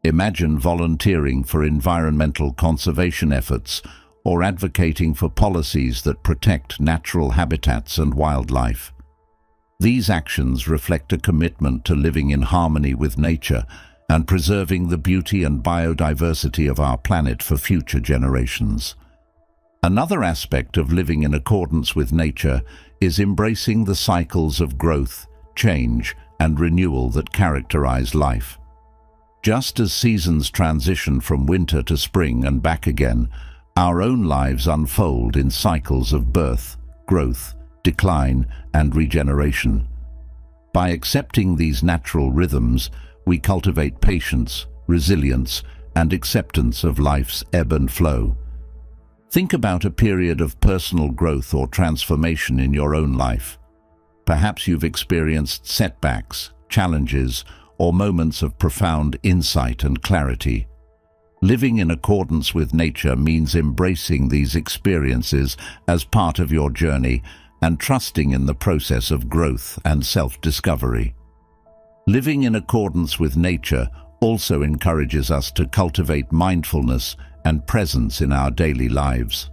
Imagine volunteering for environmental conservation efforts or advocating for policies that protect natural habitats and wildlife. These actions reflect a commitment to living in harmony with nature and preserving the beauty and biodiversity of our planet for future generations. Another aspect of living in accordance with nature is embracing the cycles of growth, change, and renewal that characterize life. Just as seasons transition from winter to spring and back again, our own lives unfold in cycles of birth, growth, decline, and regeneration. By accepting these natural rhythms, we cultivate patience, resilience, and acceptance of life's ebb and flow. Think about a period of personal growth or transformation in your own life. Perhaps you've experienced setbacks, challenges, or moments of profound insight and clarity. Living in accordance with nature means embracing these experiences as part of your journey and trusting in the process of growth and self-discovery. Living in accordance with nature also encourages us to cultivate mindfulness and presence in our daily lives.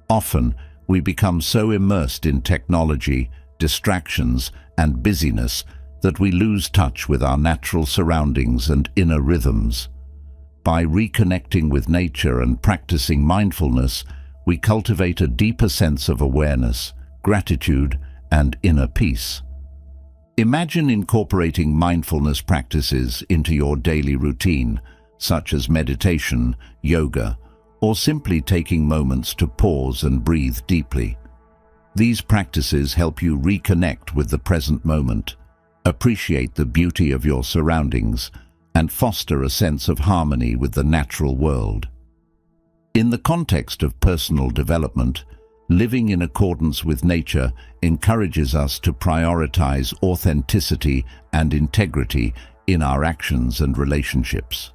Often, we become so immersed in technology, distractions, and busyness that we lose touch with our natural surroundings and inner rhythms. By reconnecting with nature and practicing mindfulness, we cultivate a deeper sense of awareness, gratitude, and inner peace. Imagine incorporating mindfulness practices into your daily routine, such as meditation, yoga, or simply taking moments to pause and breathe deeply. These practices help you reconnect with the present moment, appreciate the beauty of your surroundings, and foster a sense of harmony with the natural world. In the context of personal development, living in accordance with nature encourages us to prioritize authenticity and integrity in our actions and relationships.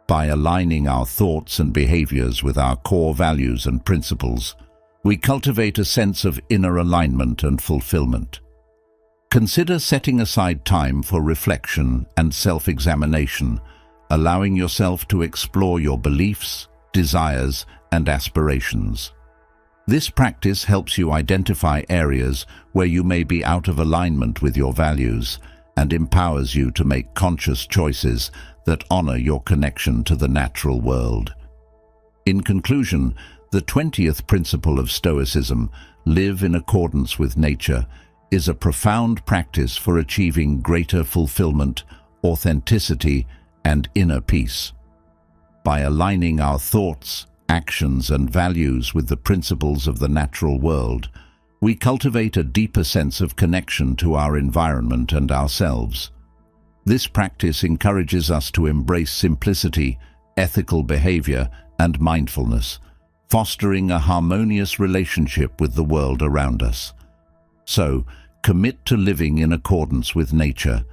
By aligning our thoughts and behaviors with our core values and principles, we cultivate a sense of inner alignment and fulfillment. Consider setting aside time for reflection and self-examination, allowing yourself to explore your beliefs, desires, and aspirations. This practice helps you identify areas where you may be out of alignment with your values and empowers you to make conscious choices that honor your connection to the natural world. In conclusion, the 20th principle of Stoicism, live in accordance with nature, is a profound practice for achieving greater fulfillment, authenticity, and inner peace. By aligning our thoughts, actions, and values with the principles of the natural world, we cultivate a deeper sense of connection to our environment and ourselves. This practice encourages us to embrace simplicity, ethical behavior, and mindfulness, fostering a harmonious relationship with the world around us. So, commit to living in accordance with nature,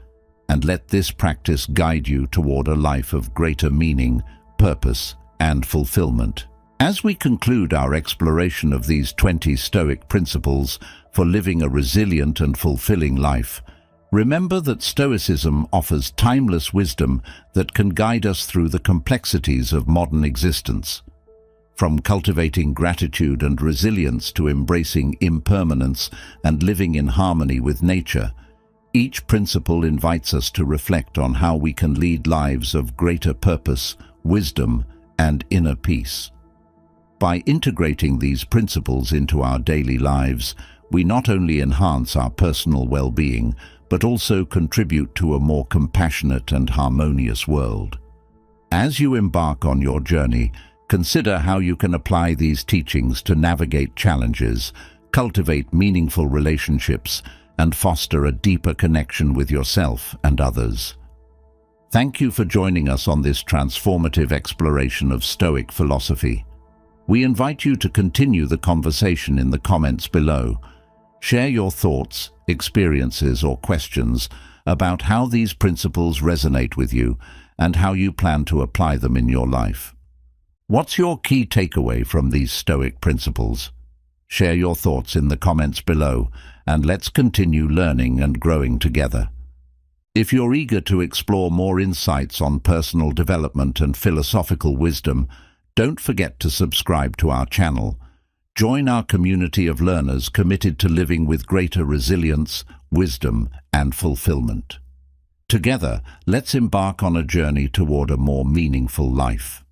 and let this practice guide you toward a life of greater meaning, purpose, and fulfillment. As we conclude our exploration of these 20 Stoic principles for living a resilient and fulfilling life, remember that Stoicism offers timeless wisdom that can guide us through the complexities of modern existence. From cultivating gratitude and resilience to embracing impermanence and living in harmony with nature, each principle invites us to reflect on how we can lead lives of greater purpose, wisdom, and inner peace. By integrating these principles into our daily lives, we not only enhance our personal well-being, but also contribute to a more compassionate and harmonious world. As you embark on your journey, consider how you can apply these teachings to navigate challenges, cultivate meaningful relationships, and foster a deeper connection with yourself and others. Thank you for joining us on this transformative exploration of Stoic philosophy. We invite you to continue the conversation in the comments below. Share your thoughts, experiences, or questions about how these principles resonate with you and how you plan to apply them in your life. What's your key takeaway from these Stoic principles? Share your thoughts in the comments below, and let's continue learning and growing together. If you're eager to explore more insights on personal development and philosophical wisdom, don't forget to subscribe to our channel. Join our community of learners committed to living with greater resilience, wisdom, and fulfillment. Together, let's embark on a journey toward a more meaningful life.